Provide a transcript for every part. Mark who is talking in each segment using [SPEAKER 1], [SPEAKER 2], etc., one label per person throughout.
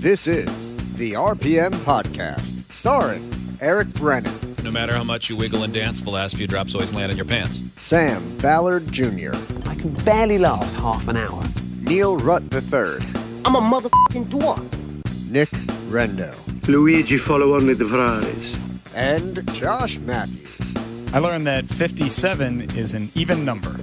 [SPEAKER 1] This is the RPM Podcast, starring Eric Brennan.
[SPEAKER 2] No matter how much you wiggle and dance, the last few drops always land in your pants.
[SPEAKER 1] Sam Ballard Jr.
[SPEAKER 3] I can barely last half an hour.
[SPEAKER 1] Neil Rutt III.
[SPEAKER 3] I'm a motherfucking dwarf.
[SPEAKER 1] Nick Rendo.
[SPEAKER 4] Luigi follow only the Ferraris.
[SPEAKER 1] And Josh Matthews.
[SPEAKER 5] I learned that 57 is an even number.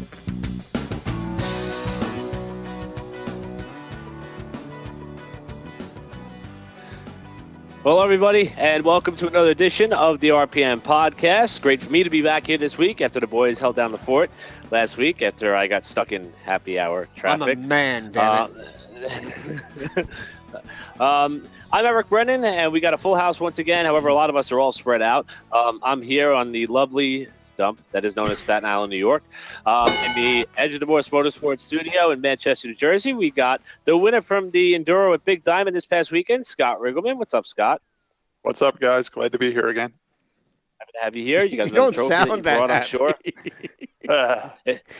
[SPEAKER 6] Hello, everybody, and welcome to another edition of the RPM Podcast. Great for me to be back here this week after the boys held down the fort last week after I got stuck in happy hour traffic.
[SPEAKER 1] I'm a man, damn it.
[SPEAKER 6] I'm Eric Brennan, and we got a full house once again. However, a lot of us are all spread out. I'm here on the lovely dump that is known as Staten Island, New York. In the Edge of Divorce Motorsports studio in Manchester, New Jersey, we got the winner from the Enduro at Big Diamond this past weekend, Scott Riggleman. What's up, Scott?
[SPEAKER 7] What's up, guys? Glad to be here again.
[SPEAKER 6] Happy to have you here. You guys
[SPEAKER 1] You don't
[SPEAKER 6] got a trophy
[SPEAKER 1] sound
[SPEAKER 6] that you brought, I'm
[SPEAKER 1] that
[SPEAKER 6] sure.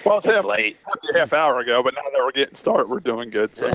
[SPEAKER 7] Well,
[SPEAKER 6] It's late.
[SPEAKER 7] a half hour ago, but now that we're getting started, we're doing good. So,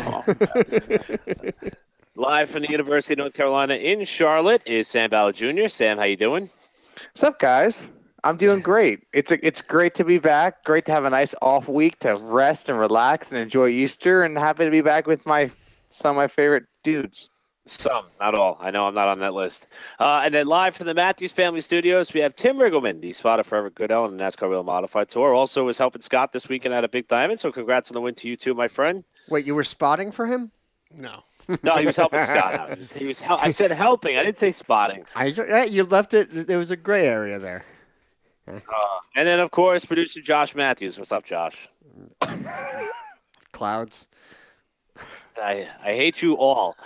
[SPEAKER 6] Live from the University of North Carolina in Charlotte is Sam Ballard Jr. Sam, how you doing?
[SPEAKER 8] What's up, guys? I'm doing great. It's great to be back. Great to have a nice off week to rest and relax and enjoy Easter, and happy to be back with some of my favorite dudes.
[SPEAKER 6] Some, not all. I know I'm not on that list. And then live from the Matthews Family Studios, we have Tim Riggleman, the spotter for Everett Goodell on the NASCAR Real Modified Tour. Also was helping Scott this weekend at a Big Diamond, so congrats on the win to you too, my friend.
[SPEAKER 1] Wait, you were spotting for him? No.
[SPEAKER 6] No, he was helping Scott out. I said helping. I didn't say spotting.
[SPEAKER 1] You left it. There was a gray area there.
[SPEAKER 6] And then, of course, producer Josh Matthews. What's up, Josh?
[SPEAKER 1] Clouds.
[SPEAKER 6] I hate you all.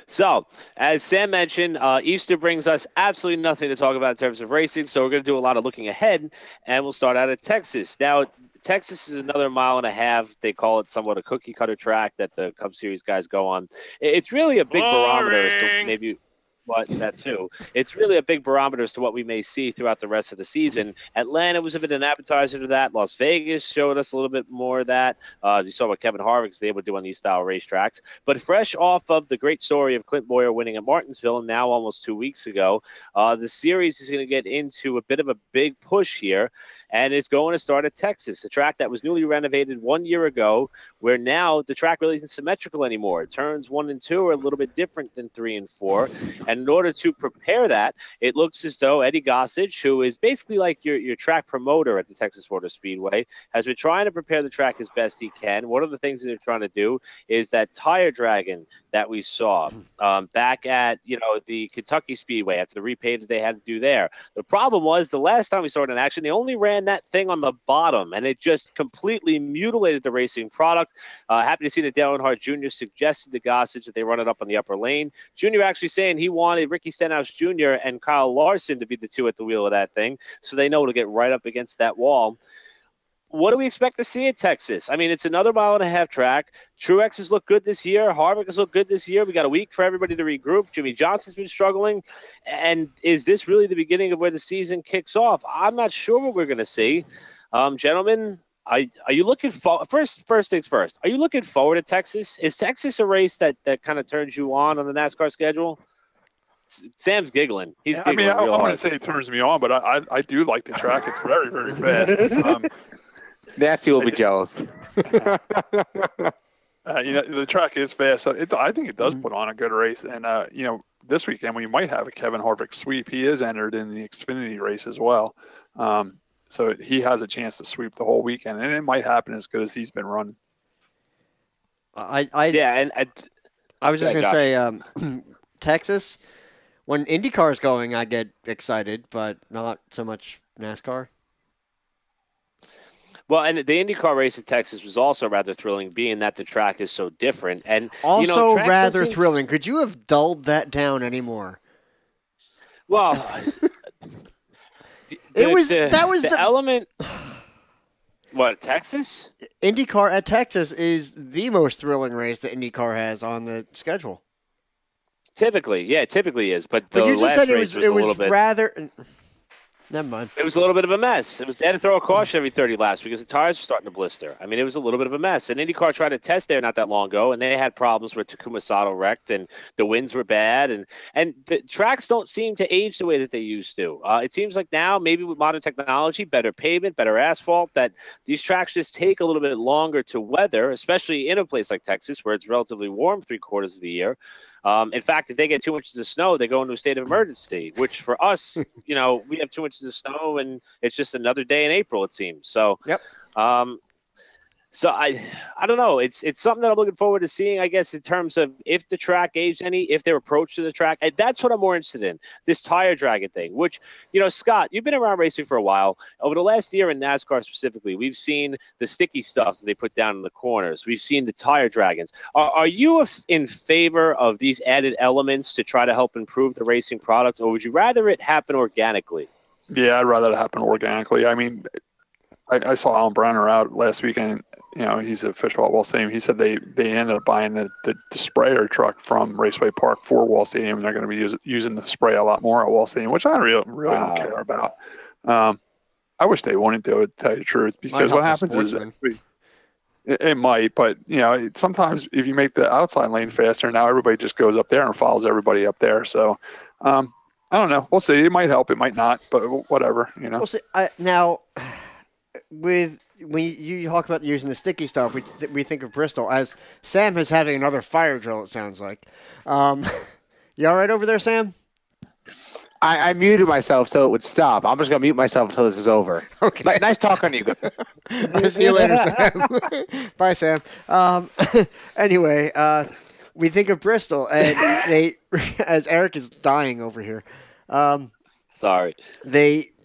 [SPEAKER 6] So, as Sam mentioned, Easter brings us absolutely nothing to talk about in terms of racing, so we're going to do a lot of looking ahead, and we'll start out at Texas. Now, Texas is another mile and a half. They call it somewhat a cookie-cutter track that the Cup Series guys go on. It's really a big barometer as to maybe – but that too. It's really a big barometer as to what we may see throughout the rest of the season. Atlanta was a bit an appetizer to that. Las Vegas showed us a little bit more of that. You saw what Kevin Harvick's been able to do on these style racetracks. But fresh off of the great story of Clint Boyer winning at Martinsville now almost 2 weeks ago, the series is going to get into a bit of a big push here, and it's going to start at Texas, a track that was newly renovated 1 year ago, where now the track really isn't symmetrical anymore. Turns 1 and 2 are a little bit different than 3 and 4. And in order to prepare that, it looks as though Eddie Gossage, who is basically like your track promoter at the Texas Motor Speedway, has been trying to prepare the track as best he can. One of the things that they're trying to do is that tire dragging that we saw back at the Kentucky Speedway after the repave that they had to do there. The problem was the last time we saw it in action, they only ran that thing on the bottom, and it just completely mutilated the racing product. Happy to see that Dale Earnhardt Jr. suggested to Gossage that they run it up on the upper lane. Jr. actually saying he wanted Ricky Stenhouse Jr. and Kyle Larson to be the two at the wheel of that thing, so they know to get right up against that wall. What do we expect to see at Texas? I mean, it's another mile and a half track. Truex has looked good this year. Harvick has looked good this year. We got a week for everybody to regroup. Jimmy Johnson's been struggling. And is this really the beginning of where the season kicks off? I'm not sure what we're going to see. Gentlemen, are you looking for first things first? Are you looking forward to Texas? Is Texas a race that kind of turns you on the NASCAR schedule? Sam's giggling. He's giggling.
[SPEAKER 7] I wouldn't say it turns me on, but I do like the track. It's very, very fast.
[SPEAKER 8] Nancy will be jealous.
[SPEAKER 7] The track is fast, so I think it does put on a good race. And this weekend we might have a Kevin Harvick sweep. He is entered in the Xfinity race as well, so he has a chance to sweep the whole weekend, and it might happen as good as he's been running.
[SPEAKER 1] I was just going to say, Texas, when IndyCar is going, I get excited, but not so much NASCAR.
[SPEAKER 6] Well, and the IndyCar race in Texas was also rather thrilling, being that the track is so different. And
[SPEAKER 1] also rather thrilling. Could you have dulled that down anymore?
[SPEAKER 6] Well,
[SPEAKER 1] that was the
[SPEAKER 6] element. What, Texas?
[SPEAKER 1] IndyCar at Texas is the most thrilling race that IndyCar has on the schedule.
[SPEAKER 6] Typically is. But
[SPEAKER 1] you just
[SPEAKER 6] last
[SPEAKER 1] said
[SPEAKER 6] race was a little bit
[SPEAKER 1] rather. Never mind.
[SPEAKER 6] It was a little bit of a mess. They had to throw a caution every 30 laps because the tires were starting to blister. I mean, it was a little bit of a mess. And IndyCar tried to test there not that long ago, and they had problems where Takuma Sato wrecked, and the winds were bad. And the tracks don't seem to age the way that they used to. It seems like now, maybe with modern technology, better pavement, better asphalt, that these tracks just take a little bit longer to weather, especially in a place like Texas where it's relatively warm 3/4 of the year. In fact, if they get 2 inches of snow, they go into a state of emergency, which for us, we have 2 inches of snow and it's just another day in April, it seems. So,
[SPEAKER 1] yep.
[SPEAKER 6] So I don't know. It's something that I'm looking forward to seeing, I guess, in terms of if the track aged any, if their approach to the track. And that's what I'm more interested in, this tire dragging thing, which, Scott, you've been around racing for a while. Over the last year in NASCAR specifically, we've seen the sticky stuff that they put down in the corners. We've seen the tire dragons. Are you in favor of these added elements to try to help improve the racing product, or would you rather it happen organically?
[SPEAKER 7] Yeah, I'd rather it happen organically. I mean, I saw Alan Brennan out last weekend. He's official at Wall Stadium. He said they ended up buying the sprayer truck from Raceway Park for Wall Stadium, and they're going to be using the spray a lot more at Wall Stadium, which I really don't care about. I wish they wouldn't do it, to tell you the truth, because what happens is it might, but sometimes if you make the outside lane faster, now everybody just goes up there and follows everybody up there. So I don't know. We'll see. It might help. It might not. But whatever.
[SPEAKER 1] We'll see. Now, when you talk about using the sticky stuff, we think of Bristol as Sam is having another fire drill. It sounds like. You all right over there, Sam?
[SPEAKER 8] I muted myself so it would stop. I'm just going to mute myself until this is over.
[SPEAKER 1] Okay.
[SPEAKER 8] Nice talking to you.
[SPEAKER 1] I'll see you later, Sam. Bye, Sam. Anyway, we think of Bristol, and they, as Eric is dying over here.
[SPEAKER 6] Sorry.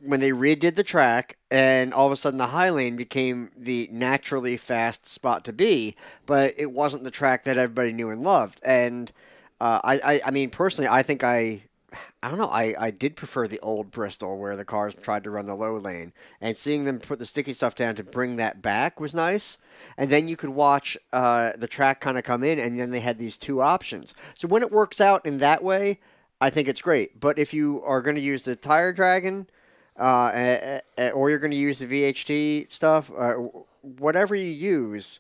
[SPEAKER 1] When they redid the track, and all of a sudden the high lane became the naturally fast spot to be, but it wasn't the track that everybody knew and loved. And I mean, personally, I think I don't know. I did prefer the old Bristol where the cars tried to run the low lane, and seeing them put the sticky stuff down to bring that back was nice. And then you could watch the track kind of come in, and then they had these two options. So when it works out in that way, I think it's great. But if you are going to use the tire dragon, or you're going to use the VHT stuff, whatever you use,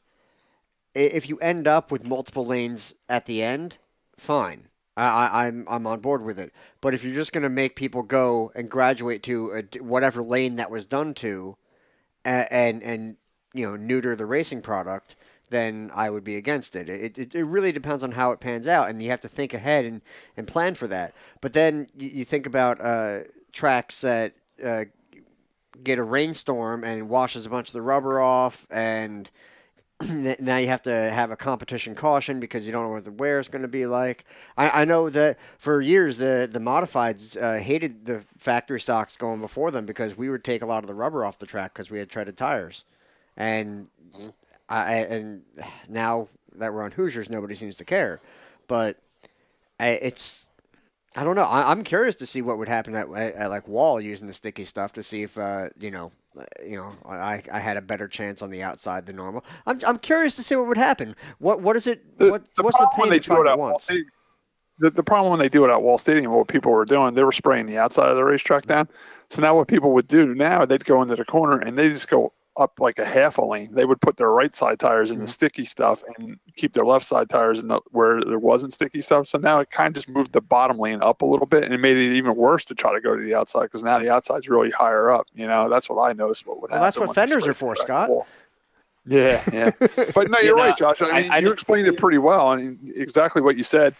[SPEAKER 1] if you end up with multiple lanes at the end, fine. I'm on board with it. But if you're just going to make people go and graduate to whatever lane that was done to, and neuter the racing product, then I would be against it. It really depends on how it pans out, and you have to think ahead and plan for that. But then you think about tracks that get a rainstorm and washes a bunch of the rubber off, and now you have to have a competition caution because you don't know what the wear is going to be like. I know that for years the modifieds hated the factory stocks going before them because we would take a lot of the rubber off the track because we had treaded tires. And and now that we're on Hoosiers, nobody seems to care. But I don't know. I'm curious to see what would happen at like Wall using the sticky stuff to see if I had a better chance on the outside than normal. I'm curious to see what would happen. What is it? What's the pain the track wants?
[SPEAKER 7] The problem when they do it at Wall Stadium, what people were doing, they were spraying the outside of the racetrack down. So now what people would do now, they'd go into the corner and they just go up like a half a lane. They would put their right side tires in the sticky stuff and keep their left side tires in where there wasn't sticky stuff. So now it kind of just moved the bottom lane up a little bit, and it made it even worse to try to go to the outside because now the outside's really higher up. That's what I noticed. What would happen?
[SPEAKER 1] Well, that's what fenders are for, Scott.
[SPEAKER 7] Yeah. But no, you're right, Josh. I mean, you explained it pretty well, and exactly what you said.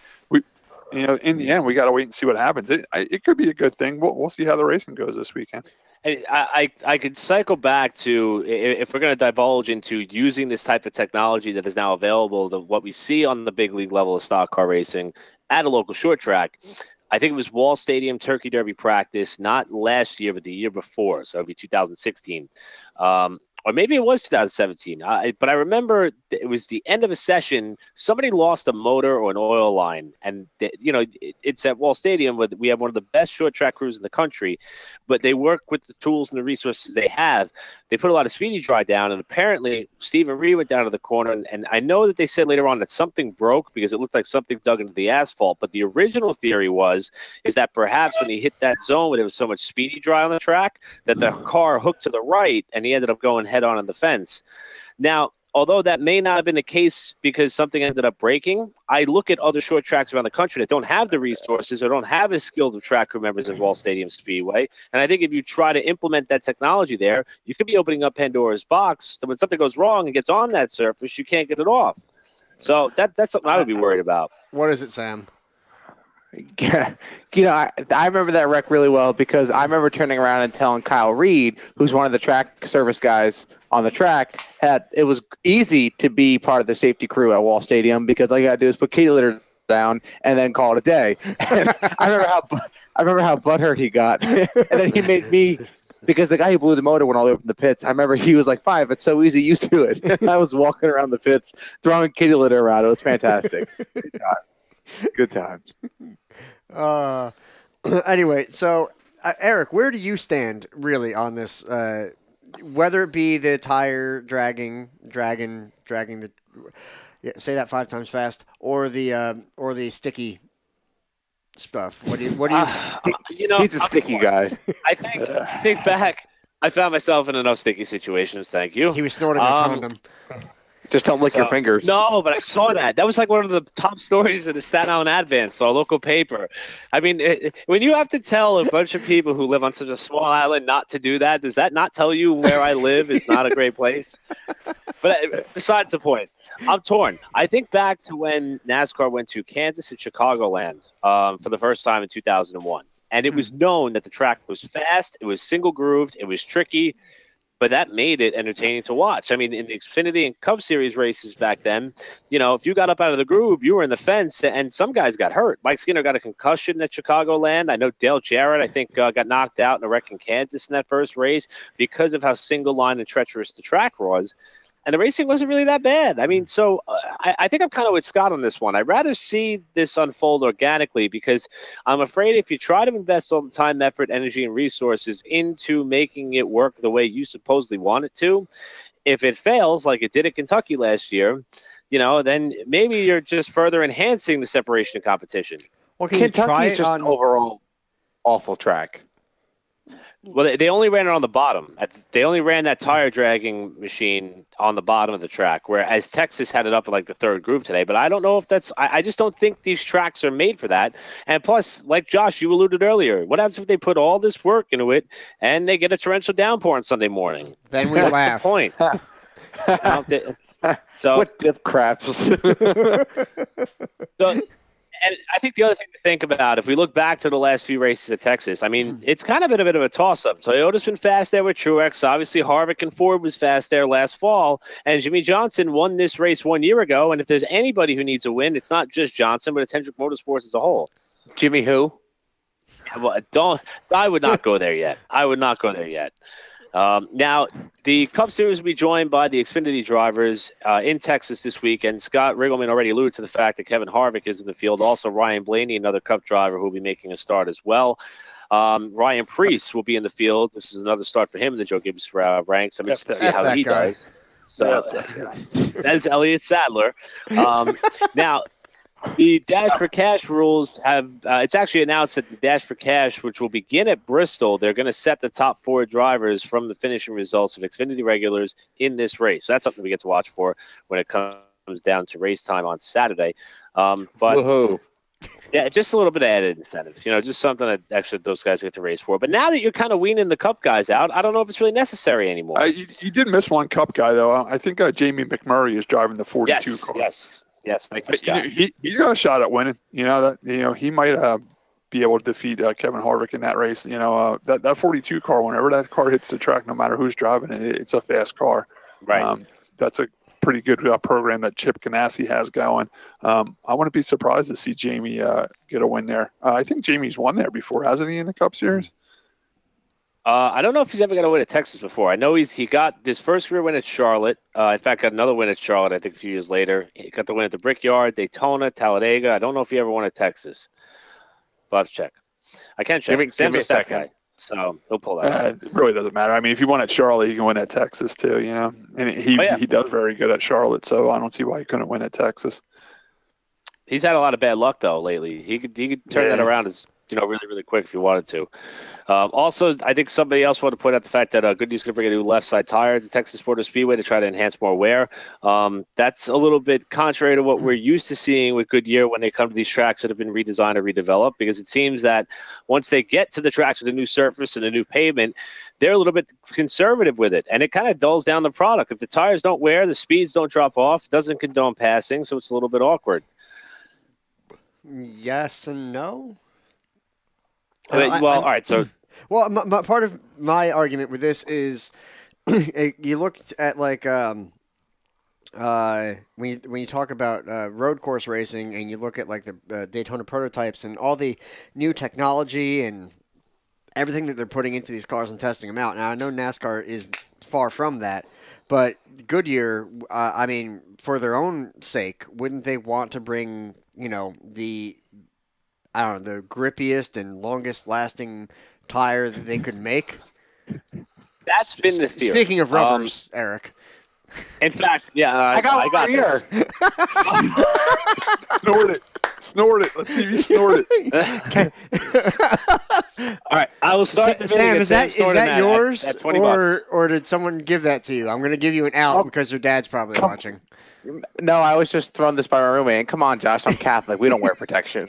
[SPEAKER 7] In the end, we got to wait and see what happens. It could be a good thing. We'll see how the racing goes this weekend.
[SPEAKER 6] I could cycle back to, if we're going to divulge into using this type of technology that is now available to what we see on the big league level of stock car racing at a local short track. I think it was Wall Stadium Turkey Derby practice, not last year, but the year before. So it would be 2016. Or maybe it was 2017. But I remember it was the end of a session. Somebody lost a motor or an oil line. And, it's at Wall Stadium where we have one of the best short track crews in the country. But they work with the tools and the resources they have they put a lot of speedy dry down, and apparently Stephen Reed went down to the corner, and I know that they said later on that something broke because it looked like something dug into the asphalt, but the original theory is that perhaps when he hit that zone where there was so much speedy dry on the track that the car hooked to the right, and he ended up going head-on the fence. Now, although that may not have been the case because something ended up breaking, I look at other short tracks around the country that don't have the resources or don't have as skilled of track crew members as Wall Stadium Speedway. And I think if you try to implement that technology there, you could be opening up Pandora's box. So when something goes wrong and gets on that surface, you can't get it off. So that's something I would be worried about.
[SPEAKER 1] What is it, Sam?
[SPEAKER 8] I remember that wreck really well because I remember turning around and telling Kyle Reed, who's one of the track service guys on the track, that it was easy to be part of the safety crew at Wall Stadium because all you got to do is put kitty litter down and then call it a day. And I remember how butthurt he got, and then he made me. Because the guy who blew the motor went all the way up in the pits. I remember he was like, 5, it's so easy, you do it. And I was walking around the pits, throwing kitty litter around. It was fantastic. Good times.
[SPEAKER 1] Anyway, so Eric, where do you stand really on this? Whether it be the tire dragging the, say that 5 times fast, or the sticky stuff. What do you?
[SPEAKER 8] He's a sticky guy.
[SPEAKER 6] I think back. I found myself in enough sticky situations. Thank you.
[SPEAKER 1] He was snorting a condom.
[SPEAKER 8] Just don't lick your fingers.
[SPEAKER 6] No, but I saw that. That was like one of the top stories of the Staten Island Advance, our local paper. I mean, when you have to tell a bunch of people who live on such a small island not to do that, does that not tell you where I live is not a great place? But besides the point, I'm torn. I think back to when NASCAR went to Kansas and Chicagoland for the first time in 2001. And it was known that the track was fast, it was single-grooved, it was tricky, but that made it entertaining to watch. I mean, in the Xfinity and Cup Series races back then, if you got up out of the groove, you were in the fence, and some guys got hurt. Mike Skinner got a concussion at Chicagoland. I know Dale Jarrett, I think, got knocked out in a wreck in Kansas in that first race because of how single-line and treacherous the track was. And the racing wasn't really that bad. I mean, so I think I'm kind of with Scott on this one. I'd rather see this unfold organically because I'm afraid if you try to invest all the time, effort, energy, and resources into making it work the way you supposedly want it to, if it fails like it did at Kentucky last year, then maybe you're just further enhancing the separation of competition.
[SPEAKER 1] Well, can
[SPEAKER 8] Kentucky is just an overall awful track.
[SPEAKER 6] Well, they only ran it on the bottom. They only ran that tire dragging machine on the bottom of the track, whereas Texas had it up in like the third groove today. But I don't know if that's – I just don't think these tracks are made for that. And plus, like Josh, you alluded earlier, what happens if they put all this work into it and they get a torrential downpour on Sunday morning?
[SPEAKER 1] Then we laugh.
[SPEAKER 6] That's the point. So,
[SPEAKER 8] what dip craps.
[SPEAKER 6] And I think the other thing to think about, if we look back to the last few races at Texas, I mean, it's kind of been a bit of a toss-up. Toyota's been fast there with Truex. Obviously, Harvick and Ford was fast there last fall. And Jimmy Johnson won this race 1 year ago. And if there's anybody who needs a win, it's not just Johnson, but it's Hendrick Motorsports as a whole.
[SPEAKER 8] Jimmy who?
[SPEAKER 6] Well, I would not go there yet. Now, the Cup Series will be joined by the Xfinity drivers in Texas this week, and Scott Riggleman already alluded to the fact that Kevin Harvick is in the field. Also, Ryan Blaney, another Cup driver who will be making a start as well. Ryan Preece will be in the field. This is another start for him in the Joe Gibbs ranks. I'm interested to see how he does. So that is Elliott Sadler. Now, the Dash for Cash rules have it's actually announced that the Dash for Cash, which will begin at Bristol, they're going to set the top 4 drivers from the finishing results of Xfinity regulars in this race. So that's something we get to watch for when it comes down to race time on Saturday. But
[SPEAKER 8] Woohoo.
[SPEAKER 6] Yeah, just a little bit of added incentive, just something that actually those guys get to race for. But now that you're kind of weaning the Cup guys out, I don't know if it's really necessary anymore.
[SPEAKER 7] You did miss one Cup guy, though. I think Jamie McMurray is driving the 42 car.
[SPEAKER 6] Yes, thank you, Scott.
[SPEAKER 7] He's got a shot at winning. He might be able to defeat Kevin Harvick in that race. That 42 car, whenever that car hits the track, no matter who's driving it, it's a fast car.
[SPEAKER 6] Right.
[SPEAKER 7] That's a pretty good program that Chip Ganassi has going. I wouldn't be surprised to see Jamie get a win there. I think Jamie's won there before, hasn't he, in the Cup Series?
[SPEAKER 6] I don't know if he's ever got a win at Texas before. I know he got his first career win at Charlotte. In fact, got another win at Charlotte, I think, a few years later. He got the win at the Brickyard, Daytona, Talladega. I don't know if he ever won at Texas. But I'll have to check. I can check.
[SPEAKER 8] Give me a second.
[SPEAKER 6] So he'll pull that.
[SPEAKER 7] It really doesn't matter. I mean, if you won at Charlotte, he can win at Texas too. You know, and he does very good at Charlotte, so I don't see why he couldn't win at Texas.
[SPEAKER 6] He's had a lot of bad luck though lately. He could turn that around as really, really quick if he wanted to. Also, I think somebody else wanted to point out the fact that Goodyear's going to bring a new left side tire at the Texas Motor Speedway to try to enhance more wear. That's a little bit contrary to what we're used to seeing with Goodyear when they come to these tracks that have been redesigned or redeveloped, because it seems that once they get to the tracks with a new surface and a new pavement, they're a little bit conservative with it, and it kind of dulls down the product. If the tires don't wear, the speeds don't drop off, it doesn't condone passing, so it's a little bit awkward.
[SPEAKER 1] Yes and no.
[SPEAKER 6] All right. So,
[SPEAKER 1] part of my argument with this is you look at like when you talk about road course racing, and you look at like the Daytona prototypes and all the new technology and everything that they're putting into these cars and testing them out. Now I know NASCAR is far from that, but Goodyear, I mean, for their own sake, wouldn't they want to bring the grippiest and longest lasting tire that they could make?
[SPEAKER 6] That's been the theory.
[SPEAKER 1] Speaking of rubbers, Eric.
[SPEAKER 6] In fact, I got
[SPEAKER 8] this.
[SPEAKER 7] Snort it. Let's see if you snort it.
[SPEAKER 6] All right, I will start.
[SPEAKER 1] Sam, is that yours,
[SPEAKER 6] at $20?
[SPEAKER 1] Or did someone give that to you? I'm going to give you an out because your dad's probably watching.
[SPEAKER 8] No, I was just thrown this by my roommate. And come on, Josh, I'm Catholic. We don't wear protection.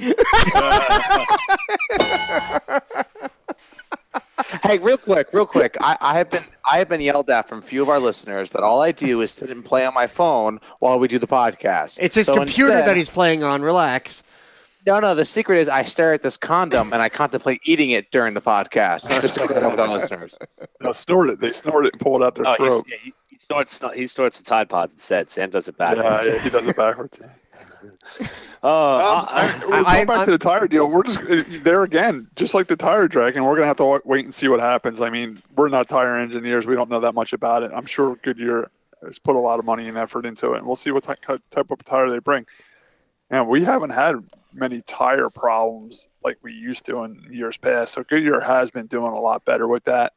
[SPEAKER 8] Hey, real quick. I have been yelled at from a few of our listeners that all I do is sit and play on my phone while we do the podcast.
[SPEAKER 1] It's his computer that he's playing on. Relax.
[SPEAKER 8] No. The secret is I stare at this condom and I contemplate eating it during the podcast. Just to clear it up with our listeners.
[SPEAKER 7] No, snort it. They snort it and pull it out their throat.
[SPEAKER 6] He snorts the Tide Pods instead. Sam does it backwards.
[SPEAKER 7] Yeah, he does it backwards.
[SPEAKER 6] Going
[SPEAKER 7] back to the tire deal. We're just there again, just like the tire dragon. We're gonna have to wait and see what happens. I mean, we're not tire engineers. We don't know that much about it. I'm sure Goodyear has put a lot of money and effort into it, and we'll see what type of tire they bring. And we haven't had many tire problems like we used to in years past. So Goodyear has been doing a lot better with that.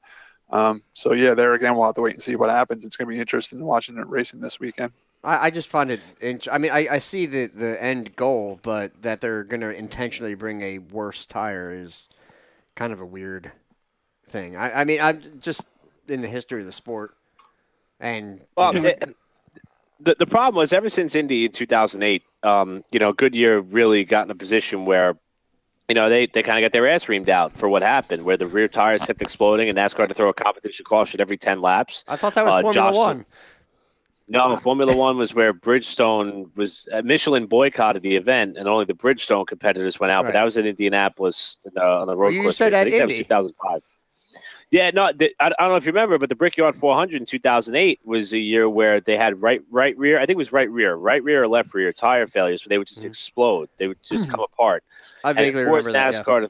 [SPEAKER 7] There again, we'll have to wait and see what happens. It's going to be interesting watching it racing this weekend.
[SPEAKER 1] I just find it. I see the end goal, but that they're going to intentionally bring a worse tire is kind of a weird thing. I'm just in the history of the sport, and
[SPEAKER 6] the problem was ever since Indy in 2008, Goodyear really got in a position where they kind of got their ass reamed out for what happened, where the rear tires kept exploding and NASCAR had to throw a competition caution every 10 laps.
[SPEAKER 1] I thought that was Formula One.
[SPEAKER 6] No, Formula One was where Bridgestone was. Michelin boycotted the event, and only the Bridgestone competitors went out. Right. But that was in Indianapolis on the road course.
[SPEAKER 1] You said
[SPEAKER 6] I
[SPEAKER 1] at
[SPEAKER 6] think
[SPEAKER 1] Indy.
[SPEAKER 6] That was 2005. Yeah, no, I don't know if you remember, but the Brickyard 400 in 2008 was a year where they had right rear. I think it was right rear or left rear tire failures, where they would just explode. They would just come apart.
[SPEAKER 1] I vaguely remember that.
[SPEAKER 6] NASCAR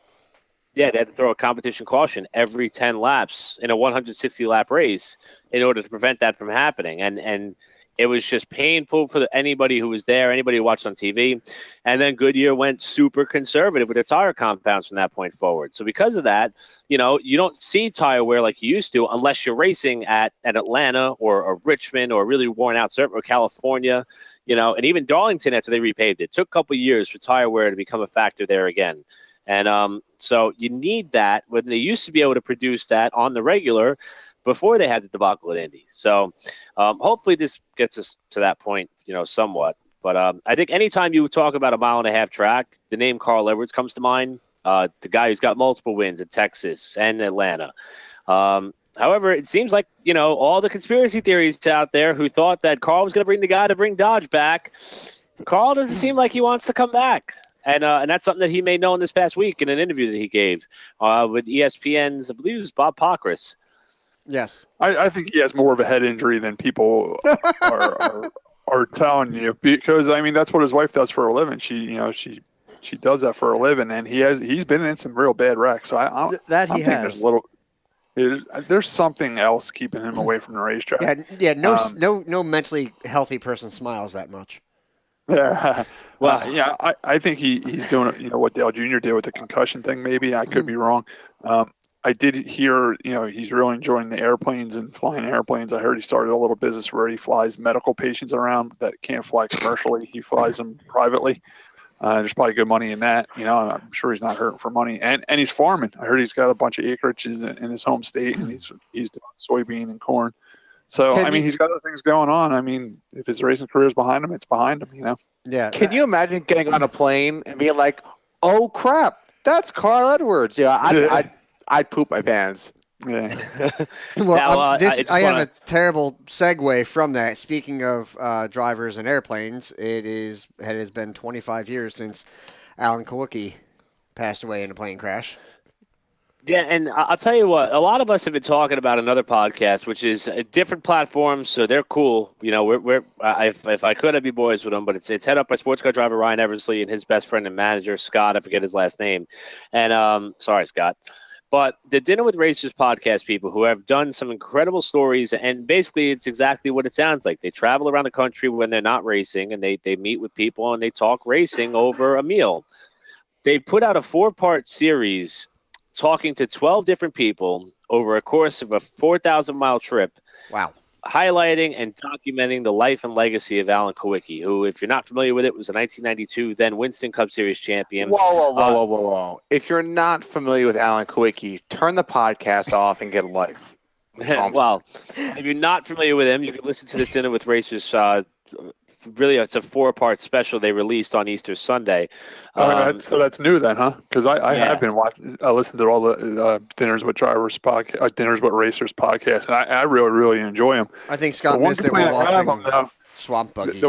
[SPEAKER 6] they had to throw a competition caution every 10 laps in a 160 lap race in order to prevent that from happening. And it was just painful for anybody who was there, anybody who watched on TV. And then Goodyear went super conservative with their tire compounds from that point forward. So because of that, you don't see tire wear like you used to unless you're racing at Atlanta or Richmond or really worn out circuit or California, and even Darlington after they repaved it. It took a couple of years for tire wear to become a factor there again. And so you need that when they used to be able to produce that on the regular before they had the debacle at Indy. So hopefully this gets us to that point, somewhat. But I think anytime you talk about a 1.5 mile track, the name Carl Edwards comes to mind, the guy who's got multiple wins at Texas and Atlanta. However, it seems like, all the conspiracy theories out there who thought that Carl was going to bring the guy to bring Dodge back, Carl doesn't seem like he wants to come back. And that's something that he made known this past week in an interview that he gave with ESPN's, I believe it was Bob Pockris.
[SPEAKER 1] Yes.
[SPEAKER 7] I think he has more of a head injury than people are telling you, because that's what his wife does for a living. She does that for a living, and he's been in some real bad wrecks. So I think there's something else keeping him away from the racetrack.
[SPEAKER 1] Yeah. No mentally healthy person smiles that much.
[SPEAKER 7] Yeah. I think he's doing what Dale Jr. did with the concussion thing. Maybe I could be wrong. I did hear, he's really enjoying the airplanes and flying airplanes. I heard he started a little business where he flies medical patients around that can't fly commercially. He flies them privately. There's probably good money in that. I'm sure he's not hurting for money. And he's farming. I heard he's got a bunch of acreage in his home state, and he's doing soybean and corn. So, he's got other things going on. I mean, if his racing career is behind him, it's behind him,
[SPEAKER 1] Yeah.
[SPEAKER 8] Can you imagine getting on a plane and being like, oh, crap, that's Carl Edwards? Yeah, I'd poop my pants.
[SPEAKER 7] Yeah.
[SPEAKER 1] Well,
[SPEAKER 6] Now,
[SPEAKER 1] I have a terrible segue from that. Speaking of drivers and airplanes, it has been 25 years since Alan Kawicki passed away in a plane crash.
[SPEAKER 6] Yeah, and I'll tell you what, a lot of us have been talking about another podcast, which is a different platform, so they're cool. If I could, I'd be boys with them, but it's head up by sports car driver Ryan Eversley and his best friend and manager, Scott. I forget his last name. And sorry, Scott. But the Dinner with Racers podcast people who have done some incredible stories, and basically it's exactly what it sounds like. They travel around the country when they're not racing, and they meet with people and they talk racing over a meal. They put out a 4-part series talking to 12 different people over a course of a 4,000-mile trip.
[SPEAKER 1] Wow.
[SPEAKER 6] Highlighting and documenting the life and legacy of Alan Kawicki, who, if you're not familiar with it, was a 1992 then Winston Cup Series champion.
[SPEAKER 8] Whoa. If you're not familiar with Alan Kawicki, turn the podcast off and get a life.
[SPEAKER 6] Well, if you're not familiar with him, you can listen to this Dinner with Racers. Really, it's a 4-part special they released on Easter Sunday.
[SPEAKER 7] So that's new then, huh? Because I have been watching. I listened to all the Dinners with Drivers podcast, Dinners with Racers podcast, and I really, really enjoy them.
[SPEAKER 1] I think Scott missed it while watching Swamp Buggies.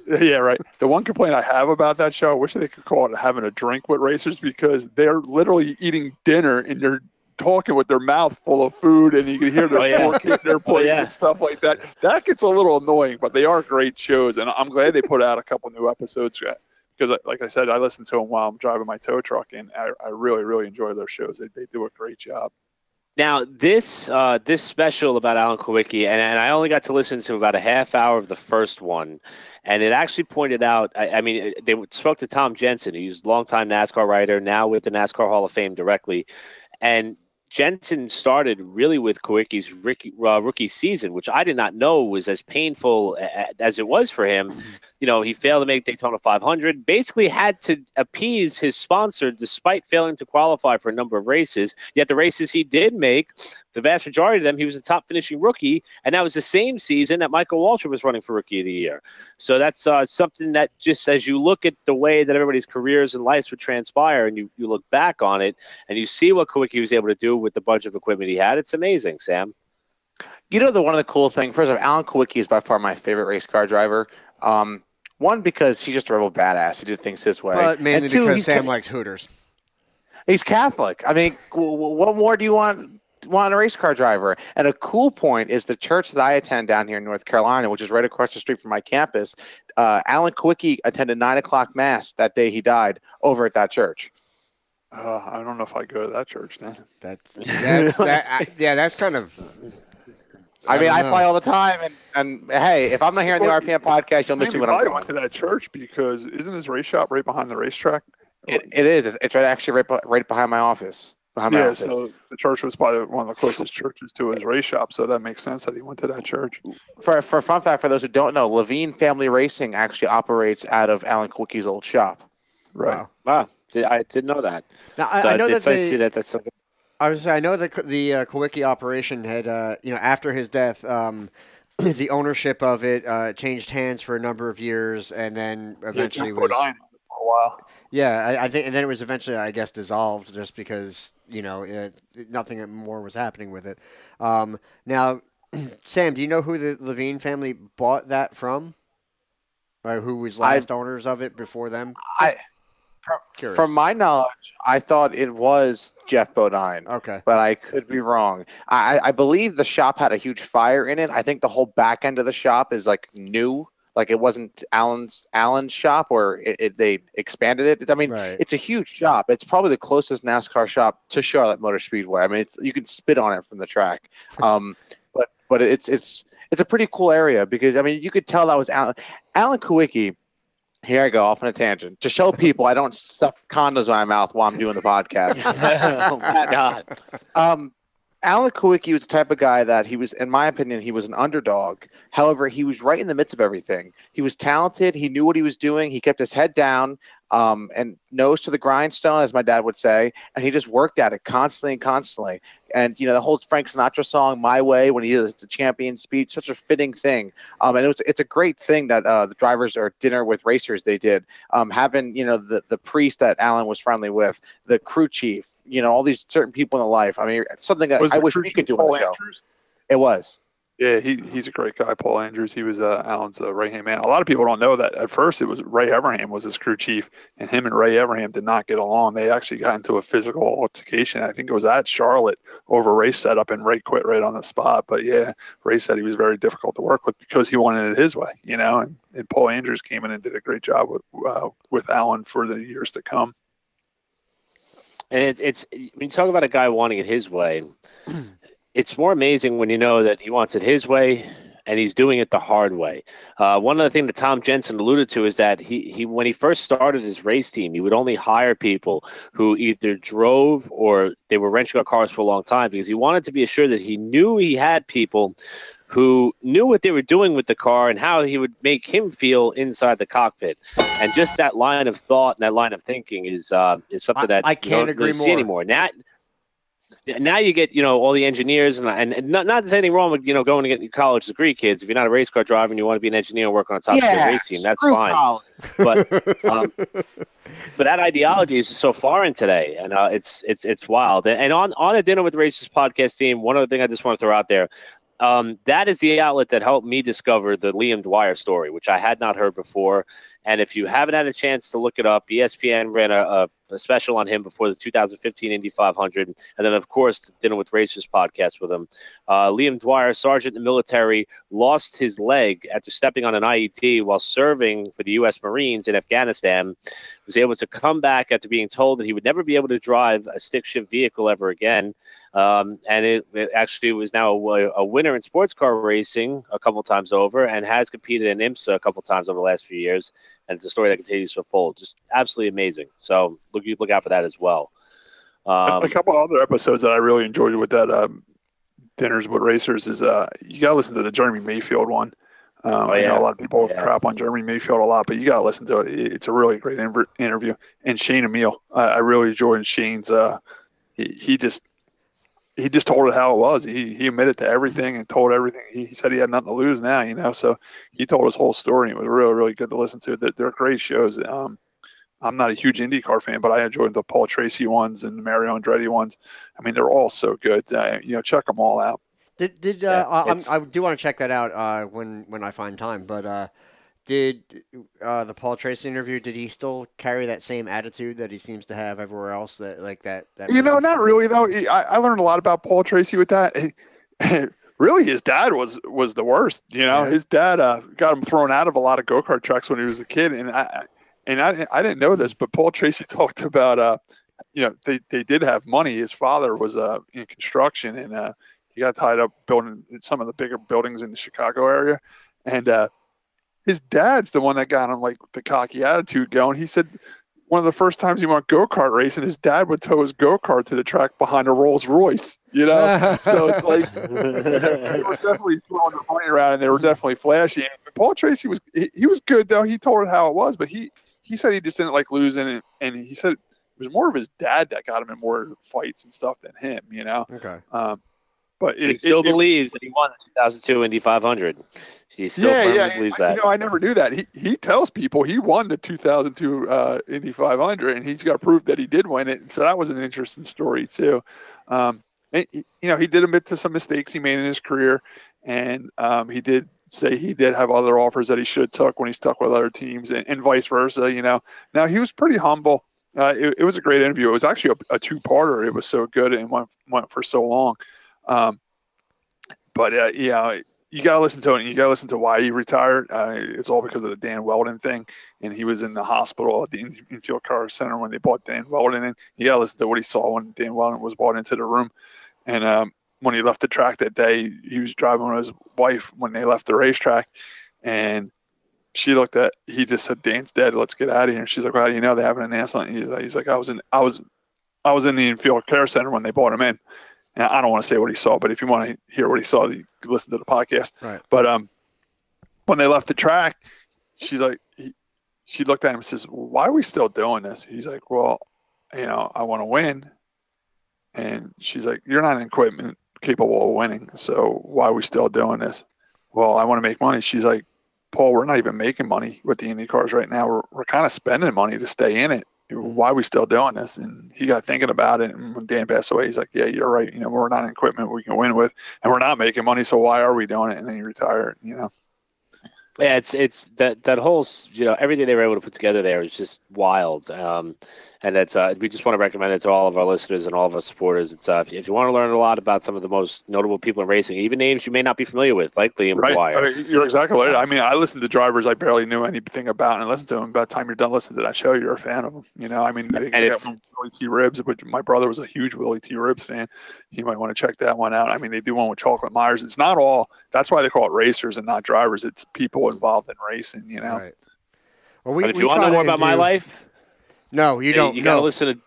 [SPEAKER 7] Yeah, right. The one complaint I have about that show, I wish they could call it having a drink with racers, because they're literally eating dinner and they're talking with their mouth full of food, and you can hear their fork hitting their plate and stuff like that. That gets a little annoying, but they are great shows, and I'm glad they put out a couple new episodes because, like I said, I listen to them while I'm driving my tow truck, and I really, really enjoy their shows. They do a great job.
[SPEAKER 6] Now, this special about Alan Kawicki, and I only got to listen to about a half hour of the first one, and it actually pointed out, they spoke to Tom Jensen, who's a longtime NASCAR writer, now with the NASCAR Hall of Fame directly, and Jensen started really with Kawicki's rookie season, which I did not know was as painful as it was for him. He failed to make Daytona 500, basically had to appease his sponsor despite failing to qualify for a number of races. Yet the races he did make, the vast majority of them, he was a top finishing rookie. And that was the same season that Michael Waltrip was running for Rookie of the Year. So that's something that, just as you look at the way that everybody's careers and lives would transpire, and you look back on it and you see what Kawicki was able to do with the bunch of equipment he had, it's amazing, Sam.
[SPEAKER 8] One of the cool things, first of all, Alan Kawicki is by far my favorite race car driver. One, because he's just a rebel badass. He did things his way.
[SPEAKER 1] But mainly because Sam likes Hooters.
[SPEAKER 8] He's Catholic. I mean, what more do you want a race car driver? And a cool point is the church that I attend down here in North Carolina, which is right across the street from my campus. Alan Kawicki attended 9 o'clock mass that day he died over at that church.
[SPEAKER 7] I don't know if I go to that church then.
[SPEAKER 1] That's kind of.
[SPEAKER 8] I fly all the time, and hey, if I'm not hearing the RPM podcast, you'll miss me when I'm going.
[SPEAKER 7] Went to that church because isn't his race shop right behind the racetrack?
[SPEAKER 8] It is. It's right behind my office.
[SPEAKER 7] So the church was probably one of the closest churches to his race shop, so that makes sense that he went to that church.
[SPEAKER 8] For a fun fact, for those who don't know, Levine Family Racing actually operates out of Alan Kawicki's old shop.
[SPEAKER 7] Right.
[SPEAKER 6] Wow. I didn't know that.
[SPEAKER 1] Now I know that
[SPEAKER 6] that's something.
[SPEAKER 1] I know that the Kawicki operation had, after his death, the ownership of it changed hands for a number of years, and then eventually was
[SPEAKER 7] for a while.
[SPEAKER 1] Yeah, I think, and then it was eventually, I guess, dissolved just because nothing more was happening with it. Now, Sam, do you know who the Levine family bought that from? Who was last owners of it before them?
[SPEAKER 8] From my knowledge, I thought it was Jeff Bodine.
[SPEAKER 1] Okay.
[SPEAKER 8] But I could be wrong. I believe the shop had a huge fire in it. I think the whole back end of the shop is new. It wasn't Alan's shop, or they expanded it. It's a huge shop. It's probably the closest NASCAR shop to Charlotte Motor Speedway. You can spit on it from the track. But it's a pretty cool area because you could tell that was Alan Kawicki. Here I go off on a tangent to show people I don't stuff condoms in my mouth while I'm doing the podcast.
[SPEAKER 6] Oh my God.
[SPEAKER 8] Alan Kowicki was the type of guy that he was, in my opinion, he was an underdog. However, he was right in the midst of everything. He was talented. He knew what he was doing. He kept his head down and nose to the grindstone, as my dad would say. And he just worked at it constantly and constantly. And, the whole Frank Sinatra song, My Way, when he did the champion speech, such a fitting thing. And it's a great thing that the drivers or dinner with racers they did. Having, the priest that Alan was friendly with, the crew chief, all these certain people in the life. I mean, it's something that I wish we could do on the show.
[SPEAKER 7] Andrews?
[SPEAKER 8] It was.
[SPEAKER 7] Yeah, he's a great guy, Paul Andrews. He was Alan's right-hand man. A lot of people don't know that. At first, it was Ray Evernham was his crew chief, and him and Ray Evernham did not get along. They actually got into a physical altercation. I think it was at Charlotte over race setup, and Ray quit right on the spot. But, yeah, Ray said he was very difficult to work with because he wanted it his way, and Paul Andrews came in and did a great job with Alan for the years to come.
[SPEAKER 6] And it's when you talk about a guy wanting it his way, it's more amazing when you know that he wants it his way and he's doing it the hard way. One other thing that Tom Jensen alluded to is that he when he first started his race team, he would only hire people who either drove or they were renting out cars for a long time because he wanted to be assured that he knew he had people who knew what they were doing with the car and how he would make him feel inside the cockpit. And just that line of thought and that line of thinking is something that
[SPEAKER 1] I can't agree
[SPEAKER 6] really see anymore. Now you get, all the engineers and not there's anything wrong with, going to get your college degree, kids. If you're not a race car driver and you want to be an engineer and work on a top tier race team, that's fine.
[SPEAKER 8] College.
[SPEAKER 6] But that ideology is so foreign today, and it's wild. And on a Dinner with Racers podcast team, one other thing I just want to throw out there. That is the outlet that helped me discover the Liam Dwyer story, which I had not heard before. And if you haven't had a chance to look it up, ESPN ran a special on him before the 2015 Indy 500. And then, of course, the Dinner with Racers podcast with him. Liam Dwyer, sergeant in the military, lost his leg after stepping on an IED while serving for the U.S. Marines in Afghanistan. Was able to come back after being told that he would never be able to drive a stick shift vehicle ever again. And it actually was now a winner in sports car racing a couple times over and has competed in IMSA a couple times over the last few years. And it's a story that continues to unfold. Just absolutely amazing. So look out for that as well.
[SPEAKER 7] A couple other episodes that I really enjoyed with that Dinners with Racers is you got to listen to the Jeremy Mayfield one. I know a lot of people crap on Jeremy Mayfield a lot, but you got to listen to it. It's a really great interview. And Shane Emile, I really enjoyed Shane's. He just told it how it was. He admitted to everything and told everything. He said he had nothing to lose now, so he told his whole story. And it was really, really good to listen to. They're great shows. I'm not a huge IndyCar fan, but I enjoyed the Paul Tracy ones and the Mario Andretti ones. I mean, they're all so good. Check them all out.
[SPEAKER 1] I do want to check that out when I find time. But did the Paul Tracy interview? Did he still carry that same attitude that he seems to have everywhere else? That
[SPEAKER 7] Not really though. I learned a lot about Paul Tracy with that. Really, his dad was the worst. His dad got him thrown out of a lot of go-kart tracks when he was a kid, and I didn't know this, but Paul Tracy talked about they did have money. His father was in construction, and he got tied up building some of the bigger buildings in the Chicago area, and his dad's the one that got him like the cocky attitude going. He said one of the first times he went go-kart racing, his dad would tow his go-kart to the track behind a Rolls Royce, So it's like they were definitely throwing the money around and they were definitely flashy. And Paul Tracy was good though. He told it how it was, but he said he just didn't like losing, and he said it was more of his dad that got him in more fights and stuff than him,
[SPEAKER 1] Okay.
[SPEAKER 6] But he still believes that he won the 2002 Indy 500. He still firmly believes that.
[SPEAKER 7] I never knew that. He tells people he won the 2002 Indy 500, and he's got proof that he did win it. So that was an interesting story too. And he did admit to some mistakes he made in his career, and he did say he did have other offers that he should have took when he stuck with other teams, and vice versa. Now he was pretty humble. It was a great interview. It was actually a two-parter. It was so good and went for so long. But you got to listen to it, and you got to listen to why he retired. It's all because of the Dan Weldon thing, and he was in the hospital at the Infield Car Center when they brought Dan Weldon in. You got to listen to what he saw when Dan Weldon was brought into the room, and when he left the track that day, he was driving with his wife when they left the racetrack, and he just said, Dan's dead. Let's get out of here. And she's like, well, how do you know they haven't announced something? He's like, I was in the infield care center when they brought him in. And I don't want to say what he saw, but if you want to hear what he saw, you can listen to the podcast.
[SPEAKER 1] Right.
[SPEAKER 7] But when they left the track, she's like, she looked at him and says, why are we still doing this? He's like, well, I want to win. And she's like, you're not an equipment capable of winning, so why are we still doing this? Well, I want to make money. She's like, Paul, we're not even making money with the Indy cars right now. We're kind of spending money to stay in it. Why are we still doing this? And he got thinking about it. And when Dan passed away, he's like, yeah, you're right. We're not an equipment we can win with, and we're not making money. So why are we doing it? And then he retired,
[SPEAKER 6] Yeah, it's that whole, everything they were able to put together there is just wild. And that's we just want to recommend it to all of our listeners and all of our supporters. It's if you want to learn a lot about some of the most notable people in racing, even names you may not be familiar with, like Liam Dwyer.
[SPEAKER 7] You're exactly right. I mean, I listened to drivers I barely knew anything about, and listen to them. By the time you're done listening to that show, you're a fan of them. I mean, they got from Willie T. Ribbs, but my brother was a huge Willie T. Ribbs fan. You might want to check that one out. I mean, they do one with Chocolate Myers. It's not all. That's why they call it racers and not drivers. It's people involved in racing.
[SPEAKER 1] Right.
[SPEAKER 6] Well, if you want to know more about my life.
[SPEAKER 1] No, you don't.
[SPEAKER 6] You gotta listen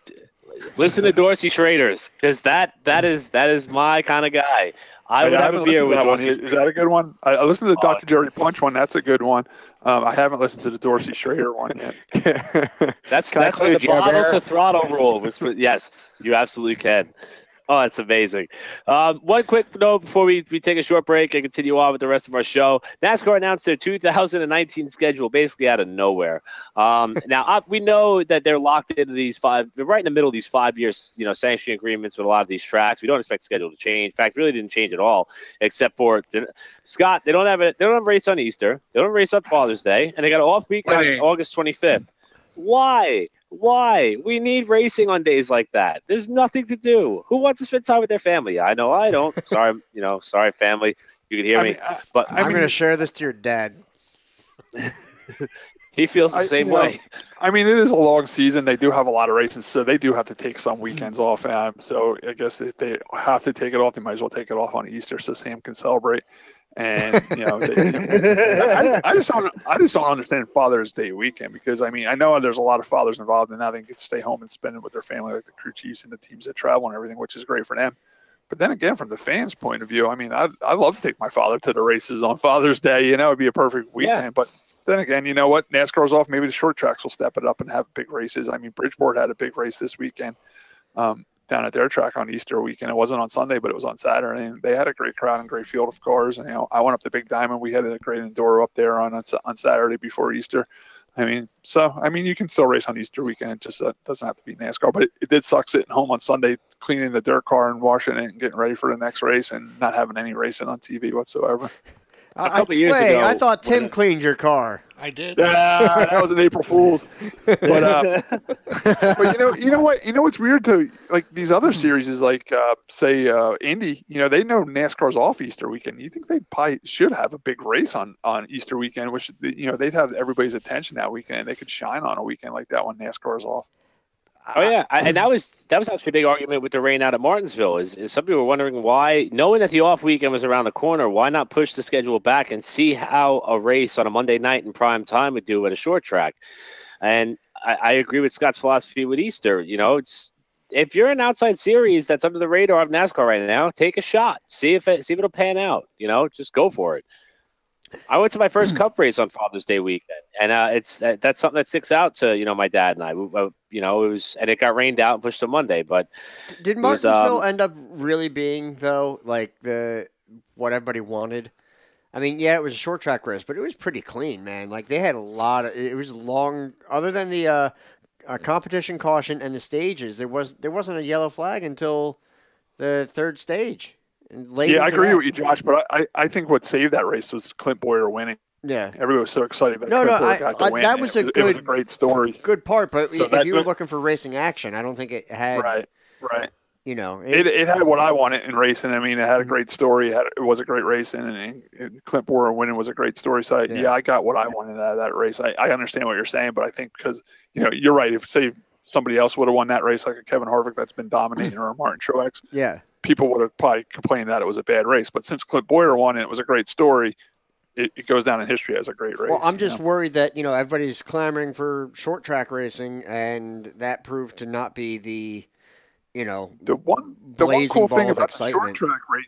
[SPEAKER 6] to Dorsey Schrader's, because that is my kind of guy. I would have a beer with Dorsey.
[SPEAKER 7] Is that a good one? I listened to the Dr. Jerry Punch one. That's a good one. I haven't listened to the Dorsey Schrader one yet.
[SPEAKER 6] that's when the bottle to throttle rule was. Yes, you absolutely can. Oh, it's amazing. One quick note before we take a short break and continue on with the rest of our show. NASCAR announced their 2019 schedule basically out of nowhere. Now, we know that they're locked into they're right in the middle of these 5 years, sanctioning agreements with a lot of these tracks. We don't expect the schedule to change. In fact, really didn't change at all, except for Scott. They don't have a race on Easter. They don't have a race on Father's Day, and they got an off week on August 25th. Why? We need racing on days like that. There's nothing to do. Who wants to spend time with their family? I know I don't. Sorry, sorry, family. You can hear me. But
[SPEAKER 1] I'm going to share this to your dad.
[SPEAKER 6] He feels the same way.
[SPEAKER 7] I mean, it is a long season. They do have a lot of races, so they do have to take some weekends off. So I guess if they have to take it off, they might as well take it off on Easter so Sam can celebrate. And I just don't understand Father's Day weekend, because I know there's a lot of fathers involved, and now they get to stay home and spend it with their family, like the crew chiefs and the teams that travel and everything, which is great for them. But then again, from the fans' point of view, I love to take my father to the races on Father's Day. It'd be a perfect weekend. Yeah. But then again, you know what? NASCAR's off. Maybe the short tracks will step it up and have big races. Bridgeport had a big race this weekend. Down at their track on Easter weekend. It wasn't on Sunday, but it was on Saturday, and they had a great crowd and great field of cars. And I went up to Big Diamond. We had a great Enduro up there on Saturday before Easter. You can still race on Easter weekend. It just doesn't have to be NASCAR. But it did suck sitting home on Sunday, cleaning the dirt car and washing it and getting ready for the next race, and not having any racing on TV whatsoever.
[SPEAKER 6] A couple years ago,
[SPEAKER 1] I thought Tim cleaned your car.
[SPEAKER 9] I did.
[SPEAKER 7] Yeah, that was an April Fool's. But you know what? What's weird too? Like these other series is like say Indy. They know NASCAR's off Easter weekend. You think they probably should have a big race on Easter weekend, which they'd have everybody's attention that weekend. They could shine on a weekend like that when NASCAR's off.
[SPEAKER 6] Oh yeah, and that was actually a big argument with the rain out at Martinsville. Is some people were wondering why, knowing that the off weekend was around the corner, why not push the schedule back and see how a race on a Monday night in prime time would do at a short track? And I agree with Scott's philosophy with Easter. It's if you're an outside series that's under the radar of NASCAR right now, take a shot, see if it'll pan out. Just go for it. I went to my first Cup race on Father's Day weekend, and that's something that sticks out to my dad and I. It got rained out and pushed to Monday. But
[SPEAKER 1] did Martinsville end up really being though like what everybody wanted? It was a short track race, but it was pretty clean, man. Like they had a lot of it was long. Other than the competition caution and the stages, there wasn't a yellow flag until the third stage.
[SPEAKER 7] Yeah, I agree with you, Josh, but I think what saved that race was Clint Boyer winning.
[SPEAKER 1] Yeah.
[SPEAKER 7] Everybody was so excited that Clint Boyer got the win.
[SPEAKER 1] That was
[SPEAKER 7] it was a great story.
[SPEAKER 1] Good part, but if you were looking for racing action, I don't think it had...
[SPEAKER 7] Right.
[SPEAKER 1] It
[SPEAKER 7] had what I wanted in racing. It had a great story. It was a great race, and Clint Boyer winning was a great story. So, I got what I wanted out of that race. I understand what you're saying, but I think because, you're right. If, say, somebody else would have won that race, like a Kevin Harvick that's been dominating, or a Martin Truex, people would have probably complained that it was a bad race. But since Clint Boyer won and it was a great story, it goes down in history as a great race.
[SPEAKER 1] Well, I'm just worried that everybody's clamoring for short track racing, and that proved to not be the
[SPEAKER 7] the one
[SPEAKER 1] blazing
[SPEAKER 7] cool
[SPEAKER 1] ball
[SPEAKER 7] thing
[SPEAKER 1] of
[SPEAKER 7] about the short
[SPEAKER 1] excitement.
[SPEAKER 7] track race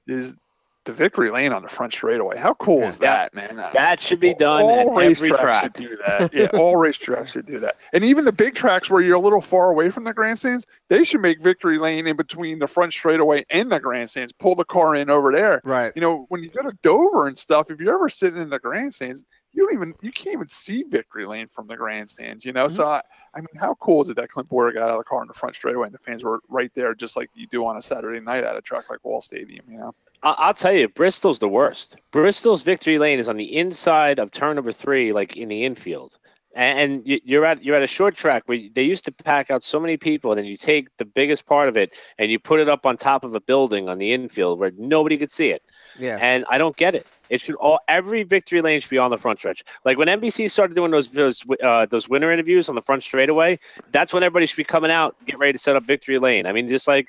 [SPEAKER 7] is the victory lane on the front straightaway. How cool is that, man?
[SPEAKER 6] That should be done
[SPEAKER 7] all
[SPEAKER 6] at every
[SPEAKER 7] racetracks
[SPEAKER 6] track.
[SPEAKER 7] should do that. Yeah, all racetracks should do that. And even the big tracks where you're a little far away from the grandstands, they should make victory lane in between the front straightaway and the grandstands. Pull the car in over there.
[SPEAKER 1] Right.
[SPEAKER 7] When you go to Dover and stuff, if you're ever sitting in the grandstands, you can't even see victory lane from the grandstands. So I mean, how cool is it that Clint Boyer got out of the car in the front straightaway and the fans were right there, just like you do on a Saturday night at a track like Wall Stadium.
[SPEAKER 6] I'll tell you, Bristol's the worst. Bristol's victory lane is on the inside of turn number 3, like in the infield. And you're at a short track where they used to pack out so many people, and then you take the biggest part of it and you put it up on top of a building on the infield where nobody could see it.
[SPEAKER 1] Yeah.
[SPEAKER 6] And I don't get it. It should every victory lane should be on the front stretch. Like when NBC started doing those winter interviews on the front straightaway, that's when everybody should be coming out, get ready to set up victory lane. I mean, just like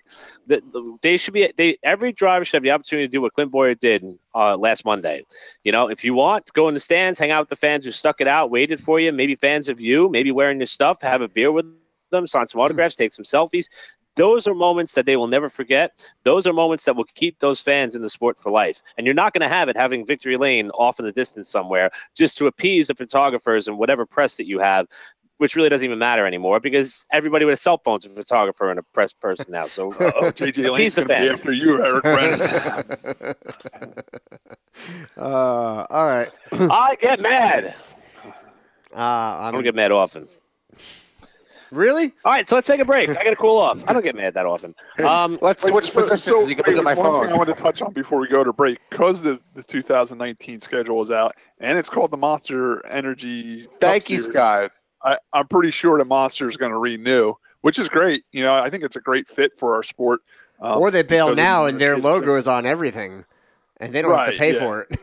[SPEAKER 6] they should be. Every driver should have the opportunity to do what Clint Boyer did last Monday. If you want, go in the stands, hang out with the fans who stuck it out, waited for you. Maybe fans of you, maybe wearing your stuff, have a beer with them, sign some autographs, take some selfies. Those are moments that they will never forget. Those are moments that will keep those fans in the sport for life. And you're not going to have it having victory lane off in the distance somewhere just to appease the photographers and whatever press that you have, which really doesn't even matter anymore because everybody with a cell phone is a photographer and a press person now. So
[SPEAKER 7] JJ Lane's going to be after you, Eric Brennan.
[SPEAKER 1] All right.
[SPEAKER 6] I get mad.
[SPEAKER 1] I
[SPEAKER 6] don't get mad often.
[SPEAKER 1] Really?
[SPEAKER 6] All right, so let's take a break. I got to cool off. I don't get mad that often.
[SPEAKER 8] Let's switch positions. You can look at my
[SPEAKER 7] one
[SPEAKER 8] phone.
[SPEAKER 7] thing I want to touch on before we go to break, because the 2019 schedule is out, and it's called the Monster Energy.
[SPEAKER 8] Thank you, Scott.
[SPEAKER 7] I'm pretty sure the Monster is going to renew, which is great. I think it's a great fit for our sport.
[SPEAKER 1] Or they bail now, and their logo is on everything, and they don't have to pay for it.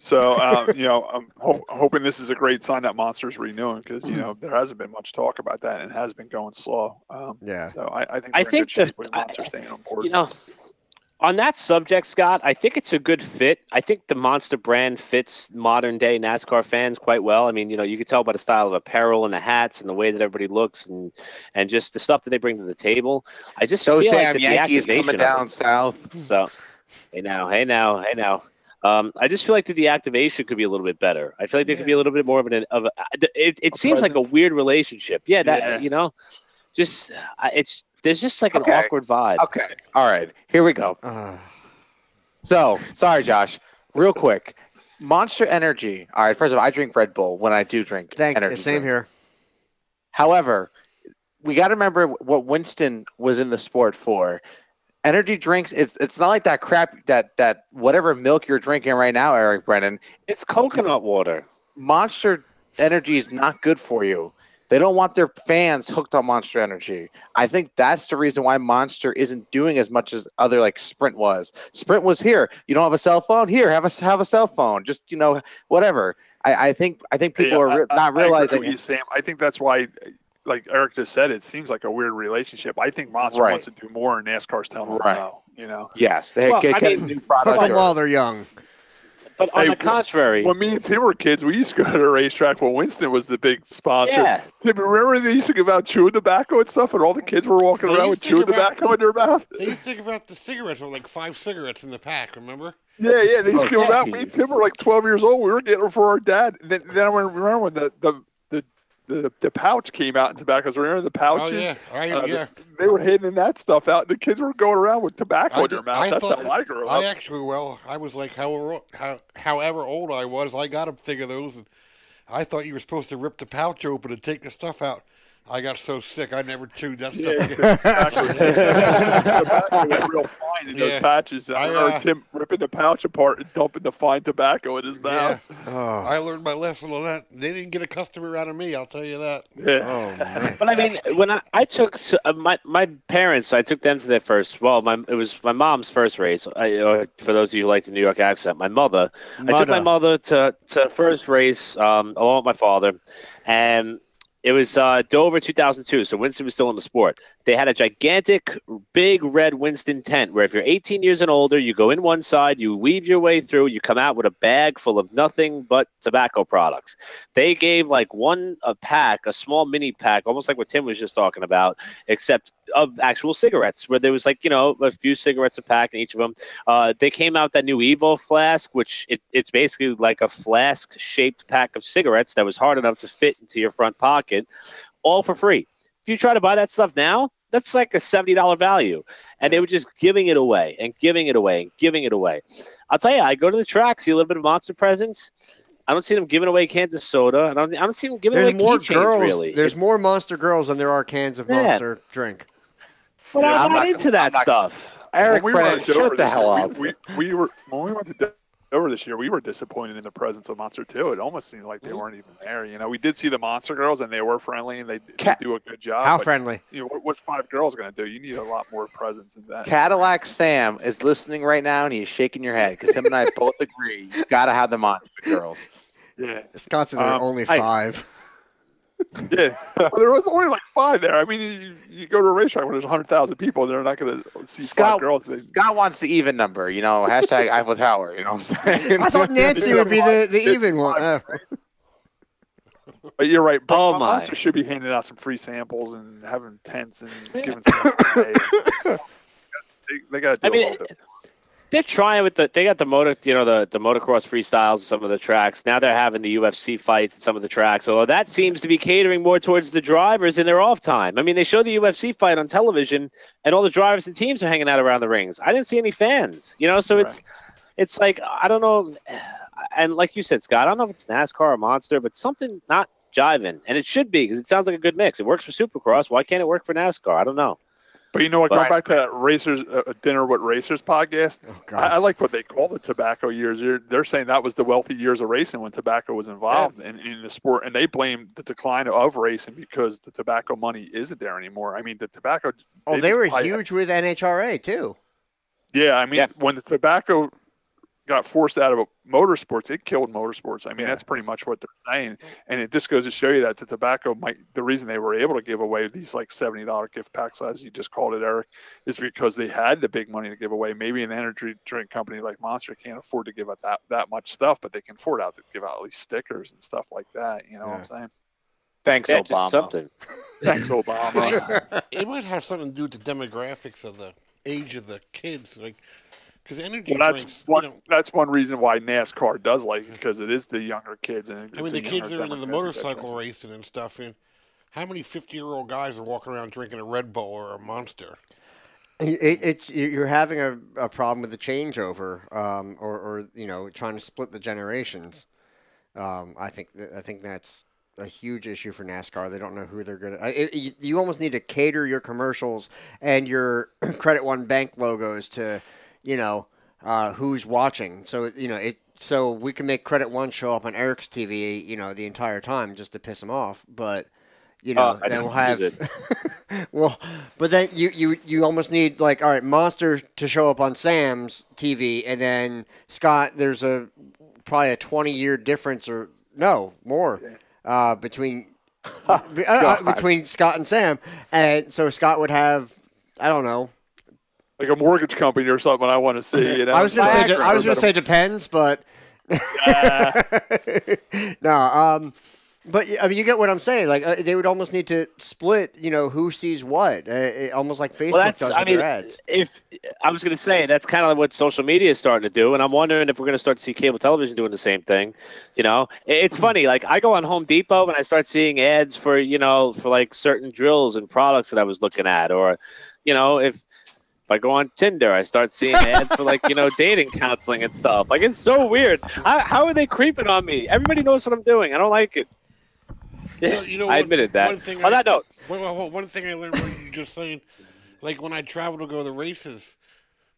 [SPEAKER 7] So, I'm hoping this is a great sign that Monster's renewing because, there hasn't been much talk about that and it has been going slow. So I think Monster staying on board.
[SPEAKER 6] On that subject, Scott, I think it's a good fit. I think the Monster brand fits modern day NASCAR fans quite well. I mean, you can tell by the style of apparel and the hats and the way that everybody looks and just the stuff that they bring to the table. I just
[SPEAKER 8] those
[SPEAKER 6] feel
[SPEAKER 8] damn
[SPEAKER 6] like
[SPEAKER 8] Yankees coming down south.
[SPEAKER 6] So, hey now. I just feel like the activation could be a little bit better. I feel like there could be a little bit more of it seems like a weird relationship. Yeah, there's just like an awkward vibe.
[SPEAKER 8] Okay. All right. Here we go. So, sorry, Josh. Real quick. Monster Energy. All right. First of all, I drink Red Bull when I do drink energy.
[SPEAKER 1] Same here.
[SPEAKER 8] However, we got to remember what Winston was in the sport for. Energy drinks, it's not like that crap that whatever milk you're drinking right now, Eric Brennan.
[SPEAKER 6] It's coconut water.
[SPEAKER 8] Monster Energy is not good for you. They don't want their fans hooked on Monster Energy. I think that's the reason why Monster isn't doing as much as other like Sprint was. Sprint was here. You don't have a cell phone? Here, have a cell phone. Just whatever. I think people are not realizing.
[SPEAKER 7] I agree with you, Sam. I think that's why. Like Eric just said, it seems like a weird relationship. I think Monster wants to do more, and NASCAR's telling them no.
[SPEAKER 8] Yes, they get a new product
[SPEAKER 1] while they're young.
[SPEAKER 6] But on the contrary,
[SPEAKER 7] when me and Tim were kids, we used to go to the racetrack when Winston was the big sponsor.
[SPEAKER 6] Yeah.
[SPEAKER 7] Tim, remember they used to give out chewing tobacco and stuff, and all the kids were walking around with chewing tobacco in their mouth?
[SPEAKER 9] They used to give out the cigarettes with like 5 cigarettes in the pack, remember?
[SPEAKER 7] Yeah, they used to give them out. Me and Tim were like 12 years old. We were getting them for our dad. And then I remember when the pouch came out in tobacco. Remember the pouches?
[SPEAKER 9] Oh, yeah.
[SPEAKER 7] They were handing that stuff out. The kids were going around with tobacco in their mouth. That's how I grew up.
[SPEAKER 9] I was like, however old I was, I got a thing of those, and I thought you were supposed to rip the pouch open and take the stuff out. I got so sick, I never chewed that stuff again.
[SPEAKER 7] Tobacco went real fine in those patches. I remember Tim ripping the pouch apart and dumping the fine tobacco in his mouth.
[SPEAKER 9] I learned my lesson on that. They didn't get a customer out of me, I'll tell you that.
[SPEAKER 7] Yeah.
[SPEAKER 1] Oh, man.
[SPEAKER 6] But I mean, when I took my parents, I took them to their first. Well, it was my mom's first race. For those of you who like the New York accent, I took my mother to first race along with my father, and it was Dover 2002, so Winston was still in the sport. They had a gigantic, big red Winston tent where if you're 18 years and older, you go in one side, you weave your way through, you come out with a bag full of nothing but tobacco products. They gave like a pack, a small mini pack, almost like what Tim was just talking about, except of actual cigarettes, where there was like, a few cigarettes a pack in each of them. They came out that new Evo flask, which it's basically like a flask-shaped pack of cigarettes that was hard enough to fit into your front pocket, all for free. If you try to buy that stuff now, that's like a $70 value. And they were just giving it away and giving it away and giving it away. I'll tell you, I go to the track, see a little bit of Monster presents. I don't see them giving away cans of soda. I don't see them giving away keychains, really.
[SPEAKER 1] There's more Monster girls than there are cans of Monster drink.
[SPEAKER 6] But I'm not into that stuff.
[SPEAKER 8] Eric Brennan, shut the hell up.
[SPEAKER 7] We were when we went to Dover this year, we were disappointed in the presence of Monster too. It almost seemed like they weren't even there. We did see the Monster girls, and they were friendly, and they do a good job.
[SPEAKER 1] How friendly?
[SPEAKER 7] What's 5 girls going to do? You need a lot more presence than that.
[SPEAKER 8] Cadillac Sam is listening right now, and he's shaking your head because him and I both agree you got to have the Monster girls.
[SPEAKER 7] Yeah,
[SPEAKER 1] Scott's there are only 5.
[SPEAKER 7] Yeah, well, there was only like 5 there. I mean, you go to a racetrack where there's 100,000 people, they're not going to see 5 girls.
[SPEAKER 8] Scott wants the even number, hashtag Eiffel Tower, you know what I'm saying?
[SPEAKER 1] I thought Nancy would be the even one.
[SPEAKER 7] But you're right.
[SPEAKER 6] Oh, my.
[SPEAKER 7] Monster should be handing out some free samples and having tents and giving stuff away. They got to do a little bit.
[SPEAKER 6] They're trying they got the motor, the motocross freestyles and some of the tracks. Now they're having the UFC fights at some of the tracks. Although that seems to be catering more towards the drivers in their off time. I mean, they show the UFC fight on television, and all the drivers and teams are hanging out around the rings. I didn't see any fans, so
[SPEAKER 7] Right.
[SPEAKER 6] it's like, I don't know. And like you said, Scott, I don't know if it's NASCAR or Monster, but something not jiving. And it should be, because it sounds like a good mix. It works for Supercross. Why can't it work for NASCAR? I don't know.
[SPEAKER 7] But you know what? Going back to that Racers Dinner with Racers podcast, I like what they call the tobacco years. They're saying that was the wealthy years of racing when tobacco was involved in the sport, and they blame the decline of racing because the tobacco money isn't there anymore. I mean, the tobacco.
[SPEAKER 1] They were huge with NHRA too.
[SPEAKER 7] Yeah, I mean, when the tobacco got forced out of motorsports, it killed motorsports. I mean, that's pretty much what they're saying. And it just goes to show you that the tobacco the reason they were able to give away these like $70 gift packs, as you just called it, Eric, is because they had the big money to give away. Maybe an energy drink company like Monster can't afford to give out that much stuff, but they can afford to give out at least stickers and stuff like that. You know what I'm saying?
[SPEAKER 8] Thanks, Obama.
[SPEAKER 6] Something.
[SPEAKER 7] Thanks, Obama.
[SPEAKER 9] It might have something to do with the demographics of the age of the kids. Because energy
[SPEAKER 7] drinks,
[SPEAKER 9] one,
[SPEAKER 7] that's one reason why NASCAR does like it, because it is the younger kids. And
[SPEAKER 9] I mean, the kids are into the motorcycle racing and stuff. And how many 50-year-old guys are walking around drinking a Red Bull or a Monster?
[SPEAKER 1] You're having a problem with the changeover, or trying to split the generations. I think that's a huge issue for NASCAR. They don't know who they're going to. You almost need to cater your commercials and your Credit One Bank logos to. Who's watching. So, so we can make Credit One show up on Eric's TV, the entire time just to piss him off. But, then we'll have, but then you almost need all right, Monster to show up on Sam's TV. And then Scott, there's probably a 20-year difference or no more, between Scott and Sam. And so Scott would have, I don't know,
[SPEAKER 7] like a mortgage company or something. I want to see.
[SPEAKER 1] I was going to say depends, but no. But I mean, you get what I'm saying. They would almost need to split. Who sees what? Almost like Facebook does with their ads.
[SPEAKER 6] If I was going to say that's kind of what social media is starting to do, and I'm wondering if we're going to start to see cable television doing the same thing. It's funny. Like I go on Home Depot and I start seeing ads for like certain drills and products that I was looking at, or if I go on Tinder, I start seeing ads for dating counseling and stuff. Like, it's so weird. How are they creeping on me? Everybody knows what I'm doing. I don't like it. I admitted that. On that note.
[SPEAKER 9] One thing I learned from you just saying, like when I travel to go to the races,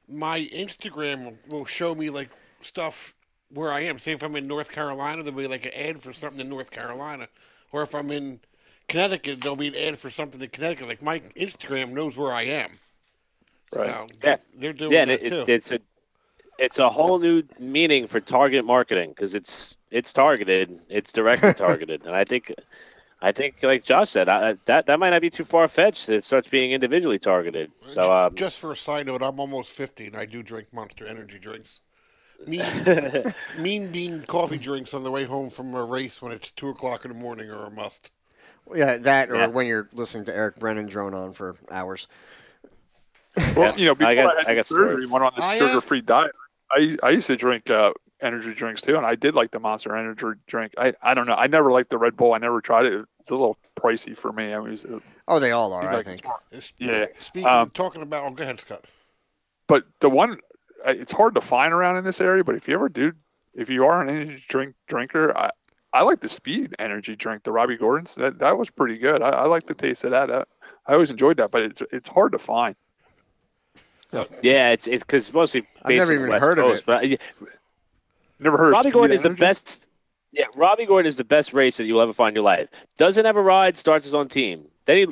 [SPEAKER 9] my Instagram will show me stuff where I am. Say if I'm in North Carolina, there'll be an ad for something in North Carolina. Or if I'm in Connecticut, there'll be an ad for something in Connecticut. Like my Instagram knows where I am.
[SPEAKER 7] Right.
[SPEAKER 9] So they're doing that too.
[SPEAKER 6] It's a whole new meaning for target marketing because it's targeted, it's directly targeted, and I think I think, like Josh said, that might not be too far fetched. It starts being individually targeted. So,
[SPEAKER 9] Just for a side note, I'm almost 50 and I do drink Monster Energy drinks. Mean bean coffee drinks on the way home from a race when it's 2 o'clock in the morning are a must.
[SPEAKER 1] Yeah, that or when you're listening to Eric Brennan drone on for hours.
[SPEAKER 7] Well, before I got surgery,
[SPEAKER 6] stories.
[SPEAKER 7] went on the sugar-free diet. I used to drink energy drinks too, and I did like the Monster Energy drink. I don't know. I never liked the Red Bull. I never tried it. It's a little pricey for me. I mean,
[SPEAKER 1] they all are. I think.
[SPEAKER 7] Yeah.
[SPEAKER 9] Speaking of talking about, go ahead, Scott.
[SPEAKER 7] But the one, it's hard to find around in this area. But if you are an energy drinker, I like the Speed energy drink, the Robbie Gordon's. That was pretty good. I like the taste of that. I always enjoyed that, but it's hard to find.
[SPEAKER 6] Yeah, it's because mostly based
[SPEAKER 1] I've never
[SPEAKER 6] on the
[SPEAKER 1] even
[SPEAKER 6] West
[SPEAKER 1] heard
[SPEAKER 6] Coast,
[SPEAKER 1] of it.
[SPEAKER 6] But,
[SPEAKER 7] Never heard.
[SPEAKER 6] Robbie
[SPEAKER 7] of
[SPEAKER 6] Gordon
[SPEAKER 7] Speed
[SPEAKER 6] is the
[SPEAKER 7] Energy?
[SPEAKER 6] best. Yeah, Robbie Gordon is the best racer that you'll ever find in your life. Doesn't have a ride, starts his own team. Then he,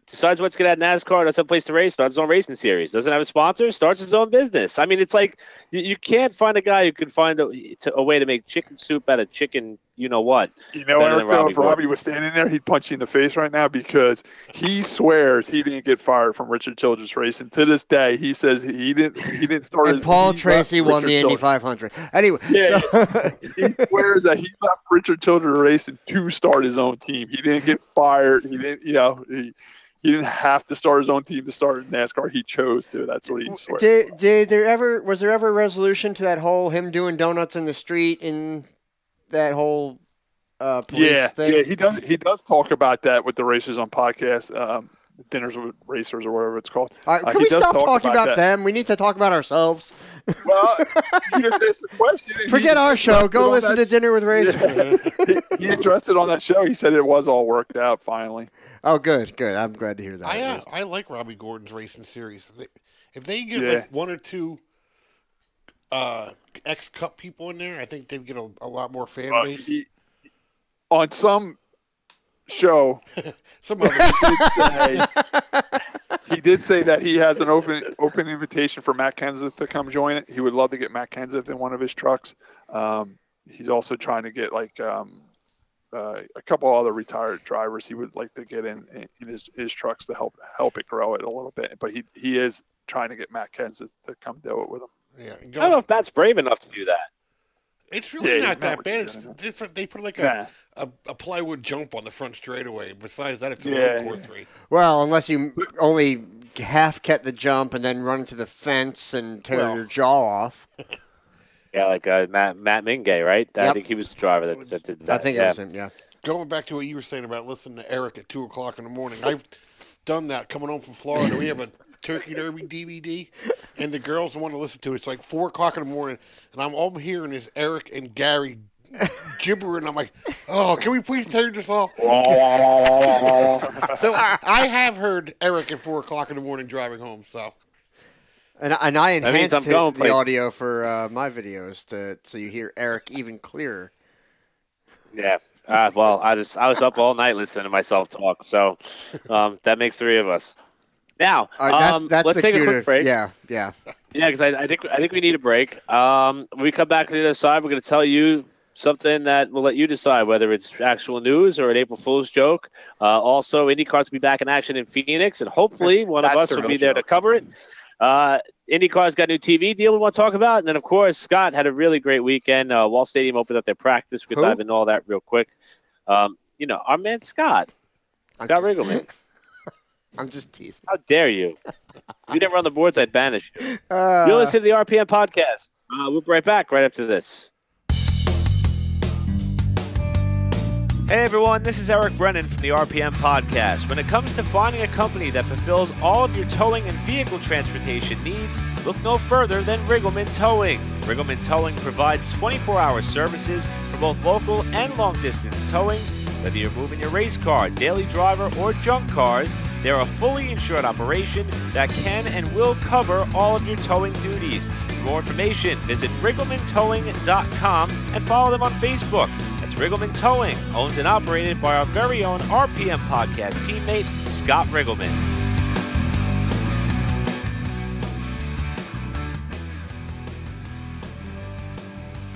[SPEAKER 6] decides what's good at NASCAR, doesn't have a place to race, starts his own racing series. Doesn't have a sponsor, starts his own business. I mean, it's like you can't find a guy who can find a way to make chicken soup out of chicken. You know what?
[SPEAKER 7] If Robbie was standing there, he'd punch you in the face right now because he swears he didn't get fired from Richard Childress Racing. To this day, he says he didn't start.
[SPEAKER 1] And Paul Tracy won the Indy 500. Anyway,
[SPEAKER 7] yeah, he swears that he left Richard Childress Racing to start his own team. He didn't get fired. He didn't, he didn't have to start his own team to start in NASCAR. He chose to. That's what he swears.
[SPEAKER 1] Was there ever a resolution to that whole him doing donuts in the street in that whole police thing?
[SPEAKER 7] Yeah, he does talk about that with the racers on podcast, Dinners with Racers or whatever it's called.
[SPEAKER 1] All right, can we stop talking about them? We need to talk about ourselves.
[SPEAKER 7] Well, you just asked the question.
[SPEAKER 1] Forget our show. Go listen to Dinner with Racers.
[SPEAKER 7] Yeah. He addressed it on that show. He said it was all worked out finally.
[SPEAKER 1] Oh, good. I'm glad to hear that.
[SPEAKER 9] I like Robbie Gordon's racing series. If they get like one or two ex-Cup people in there, I think they'd get a lot more fan base.
[SPEAKER 7] On some show, he did say that he has an open invitation for Matt Kenseth to come join it. He would love to get Matt Kenseth in one of his trucks. He's also trying to get a couple other retired drivers he would like to get in his trucks to help it grow it a little bit. But he is trying to get Matt Kenseth to come do it with him.
[SPEAKER 9] Yeah,
[SPEAKER 6] I don't know if Matt's brave enough to do that.
[SPEAKER 9] It's really not that bad. They put like a plywood jump on the front straightaway. Besides that, it's a road course 3.
[SPEAKER 1] Well, unless you only half get the jump and then run into the fence and tear your jaw off.
[SPEAKER 6] Yeah, like Matt Mingay, right? I think he was the driver that did that.
[SPEAKER 1] I think it was him, yeah.
[SPEAKER 9] Going back to what you were saying about listening to Eric at 2 o'clock in the morning, I've done that coming home from Florida. We have a Turkey Derby DVD, and the girls want to listen to it. It's like 4 o'clock in the morning, and all I'm hearing is Eric and Gary gibbering. I'm like, oh, can we please turn this off? So I have heard Eric at 4 o'clock in the morning driving home. So,
[SPEAKER 1] and I enhanced the audio for my videos so you hear Eric even clearer.
[SPEAKER 6] Yeah. Well, I was up all night listening to myself talk, so that makes 3 of us. Now, let's take a quick break.
[SPEAKER 1] Yeah,
[SPEAKER 6] because I think we need a break. When we come back to the other side, we're going to tell you something that will let you decide whether it's actual news or an April Fool's joke. Also, IndyCars will be back in action in Phoenix, and hopefully one of us will be there to cover it. IndyCar's got a new TV deal we want to talk about, and then, of course, Scott had a really great weekend. Wall Stadium opened up their practice. We could dive into all that real quick. Our man Scott Riggleman.
[SPEAKER 1] I'm just teasing.
[SPEAKER 6] How dare you? If you didn't run the boards, I'd banish you. You're listening to the RPM podcast. We'll be right back right after this. Hey everyone, this is Eric Brennan from the RPM podcast. When it comes to finding a company that fulfills all of your towing and vehicle transportation needs, look no further than Riggleman Towing. Riggleman Towing provides 24-hour services for both local and long-distance towing. Whether you're moving your race car, daily driver, or junk cars, they're a fully insured operation that can and will cover all of your towing duties. For more information, visit RigglemanTowing.com and follow them on Facebook. That's Riggleman Towing, owned and operated by our very own RPM podcast teammate, Scott Riggleman.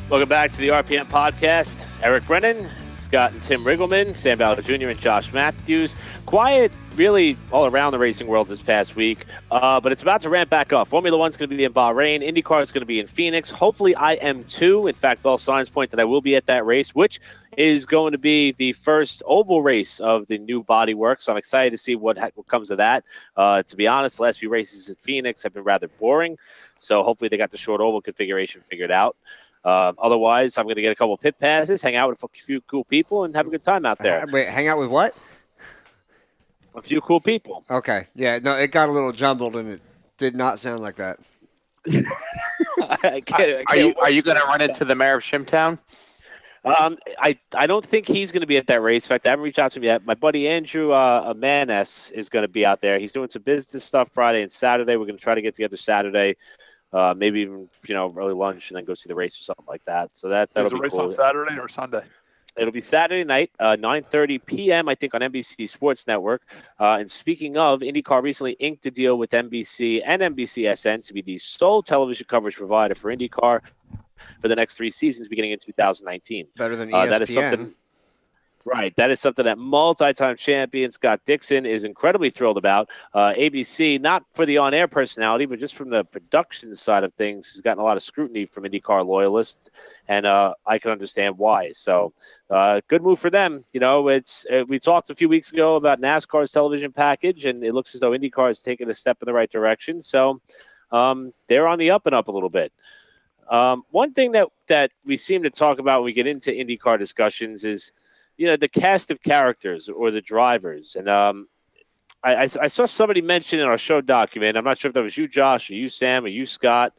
[SPEAKER 6] Welcome back to the RPM podcast. Eric Brennan, Scott and Tim Riggleman, Sam Ballard Jr. and Josh Matthews. Quiet, really, all around the racing world this past week, but it's about to ramp back up. Formula One's going to be in Bahrain. IndyCar is going to be in Phoenix. Hopefully, I am too. In fact, all signs point that I will be at that race, which is going to be the first oval race of the new bodywork. So I'm excited to see what comes of that. To be honest, the last few races at Phoenix have been rather boring. So hopefully they got the short oval configuration figured out. Otherwise, I'm going to get a couple of pit passes, hang out with a few cool people, and have a good time out there.
[SPEAKER 1] Wait, hang out with what?
[SPEAKER 6] A few cool people.
[SPEAKER 1] Okay. Yeah, no, it got a little jumbled, and it did not sound like that.
[SPEAKER 8] Are you going to run into the mayor of Shimtown?
[SPEAKER 6] I don't think he's going to be at that race. In fact, I haven't reached out to him yet. My buddy Andrew Manes is going to be out there. He's doing some business stuff Friday and Saturday. We're going to try to get together Saturday. Maybe even early lunch and then go see the race or something like that. So that'll
[SPEAKER 7] Is the
[SPEAKER 6] be
[SPEAKER 7] race
[SPEAKER 6] cool.
[SPEAKER 7] on Saturday or Sunday?
[SPEAKER 6] It'll be Saturday night, 9:30 p.m. I think on NBC Sports Network. And speaking of, IndyCar recently inked a deal with NBC and NBCSN to be the sole television coverage provider for IndyCar for the next 3 seasons, beginning in 2019.
[SPEAKER 1] Better than ESPN.
[SPEAKER 6] That is something. Right. That is something that multi-time champion Scott Dixon is incredibly thrilled about. ABC, not for the on-air personality, but just from the production side of things, has gotten a lot of scrutiny from IndyCar loyalists, and I can understand why. So good move for them. We talked a few weeks ago about NASCAR's television package, and it looks as though IndyCar has taken a step in the right direction. So they're on the up and up a little bit. One thing that we seem to talk about when we get into IndyCar discussions is the cast of characters or the drivers. And I saw somebody mention in our show document, I'm not sure if that was you, Josh, or you, Sam, or you, Scott,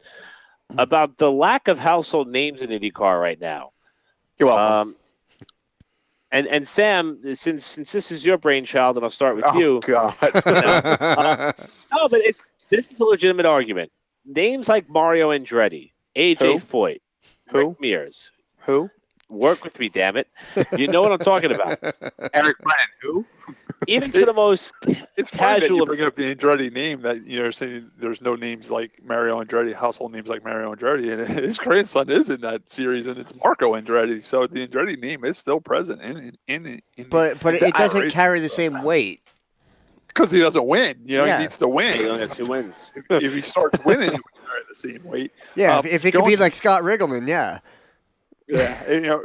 [SPEAKER 6] about the lack of household names in IndyCar right now.
[SPEAKER 8] You're welcome.
[SPEAKER 6] And Sam, since this is your brainchild, and I'll start with you.
[SPEAKER 8] God.
[SPEAKER 6] No, but this is a legitimate argument. Names like Mario Andretti, AJ Foyt, Rick Mears.
[SPEAKER 8] Who?
[SPEAKER 6] Work with me, damn it. You know what I'm talking about.
[SPEAKER 8] Eric Brennan, who?
[SPEAKER 6] Even to the most
[SPEAKER 7] It's
[SPEAKER 6] casual.
[SPEAKER 7] funny that you bring up the Andretti name, that you're saying there's no names like Mario Andretti, household names like Mario Andretti, and his grandson is in that series, and it's Marco Andretti. So the Andretti name is still present in
[SPEAKER 1] But it doesn't carry the same weight.
[SPEAKER 7] because he doesn't win. He
[SPEAKER 1] Yeah.
[SPEAKER 7] needs to win.
[SPEAKER 6] He only has 2 wins.
[SPEAKER 7] If he starts winning, he would carry the same weight.
[SPEAKER 1] Yeah, if it could be
[SPEAKER 7] going-
[SPEAKER 1] like Scott Riggleman, yeah.
[SPEAKER 7] Yeah,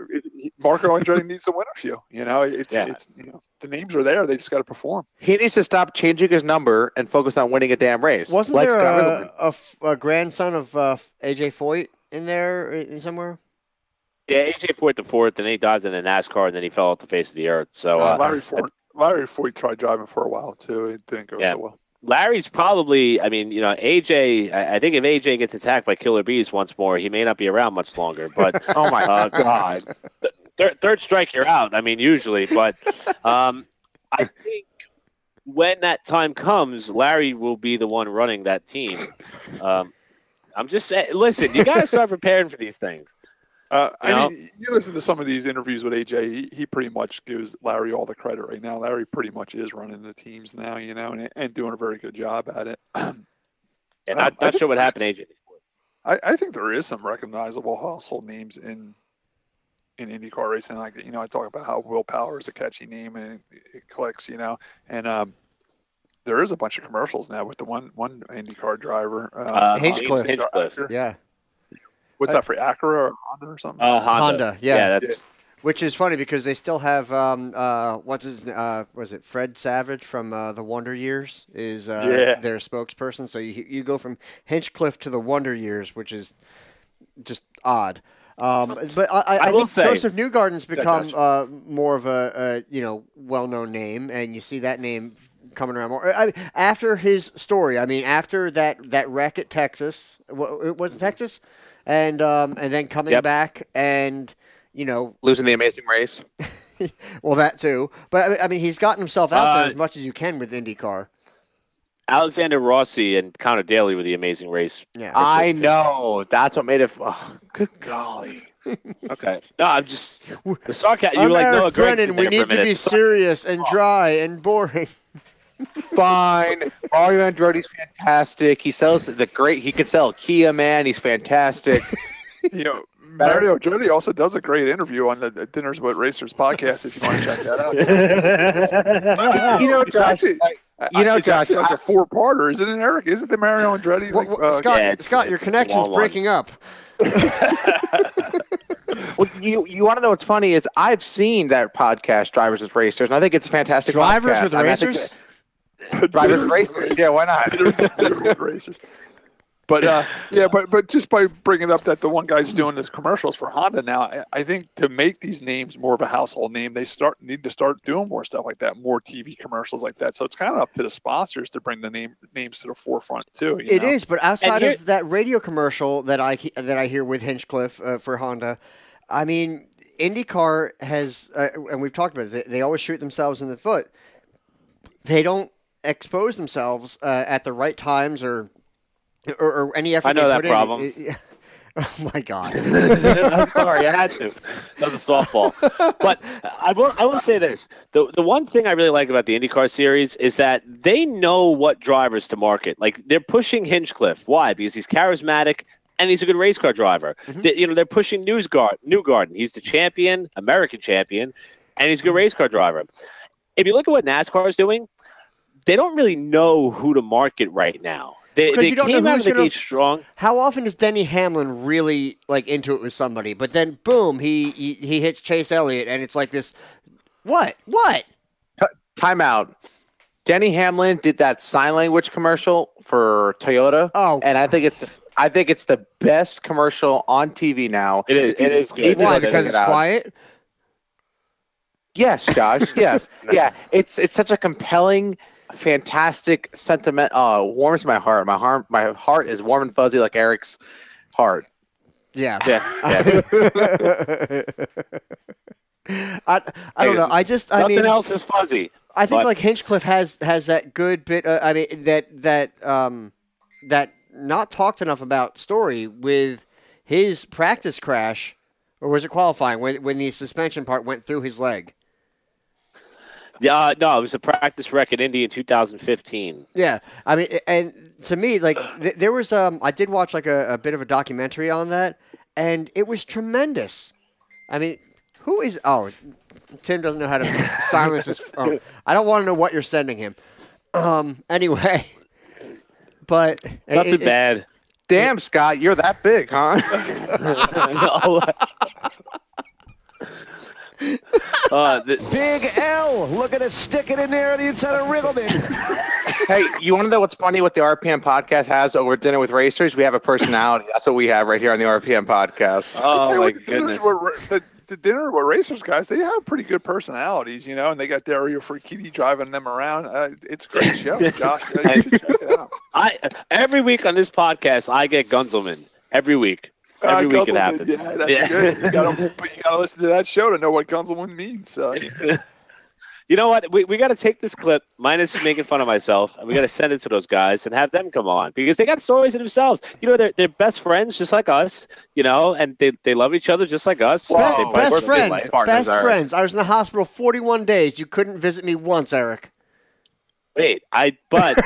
[SPEAKER 7] Marco Andretti needs to win a few. It's the names are there. They just got to perform.
[SPEAKER 8] He needs to stop changing his number and focus on winning a damn race.
[SPEAKER 1] Wasn't
[SPEAKER 8] like
[SPEAKER 1] there
[SPEAKER 8] Scott Riggleman.
[SPEAKER 1] a grandson of AJ Foyt in there somewhere?
[SPEAKER 6] Yeah, AJ Foyt the fourth, and then he dived into NASCAR, and then he fell off the face of the earth. So
[SPEAKER 7] Larry Foyt tried driving for a while too. It didn't go so well.
[SPEAKER 6] Larry's probably, AJ, I think if AJ gets attacked by killer bees once more, he may not be around much longer. But
[SPEAKER 8] Oh, my God.
[SPEAKER 6] Third strike, you're out. Usually. But I think when that time comes, Larry will be the one running that team. I'm just saying, listen, you got to start preparing for these things.
[SPEAKER 7] You listen to some of these interviews with AJ. He pretty much gives Larry all the credit right now. Larry pretty much is running the teams now, and doing a very good job at it.
[SPEAKER 6] Not sure what happened, AJ.
[SPEAKER 7] I think there is some recognizable household names in IndyCar racing. Like I talk about how Will Power is a catchy name and it clicks, and there is a bunch of commercials now with the one IndyCar driver,
[SPEAKER 1] Hinchcliffe. Yeah.
[SPEAKER 7] What's that for, Acura or Honda or something?
[SPEAKER 1] Honda, yeah.
[SPEAKER 6] That's
[SPEAKER 1] Which is funny because they still have was it Fred Savage from the Wonder Years is their spokesperson. So you go from Hinchcliffe to the Wonder Years, which is just odd. But I
[SPEAKER 6] will
[SPEAKER 1] think
[SPEAKER 6] say,
[SPEAKER 1] Joseph Newgarden's become more of a well-known name, and you see that name coming around more after his story. After that wreck at Texas, was it Texas? And then coming back and,
[SPEAKER 8] Losing the Amazing Race.
[SPEAKER 1] well, that too. But, he's gotten himself out there as much as you can with IndyCar.
[SPEAKER 6] Alexander Rossi and Connor Daly with the Amazing Race.
[SPEAKER 1] Yeah,
[SPEAKER 8] I know. That's what made it. Oh, good golly.
[SPEAKER 6] Okay. No, I'm just the sarcasm. You were like, no,
[SPEAKER 1] Brennan, we need to be serious and dry and boring.
[SPEAKER 8] Fine. Mario Andretti's fantastic. He sells he could sell a Kia, man. He's fantastic.
[SPEAKER 7] Mario Andretti also does a great interview on the Dinners with Racers podcast. If you want to check that out,
[SPEAKER 8] Josh.
[SPEAKER 7] It's actually like a four-parter, isn't it, Eric? Isn't the Mario Andretti?
[SPEAKER 1] Scott, your connection's breaking up.
[SPEAKER 8] Well, you want to know what's funny is I've seen that podcast, Drivers with Racers, and I think it's a fantastic
[SPEAKER 1] Drivers
[SPEAKER 8] podcast.
[SPEAKER 1] with Racers?
[SPEAKER 8] Drivers with Racers, yeah, why not?
[SPEAKER 7] Racers. But but just by bringing up that the one guy's doing this commercials for Honda now, I think to make these names more of a household name, they need to start doing more stuff like that, more TV commercials like that. So it's kind of up to the sponsors to bring the names to the forefront too.
[SPEAKER 1] It is, but outside of that radio commercial that I hear with Hinchcliffe for Honda, I mean, IndyCar has, and we've talked about it, they always shoot themselves in the foot. They don't expose themselves at the right times or any effort.
[SPEAKER 6] I know
[SPEAKER 1] they
[SPEAKER 6] that
[SPEAKER 1] put
[SPEAKER 6] problem.
[SPEAKER 1] in. Oh my God!
[SPEAKER 6] I'm sorry, I had to. That was a softball. But I will say this: the one thing I really like about the IndyCar series is that they know what drivers to market. Like they're pushing Hinchcliffe. Why? Because he's charismatic and he's a good race car driver. Mm-hmm. They're pushing Newgarden. He's the champion, American champion, and he's a good race car driver. If you look at what NASCAR is doing, they don't really know who to market right now. They came out of the gate strong.
[SPEAKER 1] How often is Denny Hamlin really into it with somebody? But then, boom, he hits Chase Elliott, and it's like this. What?
[SPEAKER 8] Timeout. Denny Hamlin did that sign language commercial for Toyota.
[SPEAKER 1] Oh,
[SPEAKER 8] and I think it's the best commercial on TV now.
[SPEAKER 6] It is good.
[SPEAKER 1] Why? Because it's quiet.
[SPEAKER 8] Yes, Josh. Yes. Yeah. It's such a compelling, fantastic sentiment. Warms my heart. My heart is warm and fuzzy like Eric's heart.
[SPEAKER 1] Yeah.
[SPEAKER 6] Yeah.
[SPEAKER 1] I don't know.
[SPEAKER 6] Nothing else is fuzzy.
[SPEAKER 1] I think Hinchcliffe has that good bit. That not talked enough about story with his practice crash, or was it qualifying when the suspension part went through his leg?
[SPEAKER 6] Yeah, no, it was a practice wreck at Indy in 2015.
[SPEAKER 1] Yeah, I mean, and to me, there was I did watch a bit of a documentary on that, and it was tremendous. I mean, who is? Oh, Tim doesn't know how to silence his. Oh, I don't want to know what you're sending him. Anyway, but
[SPEAKER 6] nothing bad.
[SPEAKER 8] Damn, Scott, you're that big, huh?
[SPEAKER 3] Big L. Look at us sticking in there on the inside of Riggleman.
[SPEAKER 8] Hey, you want to know what's funny? What the RPM podcast has over Dinner with Racers? We have a personality. That's what we have right here on the RPM podcast.
[SPEAKER 6] Oh my goodness.
[SPEAKER 7] The Dinner with Racers guys, they have pretty good personalities, and they got Dario Franchitti driving them around. It's a great show, Josh. You should check it out.
[SPEAKER 6] Every week on this podcast, I get Gunzelman. Every week. Every week it happens.
[SPEAKER 7] Yeah, that's good. You gotta listen to that show to know what Gunzelman means.
[SPEAKER 6] You know what? We got to take this clip, minus making fun of myself, and we got to send it to those guys and have them come on because they got stories in themselves. They're best friends just like us, and they love each other just like us.
[SPEAKER 1] Best friends. Friends. I was in the hospital 41 days. You couldn't visit me once, Eric.
[SPEAKER 6] Wait. There's a
[SPEAKER 7] but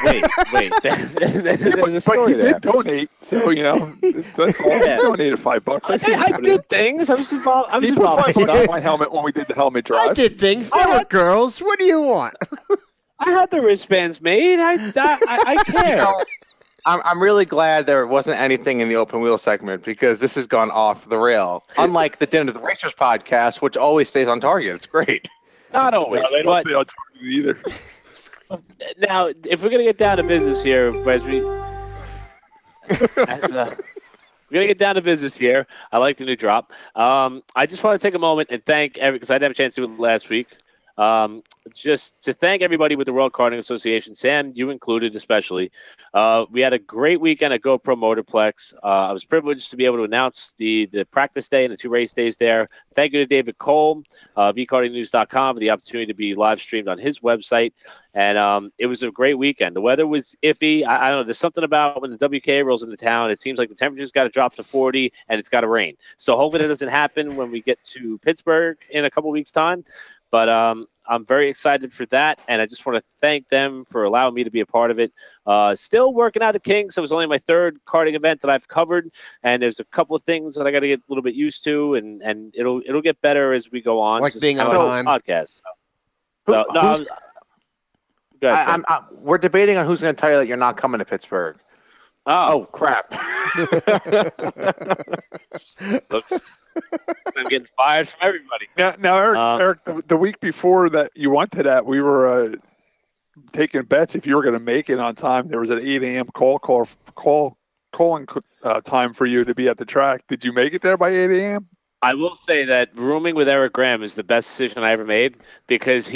[SPEAKER 6] story
[SPEAKER 7] he
[SPEAKER 6] there.
[SPEAKER 7] did donate, so that's all. He donated $5.
[SPEAKER 6] I did things. I was involved.
[SPEAKER 7] He put $5 on my helmet when we did the helmet drive.
[SPEAKER 1] I did things. They were girls. What do you want?
[SPEAKER 6] I had the wristbands made. I care.
[SPEAKER 8] I'm really glad there wasn't anything in the open wheel segment because this has gone off the rail. Unlike the Dinner of the Racers podcast, which always stays on target. It's great.
[SPEAKER 6] Not always.
[SPEAKER 7] No, they don't stay on target either.
[SPEAKER 6] Now, if we're going to get down to business here, we're going to get down to business here. I like the new drop. I just want to take a moment and thank because I didn't have a chance to do it last week. Just to thank everybody with the World Karting Association, Sam, you included especially. We had a great weekend at GoPro Motorplex. I was privileged to be able to announce the practice day and the 2 race days there. Thank you to David Cole, vkartingnews.com, for the opportunity to be live streamed on his website. And it was a great weekend. The weather was iffy. I don't know. There's something about when the WK rolls into town, it seems like the temperature's got to drop to 40 and it's got to rain. So hopefully that doesn't happen when we get to Pittsburgh in a couple weeks' time. But I'm very excited for that, and I just want to thank them for allowing me to be a part of it. Still working out the kinks. It was only my third karting event that I've covered, and there's a couple of things that I got to get a little bit used to, and it'll get better as we go on.
[SPEAKER 1] Like
[SPEAKER 6] just
[SPEAKER 1] being on time.
[SPEAKER 6] Podcast. So, no, go ahead, Sam.
[SPEAKER 8] We're debating on who's going to tell you that you're not coming to Pittsburgh. Oh crap!
[SPEAKER 6] Looks. I'm getting fired from everybody.
[SPEAKER 7] Now Eric, the week before that you went to that, we were taking bets if you were going to make it on time. There was an 8 a.m. calling time for you to be at the track. Did you make it there by 8 a.m.?
[SPEAKER 6] I will say that rooming with Eric Graham is the best decision I ever made because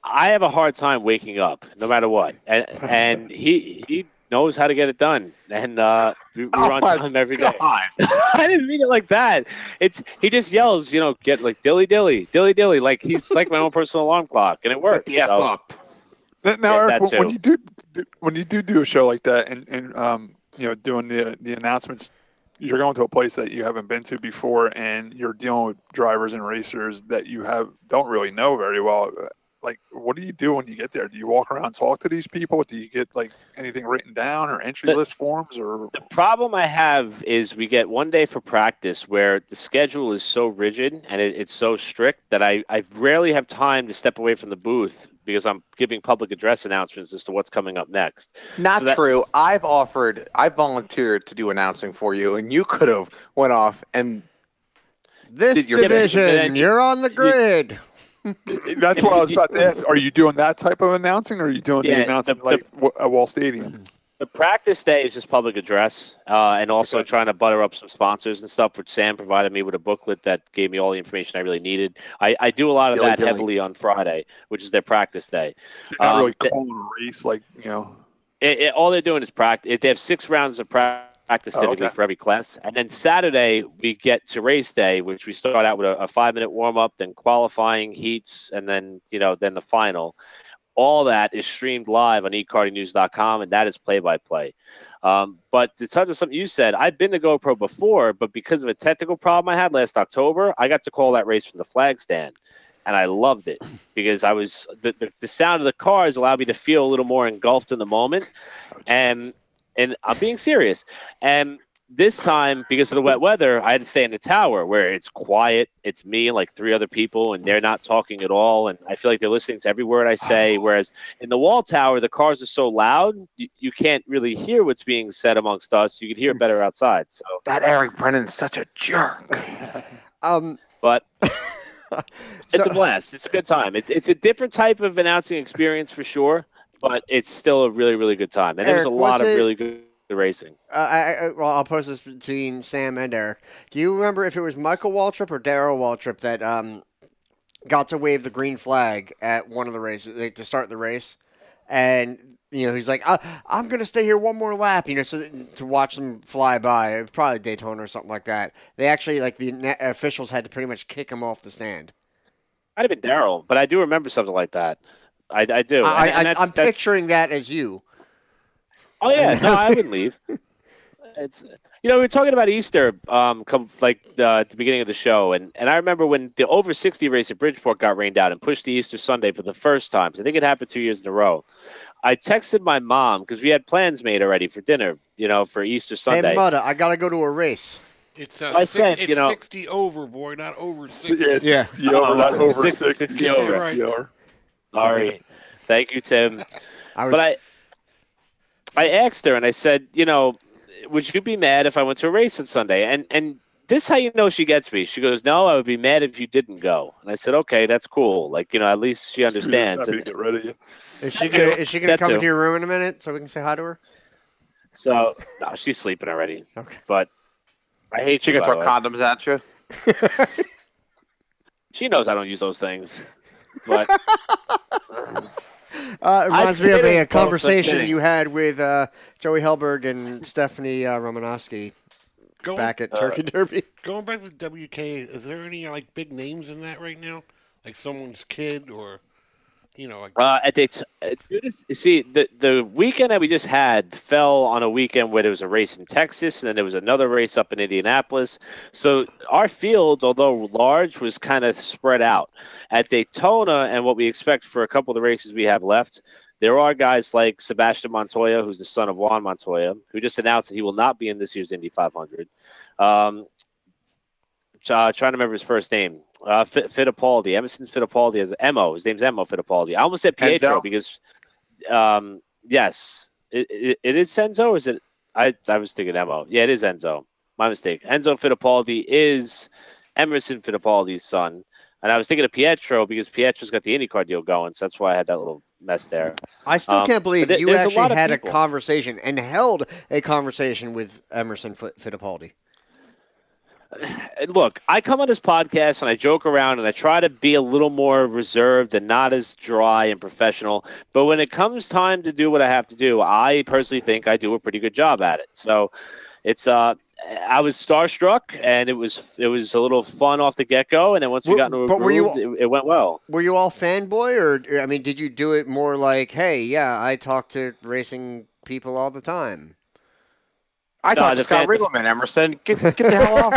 [SPEAKER 6] I have a hard time waking up no matter what, and he knows how to get it done, and we're on time every day. I didn't mean it like that. He just yells, get like dilly dilly, dilly dilly, like he's like my own personal alarm clock, and it works.
[SPEAKER 8] Yeah.
[SPEAKER 6] So.
[SPEAKER 7] Now, Eric, when you do a show like that, and doing the announcements, you're going to a place that you haven't been to before, and you're dealing with drivers and racers that you don't really know very well. Like, what do you do when you get there? Do you walk around and talk to these people? Do you get like anything written down or entry list forms? Or
[SPEAKER 6] the problem I have is we get one day for practice where the schedule is so rigid and it's so strict that I rarely have time to step away from the booth because I'm giving public address announcements as to what's coming up next.
[SPEAKER 8] Not true. I volunteered to do announcing for you, and you could have went off and
[SPEAKER 1] this division. You're on the grid.
[SPEAKER 7] That's what I was about to ask. Are you doing that type of announcing, or are you doing the announcing at Wall Stadium?
[SPEAKER 6] The practice day is just public address and also trying to butter up some sponsors and stuff, which Sam provided me with a booklet that gave me all the information I really needed. I do a lot of that heavily on Friday, which is their practice day.
[SPEAKER 7] So you're not really calling a race,
[SPEAKER 6] all they're doing is practice. They have 6 rounds of practice typically for every class. And then Saturday, we get to race day, which we start out with a 5-minute warm-up, then qualifying, heats, and then the final. All that is streamed live on ekartingnews.com, and that is play-by-play. But to touch on something you said, I've been to GoPro before, but because of a technical problem I had last October, I got to call that race from the flag stand. And I loved it because the sound of the cars allowed me to feel a little more engulfed in the moment. And I'm being serious. And this time, because of the wet weather, I had to stay in the tower where it's quiet. It's me and like 3 other people, and they're not talking at all. And I feel like they're listening to every word I say. Whereas in the wall tower, the cars are so loud, you can't really hear what's being said amongst us. You can hear better outside. So
[SPEAKER 8] that Eric Brennan's such a jerk.
[SPEAKER 6] But it's a blast. It's a good time. It's a different type of announcing experience for sure, but it's still a really, really good time. And there's a lot of really good racing.
[SPEAKER 1] I'll post this between Sam and Eric. Do you remember if it was Michael Waltrip or Darrell Waltrip that got to wave the green flag at one of the races to start the race? And he's like, I'm going to stay here one more lap, so to watch them fly by. It was probably Daytona or something like that. They actually, the officials had to pretty much kick him off the stand.
[SPEAKER 6] I'd have been Darrell, but I do remember something like that. I do.
[SPEAKER 1] I'm picturing that as you.
[SPEAKER 6] Oh yeah, no, I wouldn't leave. It's we were talking about Easter, at the beginning of the show, and I remember when the over 60 race at Bridgeport got rained out and pushed to Easter Sunday for the first time. So I think it happened 2 years in a row. I texted my mom because we had plans made already for dinner, for Easter Sunday.
[SPEAKER 1] Hey, mother, I gotta go to a race.
[SPEAKER 9] It's 60 over, boy, not over 60.
[SPEAKER 7] Yeah, 60 over, not over 60
[SPEAKER 6] over.
[SPEAKER 9] Right.
[SPEAKER 6] Sorry. Thank you, Tim. I asked her and I said, would you be mad if I went to a race on Sunday? And this is how you know she gets me. She goes, no, I would be mad if you didn't go. And I said, okay, that's cool. At least she understands.
[SPEAKER 7] She's get rid of you.
[SPEAKER 1] Is she gonna come into your room in a minute so we can say hi to her?
[SPEAKER 6] So no, she's sleeping already.
[SPEAKER 1] Okay.
[SPEAKER 6] But I hate
[SPEAKER 8] she
[SPEAKER 6] you.
[SPEAKER 8] She can throw condoms at you.
[SPEAKER 6] She knows I don't use those things. But
[SPEAKER 1] it reminds me of a conversation you had with Joey Helberg and Stephanie Romanowski back at Turkey Derby.
[SPEAKER 9] Going back to WK, is there any big names in that right now? Like someone's kid or You know, like
[SPEAKER 6] See, the weekend that we just had fell on a weekend where there was a race in Texas, and then there was another race up in Indianapolis. So our field, although large, was kind of spread out. At Daytona, and what we expect for a couple of the races we have left, there are guys like Sebastian Montoya, who's the son of Juan Montoya, who just announced that he will not be in this year's Indy 500. Trying to remember his first name. Fittipaldi, Emerson Fittipaldi as Emo. His name's Emo Fittipaldi. I almost said Pietro
[SPEAKER 8] Enzo?
[SPEAKER 6] because, yes, it is Enzo. Or is it? I was thinking Emo. Yeah, it is Enzo. My mistake. Enzo Fittipaldi is Emerson Fittipaldi's son, and I was thinking of Pietro because Pietro's got the IndyCar deal going, so that's why I had that little mess there.
[SPEAKER 1] I still can't believe
[SPEAKER 6] but
[SPEAKER 1] you
[SPEAKER 6] there's
[SPEAKER 1] actually
[SPEAKER 6] a lot of
[SPEAKER 1] had a
[SPEAKER 6] people.
[SPEAKER 1] conversation and held a conversation with Emerson Fittipaldi.
[SPEAKER 6] Look, I come on this podcast and I joke around and I try to be a little more reserved and not as dry and professional. But when it comes time to do what I have to do, I personally think I do a pretty good job at it. So it's I was starstruck and it was a little fun off the get go. And then once we got into a groove, it went well.
[SPEAKER 1] Were you all fanboy, or I mean, did you do it more like, hey, yeah, I talk to racing people all the time?
[SPEAKER 8] I talked to Scott Riggleman, Emerson. Get the hell off.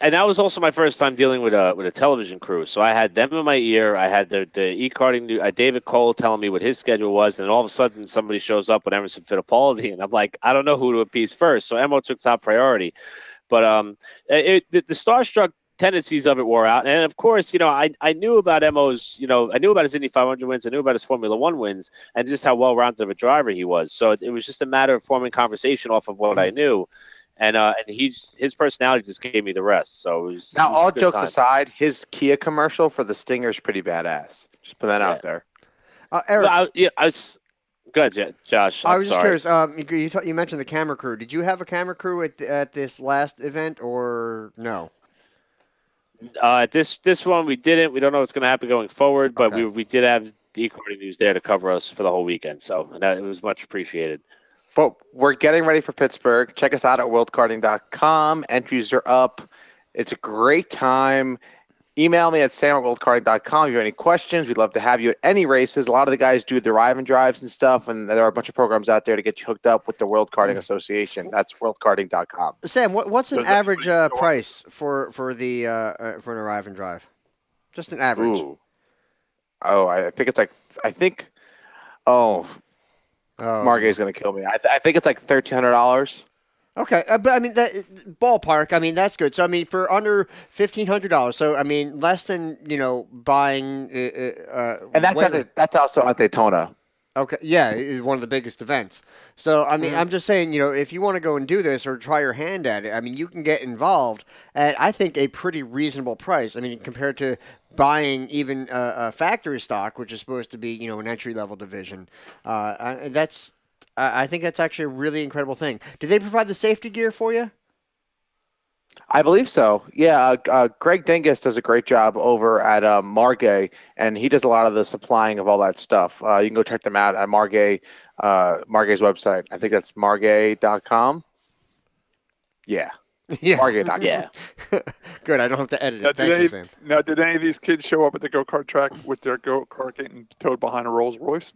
[SPEAKER 6] And that was also my first time dealing with a television crew. So I had them in my ear. I had the e-karting, David Cole telling me what his schedule was. And all of a sudden somebody shows up with Emerson Fittipaldi. And I'm like, I don't know who to appease first. So Emo took top priority. But the starstruck tendencies of it wore out. And of course, I knew about Emo's, I knew about his Indy 500 wins. I knew about his Formula One wins and just how well-rounded of a driver he was. So it was just a matter of forming conversation off of what I knew. And his personality just gave me the rest. So it was.
[SPEAKER 8] Now,
[SPEAKER 6] it was
[SPEAKER 8] all
[SPEAKER 6] a good
[SPEAKER 8] jokes
[SPEAKER 6] time.
[SPEAKER 8] aside, his Kia commercial for the Stinger is pretty badass. Just put that out there.
[SPEAKER 1] Eric.
[SPEAKER 6] I was. Go ahead, Josh.
[SPEAKER 1] I was just curious. You mentioned the camera crew. Did you have a camera crew at this last event or no?
[SPEAKER 6] This one we didn't. We don't know what's going to happen going forward, but we did have the e-karting news there to cover us for the whole weekend. So it was much appreciated.
[SPEAKER 8] But we're getting ready for Pittsburgh. Check us out at worldkarting.com. Entries are up. It's a great time. Email me at sam@worldkarting.com if you have any questions. We'd love to have you at any races. A lot of the guys do the arrive and drives and stuff, and there are a bunch of programs out there to get you hooked up with the World Karting Association. That's worldkarting.com.
[SPEAKER 1] Sam, what's an average price for an arrive and drive? Just an average.
[SPEAKER 8] Ooh. Oh, Margay's going to kill me. I think it's like $1,300.
[SPEAKER 1] Okay, but I mean that ballpark. I mean that's good. So I mean for under $1,500. So I mean less than buying.
[SPEAKER 8] And that's also at Daytona.
[SPEAKER 1] Okay, yeah, it's one of the biggest events. So I mean, I'm just saying, if you want to go and do this or try your hand at it, I mean, you can get involved at I think a pretty reasonable price. I mean, compared to buying even a factory stock, which is supposed to be an entry level division. I think that's actually a really incredible thing. Do they provide the safety gear for you?
[SPEAKER 8] I believe so. Yeah, Greg Dingus does a great job over at Margay, and he does a lot of the supplying of all that stuff. You can go check them out at Margay's website. I think that's margay.com. Yeah.
[SPEAKER 1] Yeah.
[SPEAKER 8] Margay.com.
[SPEAKER 6] Yeah.
[SPEAKER 1] Good. I don't have to edit it. Thank you, Sam.
[SPEAKER 7] Now, did any of these kids show up at the go-kart track with their go-kart getting towed behind a Rolls Royce?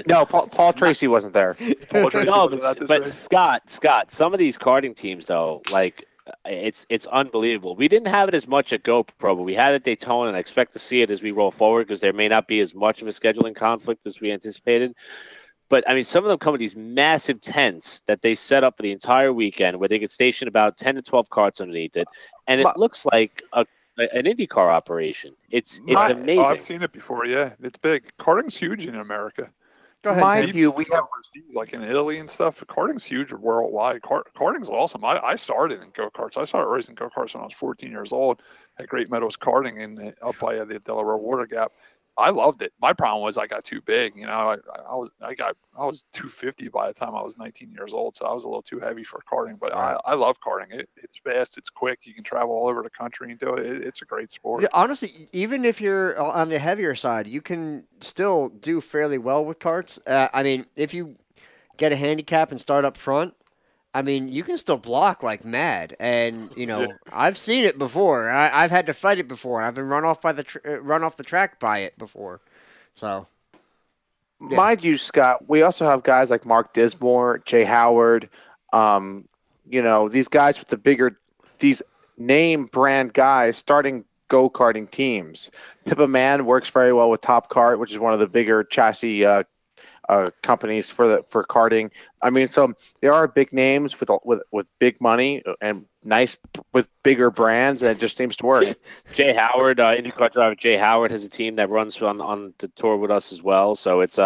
[SPEAKER 8] No, Paul Tracy wasn't there.
[SPEAKER 6] But Scott, some of these karting teams though, like it's unbelievable. We didn't have it as much at GoPro, but we had it at Daytona, and I expect to see it as we roll forward because there may not be as much of a scheduling conflict as we anticipated. But I mean, some of them come with these massive tents that they set up for the entire weekend, where they could station about 10 to 12 carts underneath it, and it looks like an IndyCar operation. It's amazing.
[SPEAKER 7] I've seen it before. Yeah, it's big. Karting's huge in America.
[SPEAKER 1] Go ahead,
[SPEAKER 8] Mind
[SPEAKER 1] Sam.
[SPEAKER 8] you, we have
[SPEAKER 7] like in Italy and stuff. Karting's huge worldwide. Karting's awesome. I started in go-karts. I started racing go-karts when I was 14 years old at Great Meadows Karting up by the Delaware Water Gap. I loved it. My problem was I got too big. I was 250 by the time I was 19 years old, so I was a little too heavy for karting. But I love karting. It's fast. It's quick. You can travel all over the country and do it. It's a great sport.
[SPEAKER 1] Yeah, honestly, even if you're on the heavier side, you can still do fairly well with karts. I mean, if you get a handicap and start up front, I mean, you can still block like mad, and
[SPEAKER 7] Yeah.
[SPEAKER 1] I've seen it before. I've had to fight it before. I've been run off by run off the track by it before. So, yeah.
[SPEAKER 8] Mind you, Scott, we also have guys like Mark Dismore, Jay Howard. These guys with these name brand guys starting go-karting teams. Pippa Mann works very well with Top Kart, which is one of the bigger chassis companies for karting. I mean, so there are big names with big money and nice with bigger brands, and it just seems to work.
[SPEAKER 6] Jay Howard, IndyCar driver Jay Howard, has a team that runs on the tour with us as well. So it's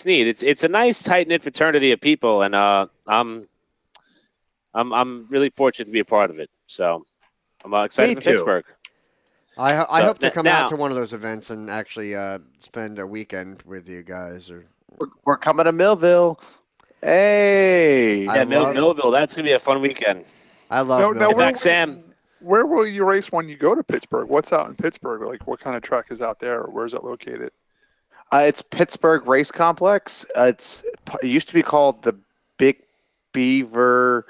[SPEAKER 6] neat. It's a nice tight knit fraternity of people, and I'm really fortunate to be a part of it. So I'm excited for Pittsburgh.
[SPEAKER 1] I hope to come out to one of those events and actually spend a weekend with you guys.
[SPEAKER 8] We're coming to Millville. Hey,
[SPEAKER 6] yeah, Millville. That's gonna be a fun weekend.
[SPEAKER 1] I love Millville.
[SPEAKER 6] Sam.
[SPEAKER 7] Where will you race when you go to Pittsburgh? What's out in Pittsburgh? Like, what kind of track is out there? Where is it located?
[SPEAKER 8] It's Pittsburgh Race Complex. It used to be called the Big Beaver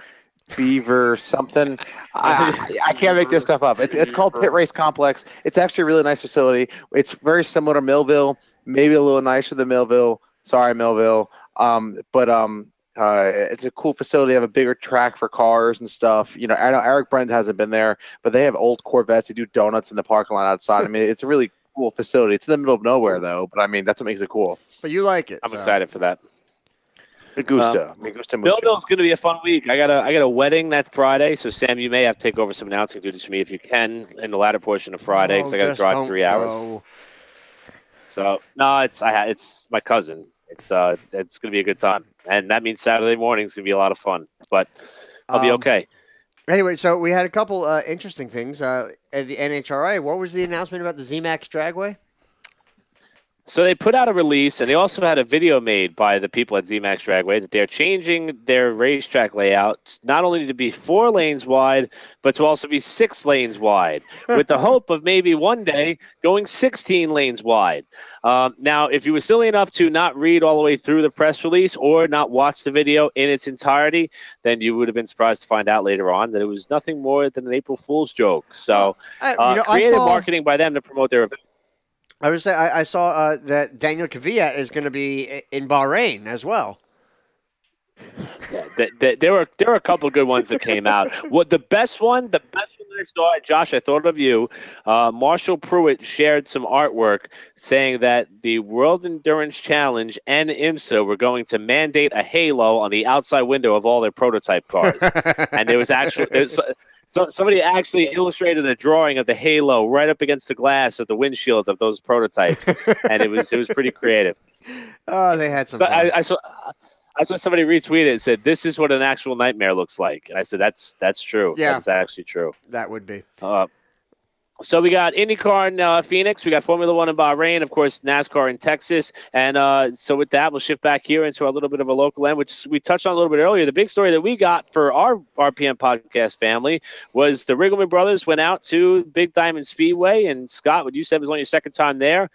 [SPEAKER 8] something. I can't make this stuff up. It's called Pit Race Complex. It's actually a really nice facility. It's very similar to Millville, maybe a little nicer than Millville. Sorry, Millville. It's a cool facility. They have a bigger track for cars and stuff. I know Eric Brennan hasn't been there, but they have old Corvettes. They do donuts in the parking lot outside. I mean, it's a really cool facility. It's in the middle of nowhere, though. But I mean, that's what makes it cool.
[SPEAKER 1] But you like it.
[SPEAKER 6] I'm excited for that.
[SPEAKER 8] Me gusta.
[SPEAKER 6] Millville's going to be a fun week. I got a wedding that Friday, so Sam, you may have to take over some announcing duties for me if you can in the latter portion of Friday, because I got to drive 3 hours. So no, it's my cousin. It's going to be a good time, and that means Saturday morning is going to be a lot of fun. But I'll be okay.
[SPEAKER 1] Anyway, so we had a couple interesting things at the NHRA. What was the announcement about the ZMAX Dragway?
[SPEAKER 6] So they put out a release, and they also had a video made by the people at ZMAX Dragway that they're changing their racetrack layout not only to be 4 lanes wide, but to also be 6 lanes wide, with the hope of maybe one day going 16 lanes wide. Now, if you were silly enough to not read all the way through the press release or not watch the video in its entirety, then you would have been surprised to find out later on that it was nothing more than an April Fool's joke. So creative marketing by them to promote their event.
[SPEAKER 1] I would say I saw that Daniel Kvyat is going to be in Bahrain as well.
[SPEAKER 6] Yeah, there were a couple of good ones that came out. The best one that I saw, Josh, I thought of you. Marshall Pruitt shared some artwork saying that the World Endurance Challenge and IMSA were going to mandate a halo on the outside window of all their prototype cars, and there was So somebody actually illustrated a drawing of the halo right up against the glass of the windshield of those prototypes, and it was pretty creative.
[SPEAKER 1] Oh, they had some.
[SPEAKER 6] So I saw somebody retweet it and said, "This is what an actual nightmare looks like." And I said, "That's true.
[SPEAKER 1] Yeah,
[SPEAKER 6] that's actually true.
[SPEAKER 1] That would be."
[SPEAKER 6] So we got IndyCar in Phoenix. We got Formula One in Bahrain. Of course, NASCAR in Texas. And so with that, we'll shift back here into a little bit of a local end, which we touched on a little bit earlier. The big story that we got for our RPM podcast family was the Riggleman brothers went out to Big Diamond Speedway. And Scott, what you said was only your second time there.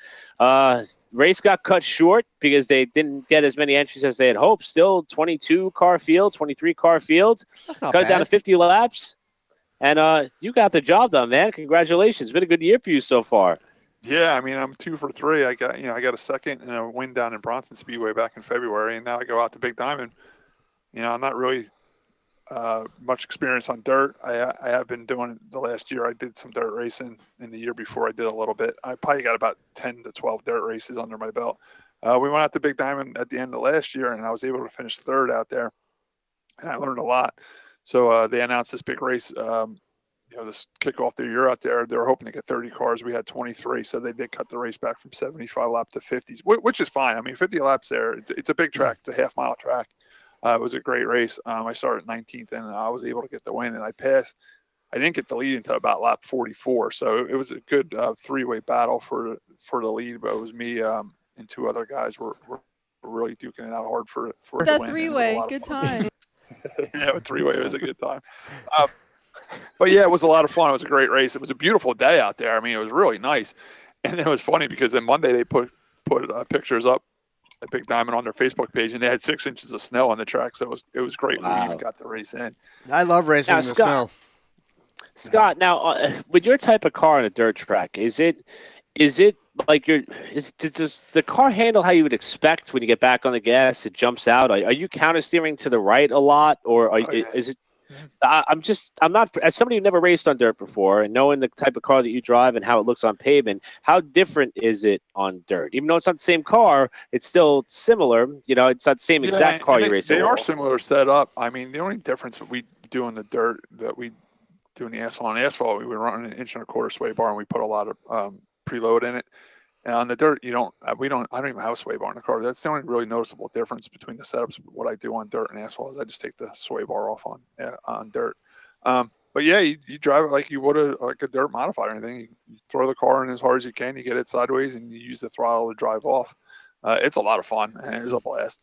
[SPEAKER 6] Race got cut short because they didn't get as many entries as they had hoped. Still 22-car field, 23-car field.
[SPEAKER 1] That's not
[SPEAKER 6] cut
[SPEAKER 1] bad.
[SPEAKER 6] It down to 50 laps. And you got the job done, man. Congratulations. It's been a good year for you so far.
[SPEAKER 7] Yeah, I mean, I'm 2 for 3. I got a second and a win down in Bronson Speedway back in February, and now I go out to Big Diamond. I'm not really much experience on dirt. I have been doing it the last year. I did some dirt racing, and the year before I did a little bit. I probably got about 10 to 12 dirt races under my belt. We went out to Big Diamond at the end of last year, and I was able to finish 3rd out there, and I learned a lot. So they announced this big race, this kick off their year out there. They were hoping to get 30 cars. We had 23, so they did cut the race back from 75 lap to 50s, which is fine. I mean, 50 laps there. It's a big track. It's a half-mile track. It was a great race. I started 19th, and I was able to get the win, and I passed. I didn't get the lead until about lap 44, so it was a good three-way battle for the lead, but it was me and 2 other guys were really duking it out hard for the
[SPEAKER 10] that
[SPEAKER 7] win.
[SPEAKER 10] Three-way, good time.
[SPEAKER 7] Yeah, a 3-way was a good time. But yeah, it was a lot of fun. It was a great race. It was a beautiful day out there. I mean, it was really nice. And it was funny because then Monday they put pictures up at Big Diamond on their Facebook page, and they had 6 inches of snow on the track, so it was great.
[SPEAKER 6] Wow.
[SPEAKER 7] We even got the race in.
[SPEAKER 1] I love racing
[SPEAKER 6] Now,
[SPEAKER 1] in the snow.
[SPEAKER 6] Scott, now with your type of car on a dirt track, is it like does the car handle how you would expect when you get back on the gas? It jumps out. Are you counter steering to the right a lot, or is it? I'm not, as somebody who never raced on dirt before, and knowing the type of car that you drive and how it looks on pavement, how different is it on dirt? Even though it's not the same car, it's still similar. It's not the same exact car you race.
[SPEAKER 7] They are similar set up. I mean, the only difference that we do in the dirt that we do in the asphalt, on asphalt, we would run an 1 1/4 sway bar, and we put a lot of preload in it. And on the dirt, I don't even have a sway bar in the car. That's the only really noticeable difference between the setups. What I do on dirt and asphalt is I just take the sway bar off on dirt. But yeah, you drive it like you would a dirt modified or anything. You throw the car in as hard as you can, you get it sideways, and you use the throttle to drive off. It's a lot of fun, and it was a blast.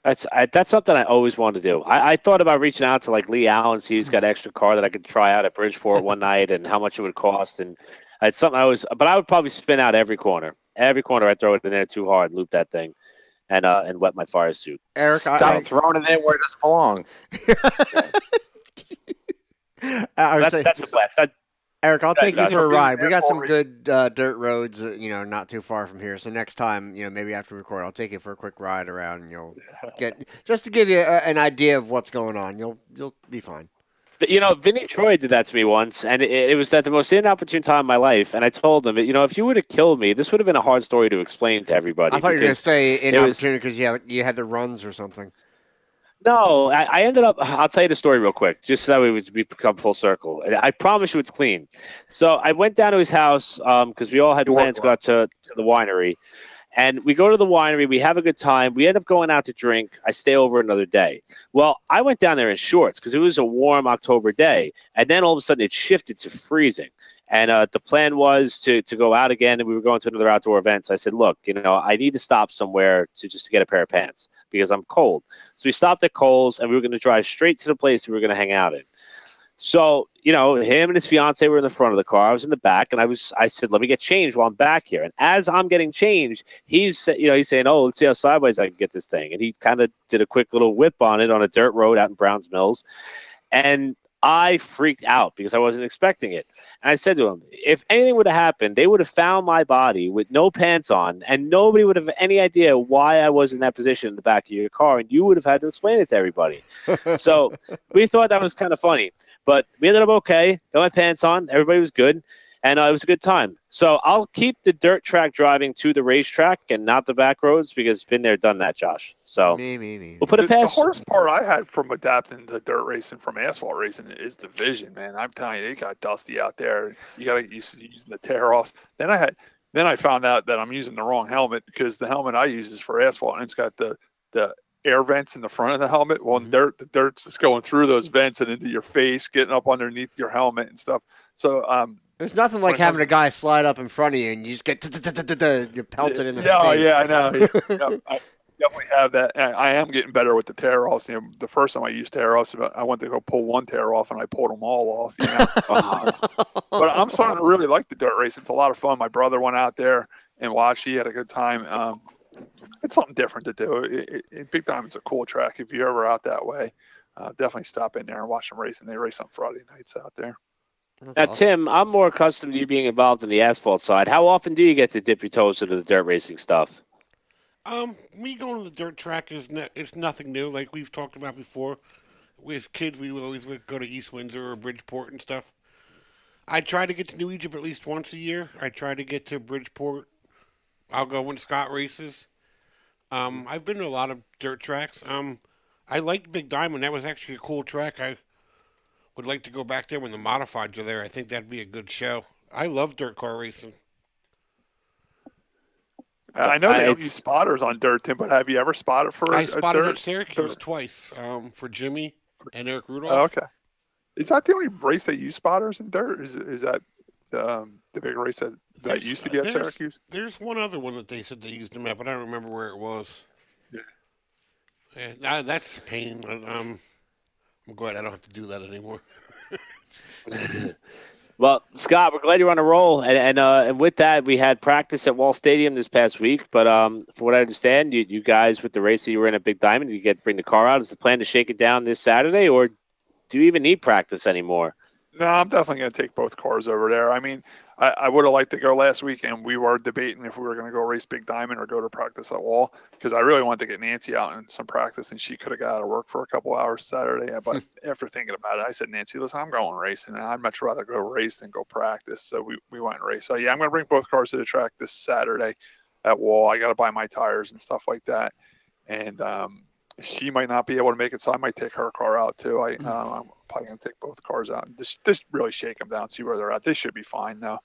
[SPEAKER 6] That's something I always wanted to do. I thought about reaching out to like Lee Allen, see he's got an extra car that I could try out at Bridgeport one night and how much it would cost. And it's something but I would probably spin out every corner. Every corner I'd throw it in there too hard, loop that thing, and wet my fire suit.
[SPEAKER 1] Eric,
[SPEAKER 8] Stop throwing it in where it doesn't belong.
[SPEAKER 6] That's a blast.
[SPEAKER 1] Eric, I'll take you for a ride. We got some good dirt roads, not too far from here. So next time, maybe after we record, I'll take you for a quick ride around, and you'll get just to give you an idea of what's going on. You'll be fine.
[SPEAKER 6] But, Vinny Troy did that to me once, and it was at the most inopportune time in my life. And I told him, if you would have killed me, this would have been a hard story to explain to everybody.
[SPEAKER 1] I thought you were going to say inopportune because you had the runs or something.
[SPEAKER 6] No, I ended up. I'll tell you the story real quick, just so that we become full circle. I promise you, it's clean. So I went down to his house because we all had plans to go out to the winery, and we go to the winery. We have a good time. We end up going out to drink. I stay over another day. Well, I went down there in shorts because it was a warm October day, and then all of a sudden it shifted to freezing. And the plan was to go out again, and we were going to another outdoor event. So I said, look, I need to stop somewhere to get a pair of pants because I'm cold. So we stopped at Kohl's, and we were going to drive straight to the place we were going to hang out in. So, him and his fiance were in the front of the car. I was in the back, and I said, let me get changed while I'm back here. And as I'm getting changed, he's saying, oh, let's see how sideways I can get this thing. And he kind of did a quick little whip on it on a dirt road out in Browns Mills. And I freaked out because I wasn't expecting it. And I said to him, if anything would have happened, they would have found my body with no pants on, and nobody would have any idea why I was in that position in the back of your car, and you would have had to explain it to everybody. So we thought that was kind of funny. But we ended up okay. Got my pants on. Everybody was good. And it was a good time. So I'll keep the dirt track driving to the racetrack and not the back roads because been there, done that, Josh. So we'll put it past.
[SPEAKER 7] The hardest part I had from adapting to dirt racing from asphalt racing is the vision, man. I'm telling you, it got dusty out there. You got to get used to using the tear-offs. Then I found out that I'm using the wrong helmet because the helmet I use is for asphalt, and it's got the air vents in the front of the helmet. Well, the dirt's just going through those vents and into your face, getting up underneath your helmet and stuff. So
[SPEAKER 1] there's nothing like having a guy slide up in front of you and you just get you're pelted in the face.
[SPEAKER 7] Yeah, I know. I definitely have that. I am getting better with the tear offs. The first time I used tear offs, I went to go pull one tear off and I pulled them all off. But I'm starting to really like the dirt race. It's a lot of fun. My brother went out there and watched. He had a good time. It's something different to do. Big Diamond's a cool track. If you're ever out that way, definitely stop in there and watch them race. And they race on Friday nights out there.
[SPEAKER 6] That's now, awesome. Tim, I'm more accustomed to you being involved in the asphalt side. How often do you get to dip your toes into the dirt racing stuff?
[SPEAKER 9] Me going to the dirt track it's nothing new. Like we've talked about before. As kids, we would always go to East Windsor or Bridgeport and stuff. I try to get to New Egypt at least once a year. I try to get to Bridgeport. I'll go when Scott races. I've been to a lot of dirt tracks. I liked Big Diamond. That was actually a cool track. I would like to go back there when the modifieds are there. I think that'd be a good show. I love dirt car racing.
[SPEAKER 7] I know they don't use spotters on dirt, Tim, but have you ever spotted for
[SPEAKER 9] I spotted at Syracuse twice for Jimmy and Eric Rudolph.
[SPEAKER 7] Oh, okay. Is that the only race that use spotters in dirt? Is that the big race that used to be at Syracuse?
[SPEAKER 9] There's one other one that they said they used them at, but I don't remember where it was. Yeah, that's a pain. I'm glad I don't have to do that anymore.
[SPEAKER 6] Well, Scott, we're glad you're on a roll, and with that, we had practice at Wall Stadium this past week. But from what I understand, you guys with the race that you were in at Big Diamond, you get to bring the car out. Is the plan to shake it down this Saturday, or do you even need practice anymore?
[SPEAKER 7] No, I'm definitely going to take both cars over there. I mean, I would have liked to go last week, and we were debating if we were going to go race Big Diamond or go to practice at Wall, because I really wanted to get Nancy out in some practice, and she could have got out of work for a couple hours Saturday. But after thinking about it, I said, Nancy, listen, I'm going racing, and I'd much rather go race than go practice. So we went and raced. So, yeah, I'm going to bring both cars to the track this Saturday at Wall. I got to buy my tires and stuff like that. And she might not be able to make it, so I might take her car out too. I'm probably going to take both cars out and just really shake them down, see where they're at. They should be fine though.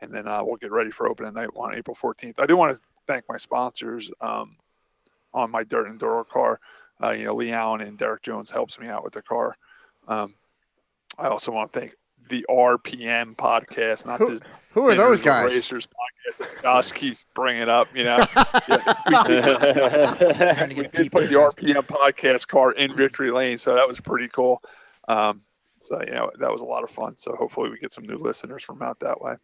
[SPEAKER 7] And then we'll get ready for opening night on April 14th. I do want to thank my sponsors on my dirt enduro car. Lee Allen and Derek Jones helps me out with the car. I also want to thank the RPM podcast, not this.
[SPEAKER 1] Who are those guys?
[SPEAKER 7] Racers podcast that Josh keeps bringing up. We did put the RPM podcast car in Victory Lane, so that was pretty cool. That was a lot of fun. So hopefully we get some new listeners from out that way.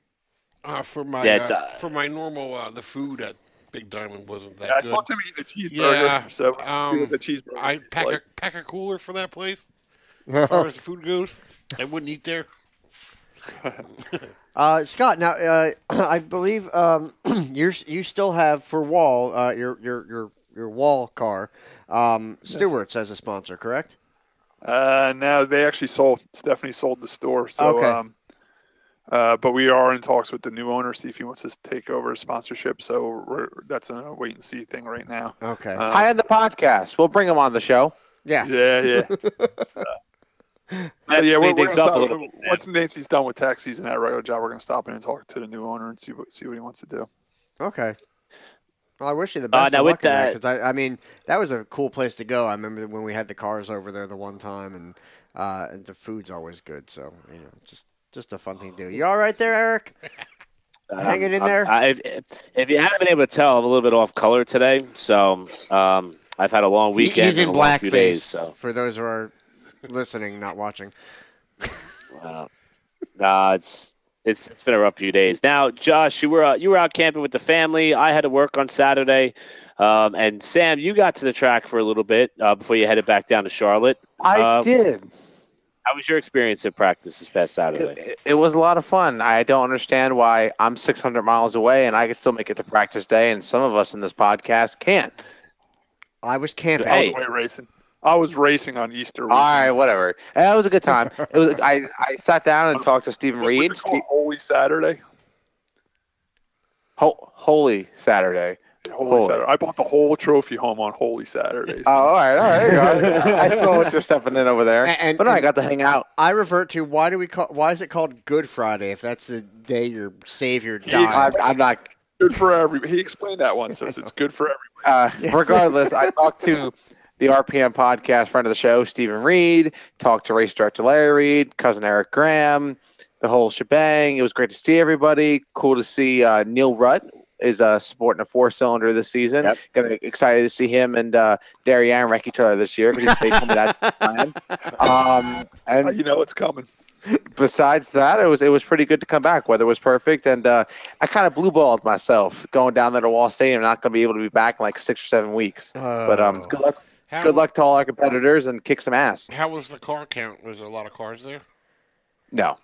[SPEAKER 9] For my normal, the food at Big Diamond wasn't that good.
[SPEAKER 7] I thought to eat a cheeseburger.
[SPEAKER 9] Yeah,
[SPEAKER 7] So the cheeseburger.
[SPEAKER 9] I pack a cooler for that place. As far as the food goes, I wouldn't eat there.
[SPEAKER 1] Scott, now I believe you still have for Wall your Wall car Stewart's as a sponsor, correct?
[SPEAKER 7] No, they actually sold. Stephanie sold the store. So,
[SPEAKER 1] okay.
[SPEAKER 7] But we are in talks with the new owner, see if he wants to take over sponsorship. So that's a wait and see thing right now.
[SPEAKER 1] Okay.
[SPEAKER 8] Tie in the podcast. We'll bring him on the show.
[SPEAKER 1] Yeah.
[SPEAKER 7] Yeah. We're gonna stop. Once Nancy's done with tax season at a regular job, we're going to stop in and talk to the new owner and see what he wants to do.
[SPEAKER 1] Okay. Well, I wish you the best of luck in that, because I mean that was a cool place to go. I remember when we had the cars over there the one time, and the food's always good. So just a fun thing to do. You all right there, Eric? Hanging in there.
[SPEAKER 6] If you haven't been able to tell, I'm a little bit off color today. So I've had a long weekend.
[SPEAKER 1] He's in
[SPEAKER 6] blackface.
[SPEAKER 1] So. For those who are listening, not watching.
[SPEAKER 6] It's been a rough few days. Now, Josh, you were out camping with the family. I had to work on Saturday, and Sam, you got to the track for a little bit before you headed back down to Charlotte.
[SPEAKER 8] I did.
[SPEAKER 6] How was your experience at practice this past Saturday?
[SPEAKER 8] It was a lot of fun. I don't understand why I'm 600 miles away and I can still make it to practice day, and some of us in this podcast can't.
[SPEAKER 1] I was camping.
[SPEAKER 7] I was racing. I was racing on Easter weekend.
[SPEAKER 8] All right, whatever. That was a good time. It was. I sat down and talked to Stephen Reed.
[SPEAKER 7] What's it called? Holy Saturday.
[SPEAKER 8] Holy Saturday.
[SPEAKER 7] Holy Saturday. I bought the whole trophy home on Holy Saturday.
[SPEAKER 8] Oh, all right. I saw what you're stepping in over there. But I got to hang out.
[SPEAKER 1] I revert to why is it called Good Friday if that's the day your Savior died?
[SPEAKER 8] I'm not
[SPEAKER 7] good for everybody. He explained that once, so it's good for everybody.
[SPEAKER 8] Regardless, I talked to the RPM podcast friend of the show, Stephen Reed, talked to race director Larry Reed, cousin Eric Graham, the whole shebang. It was great to see everybody. Cool to see Neil Rutt is sporting a 4-cylinder this season. Yep. Excited to see him and Darianne wreck each other this year because they told me that's the plan. And
[SPEAKER 7] it's coming.
[SPEAKER 8] Besides that, it was pretty good to come back. Weather was perfect, and I kind of blue-balled myself going down there to Wall Stadium. Not going to be able to be back in like 6 or 7 weeks. But good luck. Good luck to all our competitors and kick some ass.
[SPEAKER 9] How was the car count? Was there a lot of cars there?
[SPEAKER 8] No.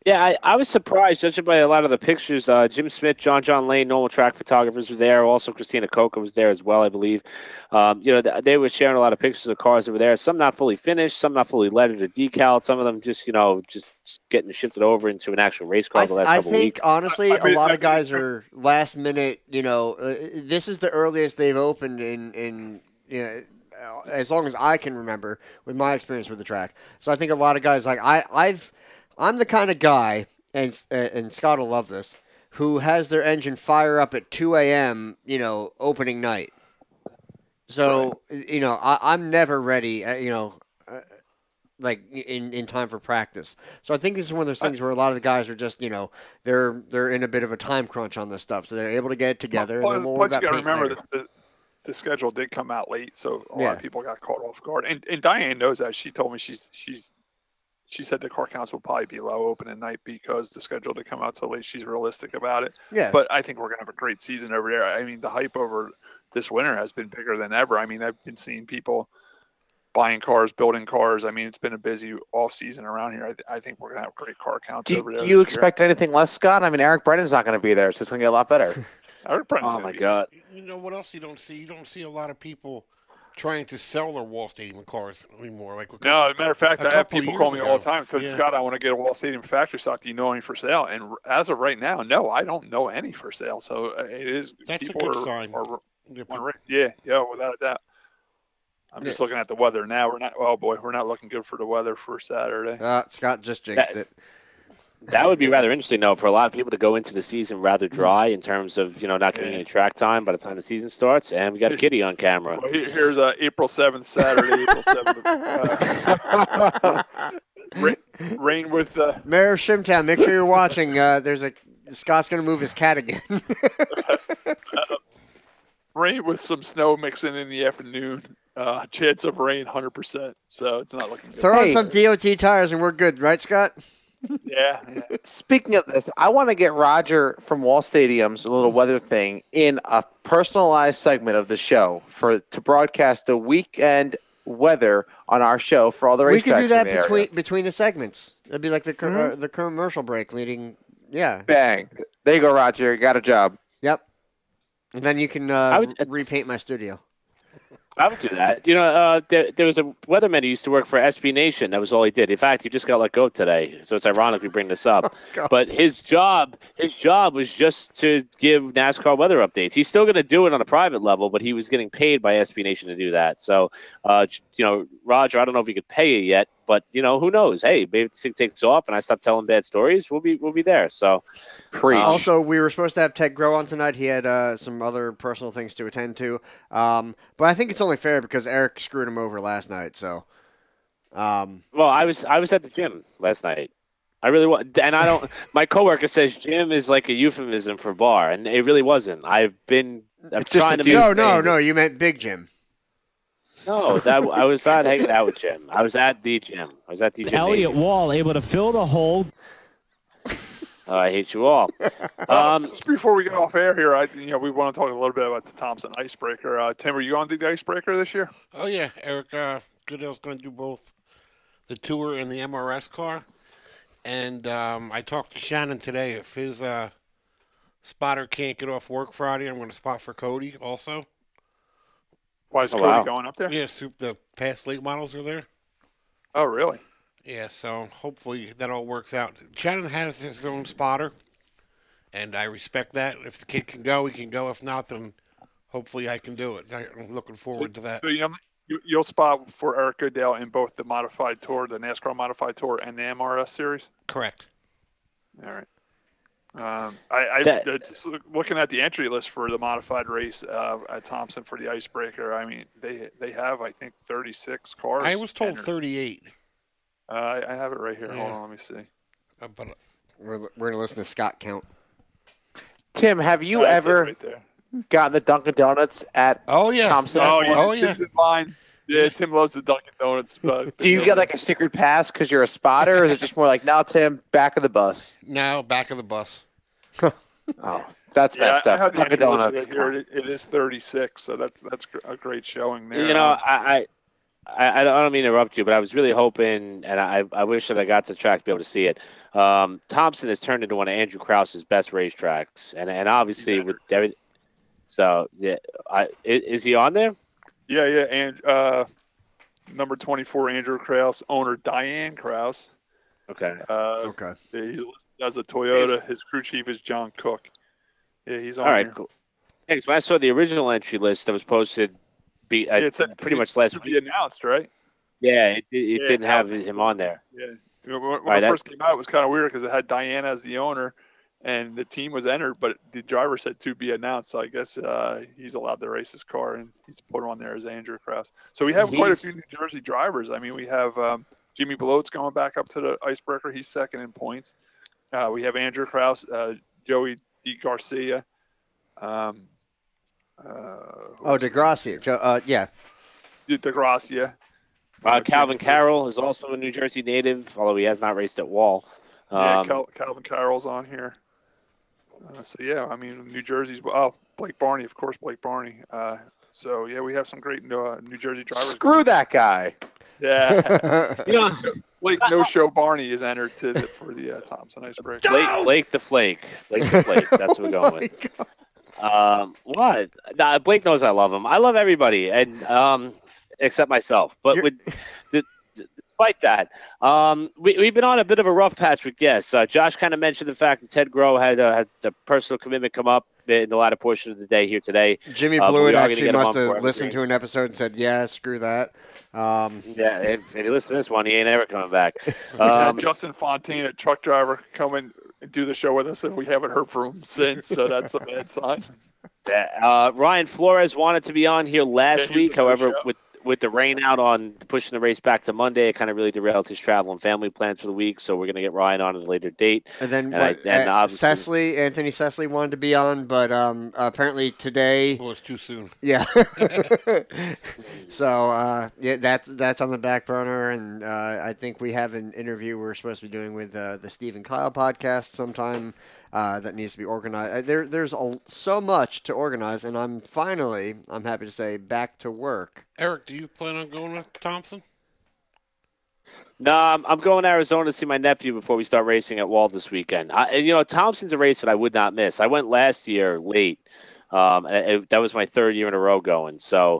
[SPEAKER 6] Yeah, I was surprised, judging by a lot of the pictures. Jim Smith, John Lane, normal track photographers were there. Also, Christina Coca was there as well, I believe. They were sharing a lot of pictures of cars that were there. Some not fully finished, some not fully lettered or decaled. Some of them just getting shifted over into an actual race car the last couple weeks.
[SPEAKER 1] I think, honestly, a lot of guys are last minute. This is the earliest they've opened in as long as I can remember with my experience with the track. So I think a lot of guys I'm the kind of guy, and Scott will love this, who has their engine fire up at 2 a.m., opening night. So, I'm never ready, like in time for practice. So I think this is one of those things where a lot of the guys are just, they're in a bit of a time crunch on this stuff. So they're able to get it together.
[SPEAKER 7] Plus, you got to remember that the schedule did come out late, so a lot of people got caught off guard. And Diane knows that. She told me she's she said the car counts will probably be low opening night because the schedule to come out so late. She's realistic about it.
[SPEAKER 1] Yeah.
[SPEAKER 7] But I think we're going to have a great season over there. I mean, the hype over this winter has been bigger than ever. I mean, I've been seeing people buying cars, building cars. I mean, it's been a busy all season around here. I think we're going to have great car counts over there.
[SPEAKER 8] Do you expect anything less, Scott? I mean, Eric Brennan's not going to be there, so it's going to get a lot better.
[SPEAKER 7] Eric Brennan's
[SPEAKER 6] Oh my God!
[SPEAKER 9] You know what else you don't see? You don't see a lot of people trying to sell their Wall Stadium cars anymore. Like
[SPEAKER 7] no, as a matter of fact, I have
[SPEAKER 9] couple
[SPEAKER 7] people
[SPEAKER 9] years
[SPEAKER 7] call me all
[SPEAKER 9] ago.
[SPEAKER 7] the time. So,
[SPEAKER 9] Yeah.
[SPEAKER 7] Scott, I want to get a Wall Stadium factory stock. Do you know any for sale? And as of right now, no, I don't know any for sale. So it is.
[SPEAKER 9] That's a
[SPEAKER 7] people
[SPEAKER 9] good sign.
[SPEAKER 7] Yeah, without a doubt. I'm just looking at the weather now. We're not. Oh boy, we're not looking good for the weather for Saturday.
[SPEAKER 1] Scott just jinxed it.
[SPEAKER 6] That would be rather interesting, though, for a lot of people to go into the season rather dry in terms of not getting any track time by the time the season starts. And we got a kitty on camera.
[SPEAKER 7] Well, here's April 7th, Saturday, April 7th. Rain with
[SPEAKER 1] Mayor of Shimtown, make sure you're watching. Scott's going to move his cat again.
[SPEAKER 7] rain with some snow mixing in the afternoon. Chance of rain, 100%. So it's not looking good.
[SPEAKER 1] Throw on some DOT tires and we're good, right, Scott?
[SPEAKER 7] Yeah.
[SPEAKER 8] Speaking of this, I want to get Roger from Wall Stadium's little weather thing in a personalized segment of the show to broadcast the weekend weather on our show for all the racetracks.
[SPEAKER 1] We could do that
[SPEAKER 8] in the area.
[SPEAKER 1] between the segments. That'd be like the commercial break leading. Yeah.
[SPEAKER 8] Bang. There you go, Roger. You got a job.
[SPEAKER 1] Yep. And then you can repaint my studio.
[SPEAKER 6] I would do that. There was a weatherman who used to work for SB Nation. That was all he did. In fact, he just got let go today. So it's ironic we bring this up. But his job was just to give NASCAR weather updates. He's still going to do it on a private level, but he was getting paid by SB Nation to do that. So, Roger, I don't know if he could pay you yet, but who knows? Hey, maybe this thing takes off and I stop telling bad stories. We'll be there. So,
[SPEAKER 1] also, we were supposed to have Ted Grow on tonight. He had some other personal things to attend to. But I think it's only fair because Eric screwed him over last night. So,
[SPEAKER 6] well, I was at the gym last night. I really was, and I don't. My coworker says gym is like a euphemism for bar, and it really wasn't. I'm trying to.
[SPEAKER 1] No. You meant Big Jim.
[SPEAKER 6] No, I was not hanging out with Jim. I was at the gym.
[SPEAKER 10] Elliott Wall able to fill the hole.
[SPEAKER 6] Oh, I hate you all.
[SPEAKER 7] Just before we get off air here, we want to talk a little bit about the Thompson Icebreaker. Tim, are you on the Icebreaker this year?
[SPEAKER 9] Oh yeah, Eric Goodell's going to do both the Tour and the MRS car. And I talked to Shannon today. If his spotter can't get off work Friday, I'm going to spot for Cody also.
[SPEAKER 7] Why is Cody going up there?
[SPEAKER 9] Yeah, the past late models are there.
[SPEAKER 7] Oh, really?
[SPEAKER 9] Yeah, so hopefully that all works out. Shannon has his own spotter, and I respect that. If the kid can go, he can go. If not, then hopefully I can do it. I'm looking forward to that.
[SPEAKER 7] So, you'll spot for Eric Goodell in both the Modified Tour, the NASCAR Modified Tour, and the MRS Series?
[SPEAKER 9] Correct.
[SPEAKER 7] All right. Just looking at the entry list for the modified race at Thompson for the Icebreaker. I mean, they have, I think, 36 cars.
[SPEAKER 9] I was told
[SPEAKER 7] entered.
[SPEAKER 9] 38.
[SPEAKER 7] I have it right here.
[SPEAKER 9] Yeah.
[SPEAKER 7] Hold on, let me see.
[SPEAKER 9] But
[SPEAKER 1] We're going to listen to Scott count.
[SPEAKER 8] Tim, have you ever
[SPEAKER 7] right there.
[SPEAKER 8] gotten the Dunkin' Donuts at Thompson?
[SPEAKER 7] Tim's in line. Yeah, Tim loves the Dunkin' Donuts. But
[SPEAKER 8] Do you get like a secret pass because you're a spotter, or is it just more like, now, Tim, back of the bus?
[SPEAKER 9] No, back of the bus.
[SPEAKER 8] Oh, that's messed up.
[SPEAKER 7] I have the
[SPEAKER 8] Dunkin'
[SPEAKER 7] entry list
[SPEAKER 8] Donuts.
[SPEAKER 7] right here. It is 36, so that's a great showing there.
[SPEAKER 6] I don't mean to interrupt you, but I was really hoping, and I wish that I got to the track to be able to see it. Thompson has turned into one of Andrew Krause's best racetracks, and obviously with everything. So yeah, is he on there?
[SPEAKER 7] Yeah, and number 24, Andrew Krause, owner Diane Krause.
[SPEAKER 6] Okay.
[SPEAKER 1] Okay.
[SPEAKER 7] Yeah, he's listed as a Toyota. His crew chief is John Cook. Yeah, he's on.
[SPEAKER 6] All right,
[SPEAKER 7] here.
[SPEAKER 6] cool. Thanks. When I saw the original entry list that was posted, it said pretty much last week.
[SPEAKER 7] Announced, right?
[SPEAKER 6] Yeah, it didn't have him on there.
[SPEAKER 7] Yeah. When it first came out, it was kind of weird because it had Diane as the owner, and the team was entered, but the driver said to be announced. So I guess he's allowed to race his car, and he's put on there as Andrew Krause. So we have quite a few New Jersey drivers. I mean, we have Jimmy Belote's going back up to the Icebreaker. He's second in points. We have Andrew Krause, Joey D. Garcia.
[SPEAKER 1] DeGracia. Yeah.
[SPEAKER 7] DeGracia.
[SPEAKER 6] Calvin Carroll is also a New Jersey native, although he has not raced at Wall.
[SPEAKER 7] Calvin Carroll's on here. New Jersey's Blake Barney, of course, Blake Barney. We have some great New Jersey drivers.
[SPEAKER 8] Screw that guy.
[SPEAKER 7] Yeah. Blake No Show Barney is entered for the Thompson Icebreaker.
[SPEAKER 6] Blake the Flake. That's what we're going with. What? Nah, Blake knows I love him. I love everybody, and except myself. But despite that, we've been on a bit of a rough patch with guests. Josh kind of mentioned the fact that Ted Groh had a personal commitment come up in the latter portion of the day here today.
[SPEAKER 1] Jimmy Blewett actually must have listened to an episode and said, "Yeah, screw that."
[SPEAKER 6] If he listens to this one, he ain't ever coming back.
[SPEAKER 7] Justin Fontaine, a truck driver, come and do the show with us, and we haven't heard from him since, so that's a bad sign.
[SPEAKER 6] Ryan Flores wanted to be on here last week, however, with the rain out on pushing the race back to Monday, it kind of really derailed his travel and family plans for the week. So we're going to get Ryan on at a later date.
[SPEAKER 1] And then Anthony Cecily wanted to be on, but apparently today.
[SPEAKER 9] Well, it's too soon.
[SPEAKER 1] Yeah. So that's on the back burner, and I think we have an interview we're supposed to be doing with the Steve and Kyle podcast sometime. That needs to be organized. There's so much to organize, and I'm happy to say, back to work.
[SPEAKER 9] Eric, do you plan on going to Thompson?
[SPEAKER 6] No, I'm going to Arizona to see my nephew before we start racing at Wall this weekend. Thompson's a race that I would not miss. I went last year late. That was my third year in a row going, so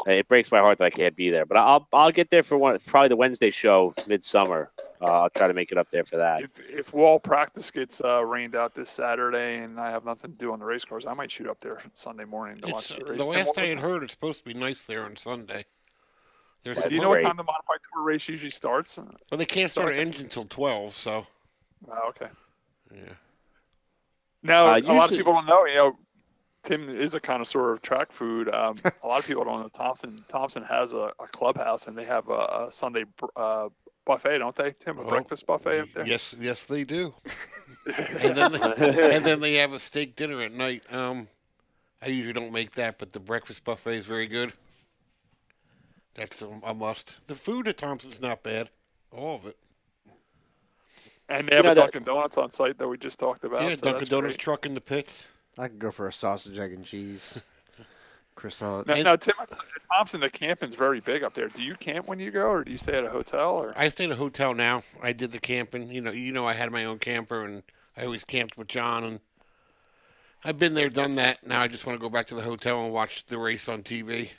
[SPEAKER 6] it breaks my heart that I can't be there. But I'll get there for probably the Wednesday show midsummer. I'll try to make it up there for that.
[SPEAKER 7] If Wall practice gets rained out this Saturday and I have nothing to do on the race cars, I might shoot up there Sunday morning to watch the race.
[SPEAKER 9] The last I had heard, it's supposed to be nice there on Sunday.
[SPEAKER 7] Do you know what time the modified tour race usually starts?
[SPEAKER 9] Well, they can't start an engine until 12, so.
[SPEAKER 7] Oh, okay.
[SPEAKER 9] Yeah.
[SPEAKER 7] Now, a lot of people don't know, Tim is a connoisseur of track food. A lot of people don't know Thompson has a clubhouse, and they have a Sunday buffet, don't they, Tim? A breakfast buffet up there?
[SPEAKER 9] Yes, they do. and then they have a steak dinner at night. I usually don't make that, but the breakfast buffet is very good. That's a must. The food at Thompson's not bad. All of it.
[SPEAKER 7] And they have a Dunkin' Donuts on site that we just talked about.
[SPEAKER 9] Yeah,
[SPEAKER 7] so
[SPEAKER 9] Dunkin' Donuts truck in the pits.
[SPEAKER 1] I could go for a sausage, egg, and cheese croissant.
[SPEAKER 7] Now, Tim, at Thompson, the camping's very big up there. Do you camp when you go, or do you stay at a hotel? Or
[SPEAKER 9] I stay at a hotel now. I did the camping. You know, I had my own camper, and I always camped with John. And I've been there, done that. Now I just want to go back to the hotel and watch the race on TV.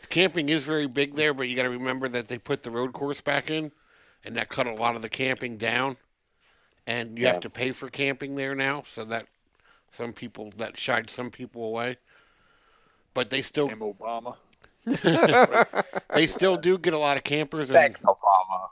[SPEAKER 9] Camping is very big there, but you got to remember that they put the road course back in, and that cut a lot of the camping down. And you have to pay for camping there now, so that shied some people away. But they still
[SPEAKER 7] Obama.
[SPEAKER 9] They still do get a lot of campers.
[SPEAKER 8] Thanks, Obama.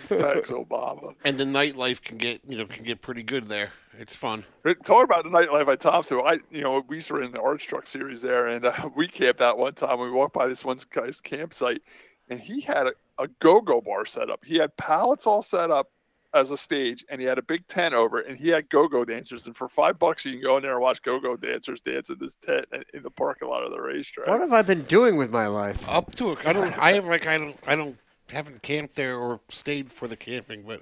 [SPEAKER 7] Thanks, Obama.
[SPEAKER 9] And the nightlife can get pretty good there. It's fun.
[SPEAKER 7] Talk about the nightlife at Thompson. We used to run in the Arch Truck Series there, and we camped out one time. We walked by this one guy's campsite, and he had a go-go bar set up. He had pallets all set up as a stage, and he had a big tent over it, and he had go-go dancers. And for $5, you can go in there and watch go-go dancers dance in this tent in the parking lot of the racetrack.
[SPEAKER 1] What have I been doing with my life?
[SPEAKER 9] Haven't camped there or stayed for the camping, but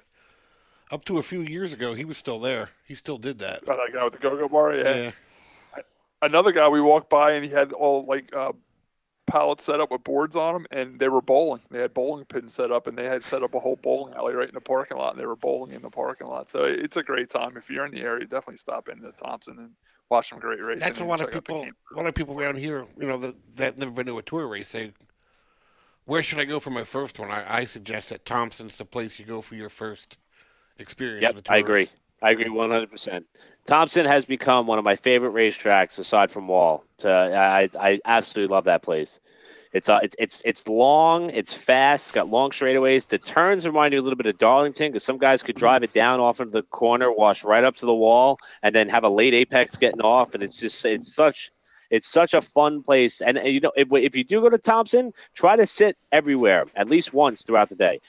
[SPEAKER 9] up to a few years ago, he was still there. He still did that.
[SPEAKER 7] Oh, that guy with the go-go bar, yeah. Another guy we walked by, and he had all pallets set up with boards on them, and they were bowling. They had bowling pins set up, and they had set up a whole bowling alley right in the parking lot, and they were bowling in the parking lot. So it's a great time. If you're in the area, definitely stop into Thompson and watch some great racing.
[SPEAKER 9] That's a lot of people. A lot of people around here, that never been to a tour race, say, "Where should I go for my first one?" I suggest that Thompson's the place you go for your first experience.
[SPEAKER 6] Yep, I agree. I agree 100%. Thompson has become one of my favorite racetracks aside from Wall. I absolutely love that place. It's long, it's fast, it's got long straightaways. The turns remind you a little bit of Darlington because some guys could drive it down off into the corner, wash right up to the wall, and then have a late apex getting off. And it's such a fun place. And if you do go to Thompson, try to sit everywhere at least once throughout the day.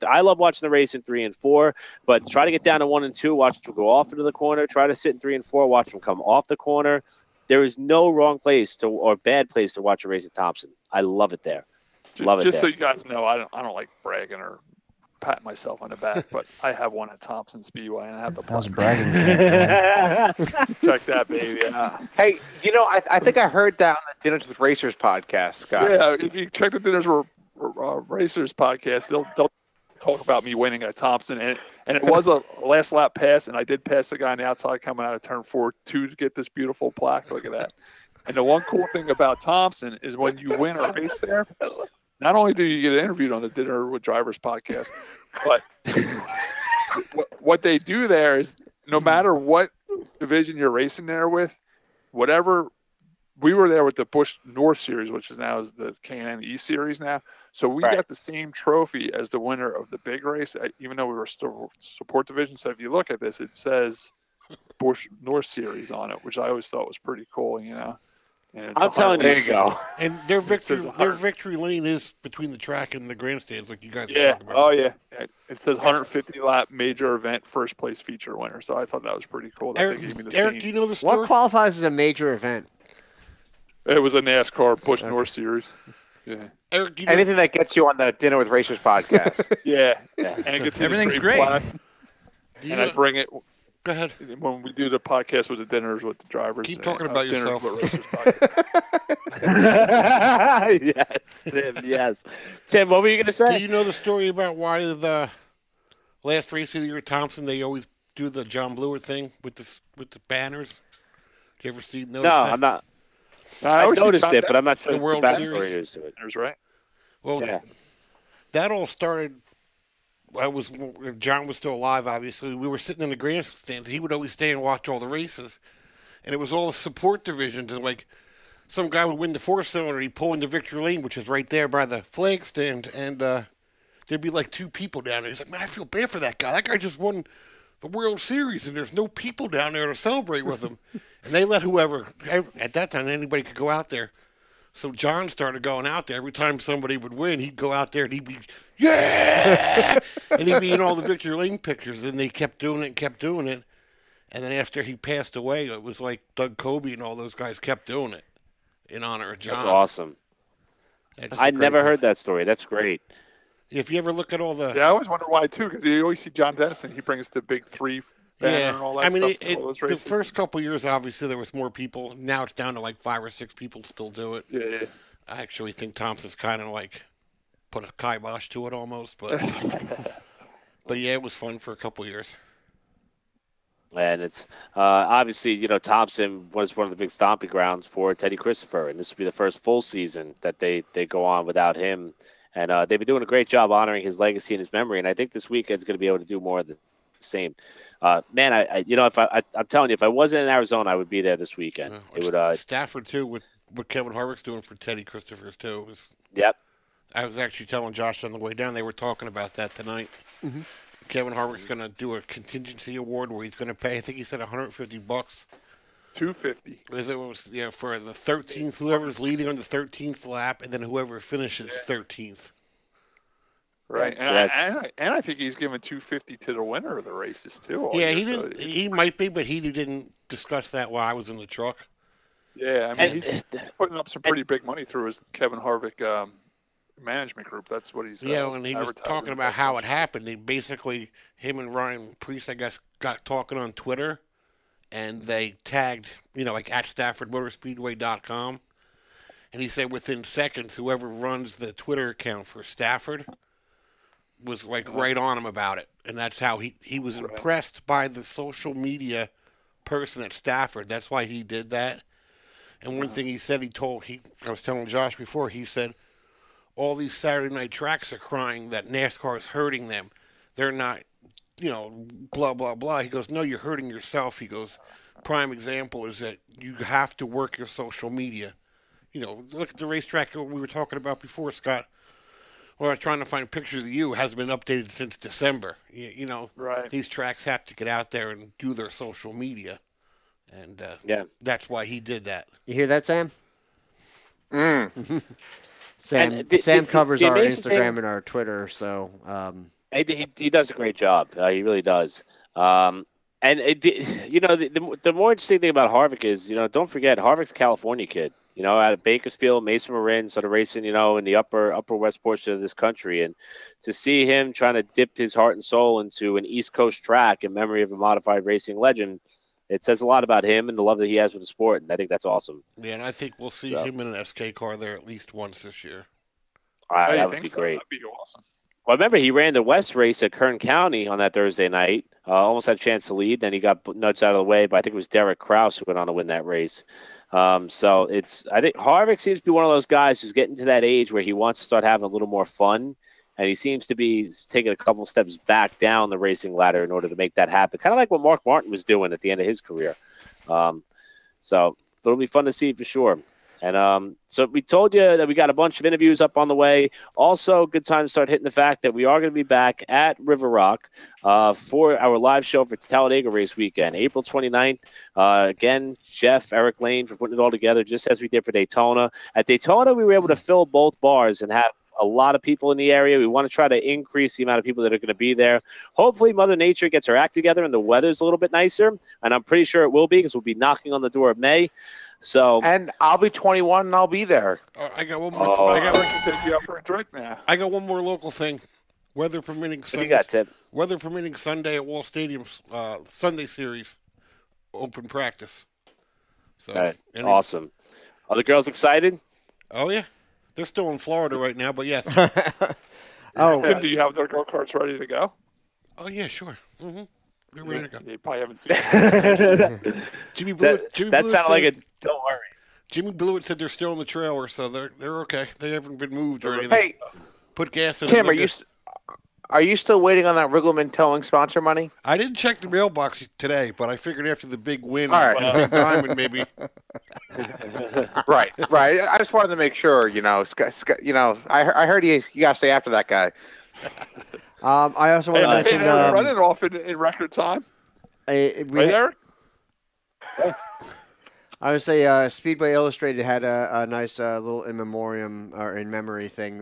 [SPEAKER 6] I love watching the race in 3 and 4, but try to get down to 1 and 2, watch them go off into the corner. Try to sit in 3 and 4, watch them come off the corner. There is no wrong place or bad place to watch a race at Thompson. I love it there. Love it
[SPEAKER 7] Just so
[SPEAKER 6] there.
[SPEAKER 7] you guys know, I don't like bragging or patting myself on the back, but I have one at Thompson Speedway, and I have the
[SPEAKER 5] How's
[SPEAKER 7] plaque.
[SPEAKER 5] bragging?
[SPEAKER 7] Check that, baby. Yeah.
[SPEAKER 8] Hey, I think I heard that on the Dinners with Racers podcast, Scott.
[SPEAKER 7] Yeah, if you check the Dinners with Racers podcast, they'll talk about me winning at Thompson, and it was a last lap pass, and I did pass the guy on the outside coming out of turn 4 to get this beautiful plaque. Look at that. And the one cool thing about Thompson is when you win a race there, not only do you get interviewed on the Dinner with Drivers podcast, but what they do there is no matter what division you're racing there with, whatever. We were there with the Busch North Series, which is now is the K&N E Series now. So we got the same trophy as the winner of the big race, even though we were still support division. So if you look at this, it says Busch North Series on it, which I always thought was pretty cool, And
[SPEAKER 6] I'm telling you,
[SPEAKER 8] there you go.
[SPEAKER 9] And their victory lane is between the track and the grandstands, like you guys were
[SPEAKER 7] Yeah.
[SPEAKER 9] talking about.
[SPEAKER 7] Oh, yeah. It says 150 lap major event first place feature winner. So I thought that was pretty cool. That
[SPEAKER 9] Eric,
[SPEAKER 7] they gave me the
[SPEAKER 9] Eric, do
[SPEAKER 7] same.
[SPEAKER 9] you know the story?
[SPEAKER 1] What qualifies as a major event?
[SPEAKER 7] It was a NASCAR Busch North Series. Yeah.
[SPEAKER 9] Eric, do you know,
[SPEAKER 8] Anything that gets you on the Dinner with Racers podcast.
[SPEAKER 7] Yeah. And it gets
[SPEAKER 5] Everything's
[SPEAKER 7] great.
[SPEAKER 5] great.
[SPEAKER 9] do you
[SPEAKER 7] And I
[SPEAKER 9] know-
[SPEAKER 7] bring it
[SPEAKER 9] go ahead.
[SPEAKER 7] when we do the podcast with the Dinners with the drivers.
[SPEAKER 9] Keep talking about
[SPEAKER 7] Dinners
[SPEAKER 9] yourself.
[SPEAKER 7] with Racers podcast.
[SPEAKER 6] yes, Tim. Yes, Tim. What were you gonna
[SPEAKER 9] Do
[SPEAKER 6] say?
[SPEAKER 9] you know the story about why the last race of the year at Thompson they always do the John Bluer thing with the banners? Did you ever notice
[SPEAKER 6] No,
[SPEAKER 9] that?
[SPEAKER 6] I'm not.
[SPEAKER 7] I
[SPEAKER 6] I
[SPEAKER 7] always see
[SPEAKER 6] noticed
[SPEAKER 7] John
[SPEAKER 6] it, but I'm not sure
[SPEAKER 9] The
[SPEAKER 6] what
[SPEAKER 9] World
[SPEAKER 6] the backstory
[SPEAKER 9] Series.
[SPEAKER 6] is to it.
[SPEAKER 7] Dinners, right?
[SPEAKER 9] Well,
[SPEAKER 6] Yeah.
[SPEAKER 9] that all started. John was still alive, obviously. We were sitting in the grandstands. He would always stay and watch all the races, and it was all the support divisions. And like, some guy would win the 4-cylinder, he'd pull into victory lane, which is right there by the flag stand, and there'd be like 2 people down there. He's like, man, I feel bad for that guy. That guy just won the World Series, and there's no people down there to celebrate with him. And they let whoever, at that time, anybody could go out there. So John started going out there. Every time somebody would win, he'd go out there and he'd be, yeah! And he'd be in all the victory lane pictures. And they kept doing it and kept doing it. And then after he passed away, it was like Doug Kobe and all those guys kept doing it in honor of John.
[SPEAKER 6] That's awesome.
[SPEAKER 9] That's
[SPEAKER 6] I
[SPEAKER 9] great.
[SPEAKER 6] never heard that story. That's great.
[SPEAKER 9] If you ever look at all the...
[SPEAKER 7] Yeah, I always wonder why, too, because you always see John Dennison. He brings the big 3 banner and all that
[SPEAKER 9] I mean,
[SPEAKER 7] stuff. to all those
[SPEAKER 9] the
[SPEAKER 7] races.
[SPEAKER 9] first couple years, obviously, there was more people. Now it's down to like 5 or 6 people still do it.
[SPEAKER 7] Yeah.
[SPEAKER 9] I actually think Thompson's kind of like put a kibosh to it almost, but but yeah, it was fun for a couple years.
[SPEAKER 6] And it's obviously, Thompson was one of the big stomping grounds for Teddy Christopher, and this will be the first full season that they go on without him. And they've been doing a great job honoring his legacy and his memory. And I think this weekend's going to be able to do more of the same. Man, I'm telling you, if I wasn't in Arizona, I would be there this weekend. It would.
[SPEAKER 9] Stafford too, with what Kevin Harvick's doing for Teddy Christopher's too.
[SPEAKER 6] Yep.
[SPEAKER 9] I was actually telling Josh on the way down. They were talking about that tonight. Mm-hmm. Kevin Harvick's going to do a contingency award where he's going to pay. I think he said $150.
[SPEAKER 7] $250.
[SPEAKER 9] For the 13th, whoever's leading on the 13th lap, and then whoever finishes 13th.
[SPEAKER 7] Right,
[SPEAKER 6] That's-
[SPEAKER 7] and I think he's giving $250 to the winner of the races too. all
[SPEAKER 9] Yeah,
[SPEAKER 7] year,
[SPEAKER 9] he
[SPEAKER 7] so
[SPEAKER 9] didn't. He might be, but he didn't discuss that while I was in the truck.
[SPEAKER 7] Yeah, I mean he's putting up some pretty big money through his Kevin Harvick management group. That's what he's.
[SPEAKER 9] When he was
[SPEAKER 7] advertising
[SPEAKER 9] talking about how it happened, they basically him and Ryan Priest, I guess, got talking on Twitter, and they tagged, like at StaffordMotorspeedway.com, and he said within seconds, whoever runs the Twitter account for Stafford was like right on him about it, and that's how he was impressed by the social media person at Stafford. That's why he did that. And one thing he said, I was telling Josh before, he said, all these Saturday night tracks are crying that NASCAR is hurting them. They're not, blah, blah, blah. He goes, no, you're hurting yourself. He goes, prime example is that you have to work your social media. Look at the racetrack we were talking about before, Scott. Well, I was trying to find pictures of you. It hasn't been updated since December.
[SPEAKER 7] Right.
[SPEAKER 9] These tracks have to get out there and do their social media. And that's why he did that.
[SPEAKER 1] You hear that, Sam? Sam
[SPEAKER 6] And
[SPEAKER 1] Sam covers
[SPEAKER 6] the
[SPEAKER 1] our
[SPEAKER 6] amazing
[SPEAKER 1] Instagram
[SPEAKER 6] thing-
[SPEAKER 1] and our Twitter, so
[SPEAKER 6] He does a great job. He really does. And the more interesting thing about Harvick is, don't forget Harvick's a California kid. out of Bakersfield, Mason Marin, sort of racing, in the upper west portion of this country. And to see him trying to dip his heart and soul into an East Coast track in memory of a modified racing legend, it says a lot about him and the love that he has for the sport. And I think that's awesome.
[SPEAKER 9] Yeah, and I think we'll see him in an SK car there at least once this year.
[SPEAKER 6] That would be great.
[SPEAKER 7] That'd be awesome.
[SPEAKER 6] Well, I remember he ran the West race at Kern County on that Thursday night. Almost had a chance to lead. Then he got nudged out of the way, but I think it was Derek Kraus who went on to win that race. I think Harvick seems to be one of those guys who's getting to that age where he wants to start having a little more fun. And he seems to be taking a couple steps back down the racing ladder in order to make that happen. Kind of like what Mark Martin was doing at the end of his career. So it'll be fun to see for sure. And so we told you that we got a bunch of interviews up on the way. Also, good time to start hitting the fact that we are going to be back at River Rock for our live show for Talladega race weekend, April 29th. Again, Jeff, Eric Lane for putting it all together, just as we did for Daytona. At Daytona, we were able to fill both bars and have a lot of people in the area. We want to try to increase the amount of people that are going to be there. Hopefully, Mother Nature gets her act together and the weather's a little bit nicer. And I'm pretty sure it will be because we'll be knocking on the door of May.
[SPEAKER 8] And I'll be 21 and I'll be there.
[SPEAKER 9] I got one more.
[SPEAKER 7] Take you out for a drink now.
[SPEAKER 9] I got one more local thing. Weather permitting Sunday.
[SPEAKER 6] What you got, Tim?
[SPEAKER 9] Weather permitting Sunday at Wall Stadium's Sunday Series open practice. So
[SPEAKER 6] awesome. Are the girls excited?
[SPEAKER 9] Oh yeah, they're still in Florida right now, but yes.
[SPEAKER 7] Tim, do you have their go-karts ready to go?
[SPEAKER 9] Oh yeah, sure. Mm-hmm. They're ready to go.
[SPEAKER 7] You probably haven't seen it.
[SPEAKER 9] Jimmy Blewett.
[SPEAKER 6] That sounded like a don't worry.
[SPEAKER 9] Jimmy Blewett said they're still in the trailer, so they're okay. They haven't been moved or anything.
[SPEAKER 8] Hey,
[SPEAKER 9] put gas in.
[SPEAKER 8] Tim, are you still waiting on that Riggleman towing sponsor money?
[SPEAKER 9] I didn't check the mailbox today, but I figured after the big win,
[SPEAKER 8] all right.
[SPEAKER 9] Big Diamond maybe.
[SPEAKER 8] Right. I just wanted to make sure. Scott, I heard you got to stay after that guy.
[SPEAKER 1] I also want to mention
[SPEAKER 7] Brennan off in record time.
[SPEAKER 1] There. I would say Speedway Illustrated had a nice little in memoriam or in memory thing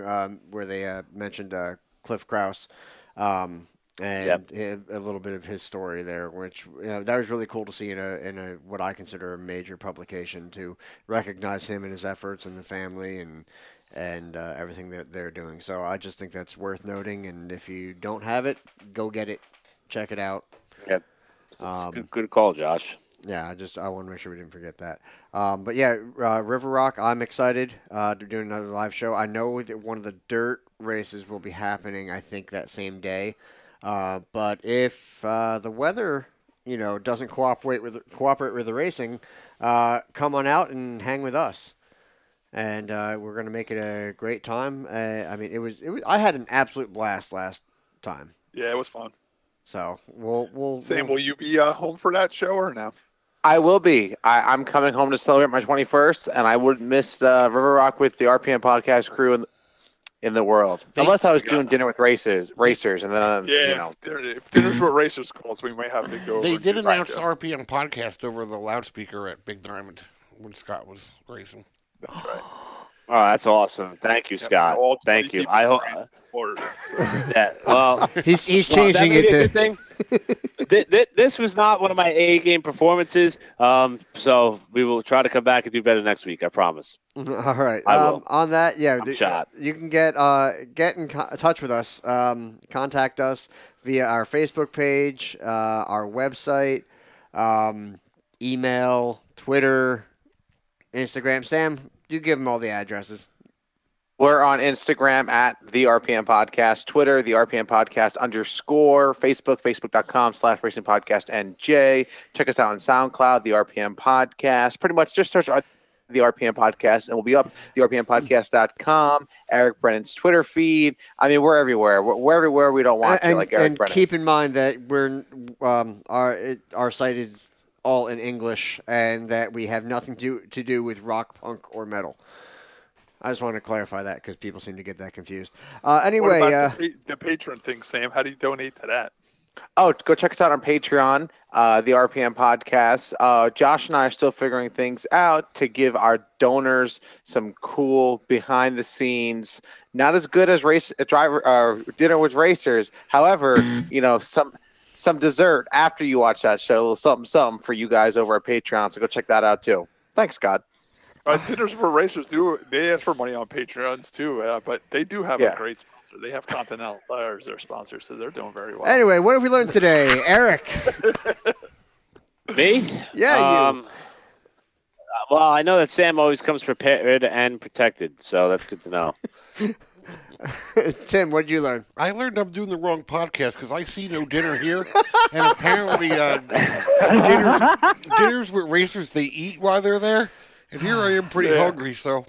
[SPEAKER 1] where they mentioned Cliff Krause and a little bit of his story there, which that was really cool to see in a what I consider a major publication to recognize him and his efforts and the family and everything that they're doing. So I just think that's worth noting. And if you don't have it, go get it, check it out.
[SPEAKER 6] Yep. Good call, Josh.
[SPEAKER 1] Yeah, I want to make sure we didn't forget that. But yeah, River Rock, I'm excited to do another live show. I know that one of the dirt races will be happening, I think, that same day. But if the weather, doesn't cooperate with the racing, come on out and hang with us. And we're going to make it a great time. It was. I had an absolute blast last time.
[SPEAKER 7] Yeah, it was fun.
[SPEAKER 1] So we'll.
[SPEAKER 7] Sam, will you be home for that show or no?
[SPEAKER 8] I will be. I'm coming home to celebrate my 21st, and I wouldn't miss River Rock with the RPM podcast crew in the world, unless I was doing dinner with racers, and then
[SPEAKER 7] if dinner's what racers calls, we might have to go.
[SPEAKER 9] They did announce the RPM podcast over the loudspeaker at Big Diamond when Scott was racing.
[SPEAKER 7] That's right.
[SPEAKER 6] Oh, that's awesome! Thank you, Scott. Thank you. I hope.
[SPEAKER 1] He's changing it
[SPEAKER 6] to. This was not one of my A game performances. So we will try to come back and do better next week. I promise.
[SPEAKER 1] All right.
[SPEAKER 6] I will.
[SPEAKER 1] On that,
[SPEAKER 6] you
[SPEAKER 1] can get in touch with us. Contact us via our Facebook page, our website, email, Twitter, Instagram. Sam, you give them all the addresses.
[SPEAKER 8] We're on Instagram at the RPM Podcast, Twitter, the RPM Podcast _ Facebook, facebook.com/Racing Podcast NJ. Check us out on SoundCloud, the RPM Podcast. Pretty much just search the RPM Podcast and we'll be up, the RPMpodcast.com, Eric Brennan's Twitter feed. I mean, we're everywhere. We're everywhere we don't want to, like Eric Brennan.
[SPEAKER 1] Keep in mind that we're our site is all in English and that we have nothing to do with rock, punk, or metal. I just want to clarify that because people seem to get that confused. Anyway,
[SPEAKER 7] what about the patron thing, Sam? How do you donate to that?
[SPEAKER 8] Oh, go check us out on Patreon, the RPM Podcast. Josh and I are still figuring things out to give our donors some cool behind the scenes, not as good as dinner with racers. However, some dessert after you watch that show, a little something for you guys over at Patreon. So go check that out too. Thanks, Scott.
[SPEAKER 7] Dinners for Racers they ask for money on Patreons too, but they do have a great sponsor. They have Continental Tire as their sponsor, so they're doing very well.
[SPEAKER 1] Anyway, what have we learned today, Eric?
[SPEAKER 6] Me?
[SPEAKER 1] Yeah, you.
[SPEAKER 6] Well, I know that Sam always comes prepared and protected, so that's good to know.
[SPEAKER 1] Tim, what did you learn?
[SPEAKER 9] I learned I'm doing the wrong podcast because I see no dinner here, and apparently dinners with racers, they eat while they're there, and here I am pretty hungry, so.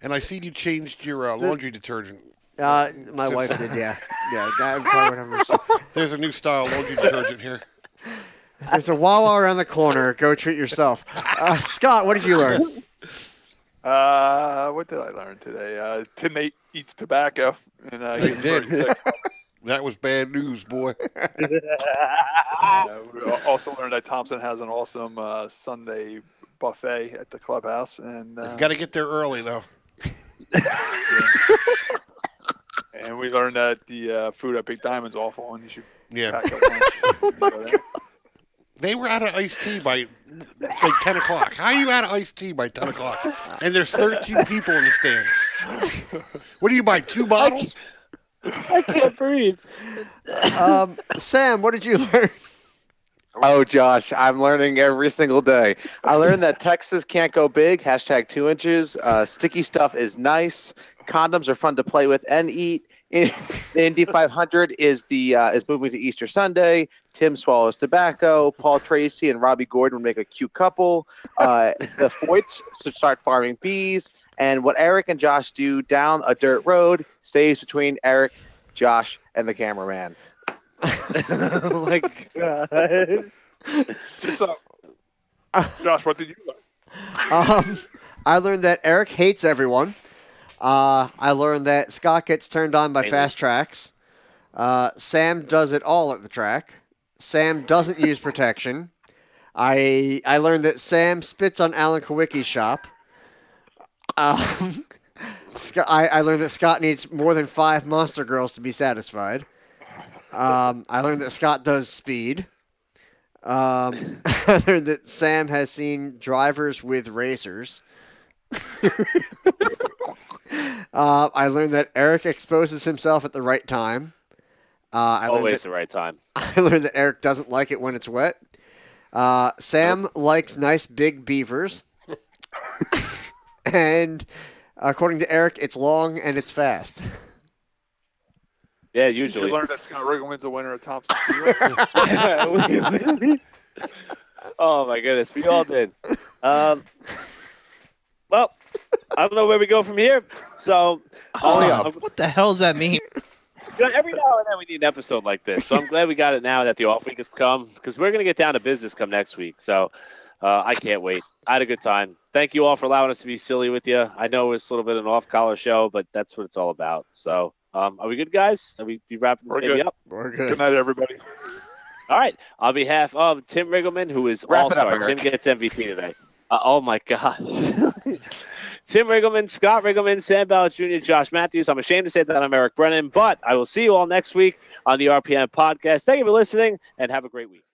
[SPEAKER 9] And I see you changed your laundry detergent.
[SPEAKER 1] My wife did, yeah. Yeah, that probably whatever.
[SPEAKER 9] There's a new style laundry detergent here.
[SPEAKER 1] There's a Wawa around the corner. Go treat yourself. Scott, what did you learn?
[SPEAKER 7] What did I learn today? Tim eats tobacco, and he gets very sick.
[SPEAKER 9] That was bad news, boy.
[SPEAKER 7] We also learned that Thompson has an awesome Sunday buffet at the clubhouse, and
[SPEAKER 9] got to get there early though.
[SPEAKER 7] And we learned that the food at Big Diamond's awful, and you should pack up lunch.
[SPEAKER 9] They were out of iced tea by like 10 o'clock. How are you out of iced tea by 10 o'clock? And there's 13 people in the stands. What do you buy, 2 bottles?
[SPEAKER 6] I can't breathe.
[SPEAKER 1] Sam, what did you learn?
[SPEAKER 8] Oh, Josh, I'm learning every single day. I learned that Texas can't go big, hashtag 2 inches. Sticky stuff is nice. Condoms are fun to play with and eat. The Indy 500 is moving to Easter Sunday. Tim swallows tobacco. Paul Tracy and Robbie Gordon would make a cute couple. The Foyts should start farming bees. And what Eric and Josh do down a dirt road stays between Eric, Josh, and the cameraman.
[SPEAKER 6] Oh my God.
[SPEAKER 7] So, Josh, what did you learn?
[SPEAKER 1] I learned that Eric hates everyone. I learned that Scott gets turned on by fast tracks. Sam does it all at the track. Sam doesn't use protection. I learned that Sam spits on Alan Kowicki's shop. I learned that Scott needs more than 5 Monster Girls to be satisfied. I learned that Scott does speed. I learned that Sam has seen drivers with racers. I learned that Eric exposes himself at the right time.
[SPEAKER 6] Always the right time.
[SPEAKER 1] I learned that Eric doesn't like it when it's wet. Sam likes nice big beavers. And according to Eric, it's long and it's fast.
[SPEAKER 6] Yeah, usually.
[SPEAKER 7] You learned that Scott Riggleman's a winner of Thompson.
[SPEAKER 6] Oh, my goodness. We all did. Well, I don't know where we go from here. So,
[SPEAKER 10] what the hell does that mean?
[SPEAKER 6] Every now and then we need an episode like this. So I'm glad we got it now that the off week has come, because we're going to get down to business come next week. So I can't wait. I had a good time. Thank you all for allowing us to be silly with you. I know it's a little bit of an off-collar show, but that's what it's all about. So are we good, guys? Are we wrapping this baby up?
[SPEAKER 1] We're good.
[SPEAKER 7] Good night, everybody.
[SPEAKER 6] All right. On behalf of Tim Riggleman, who is all-star. Tim gets MVP today. Oh, my God. Tim Riggleman, Scott Riggleman, Sam Ballard Jr., Josh Matthews. I'm ashamed to say that I'm Eric Brennan, but I will see you all next week on the RPM podcast. Thank you for listening, and have a great week.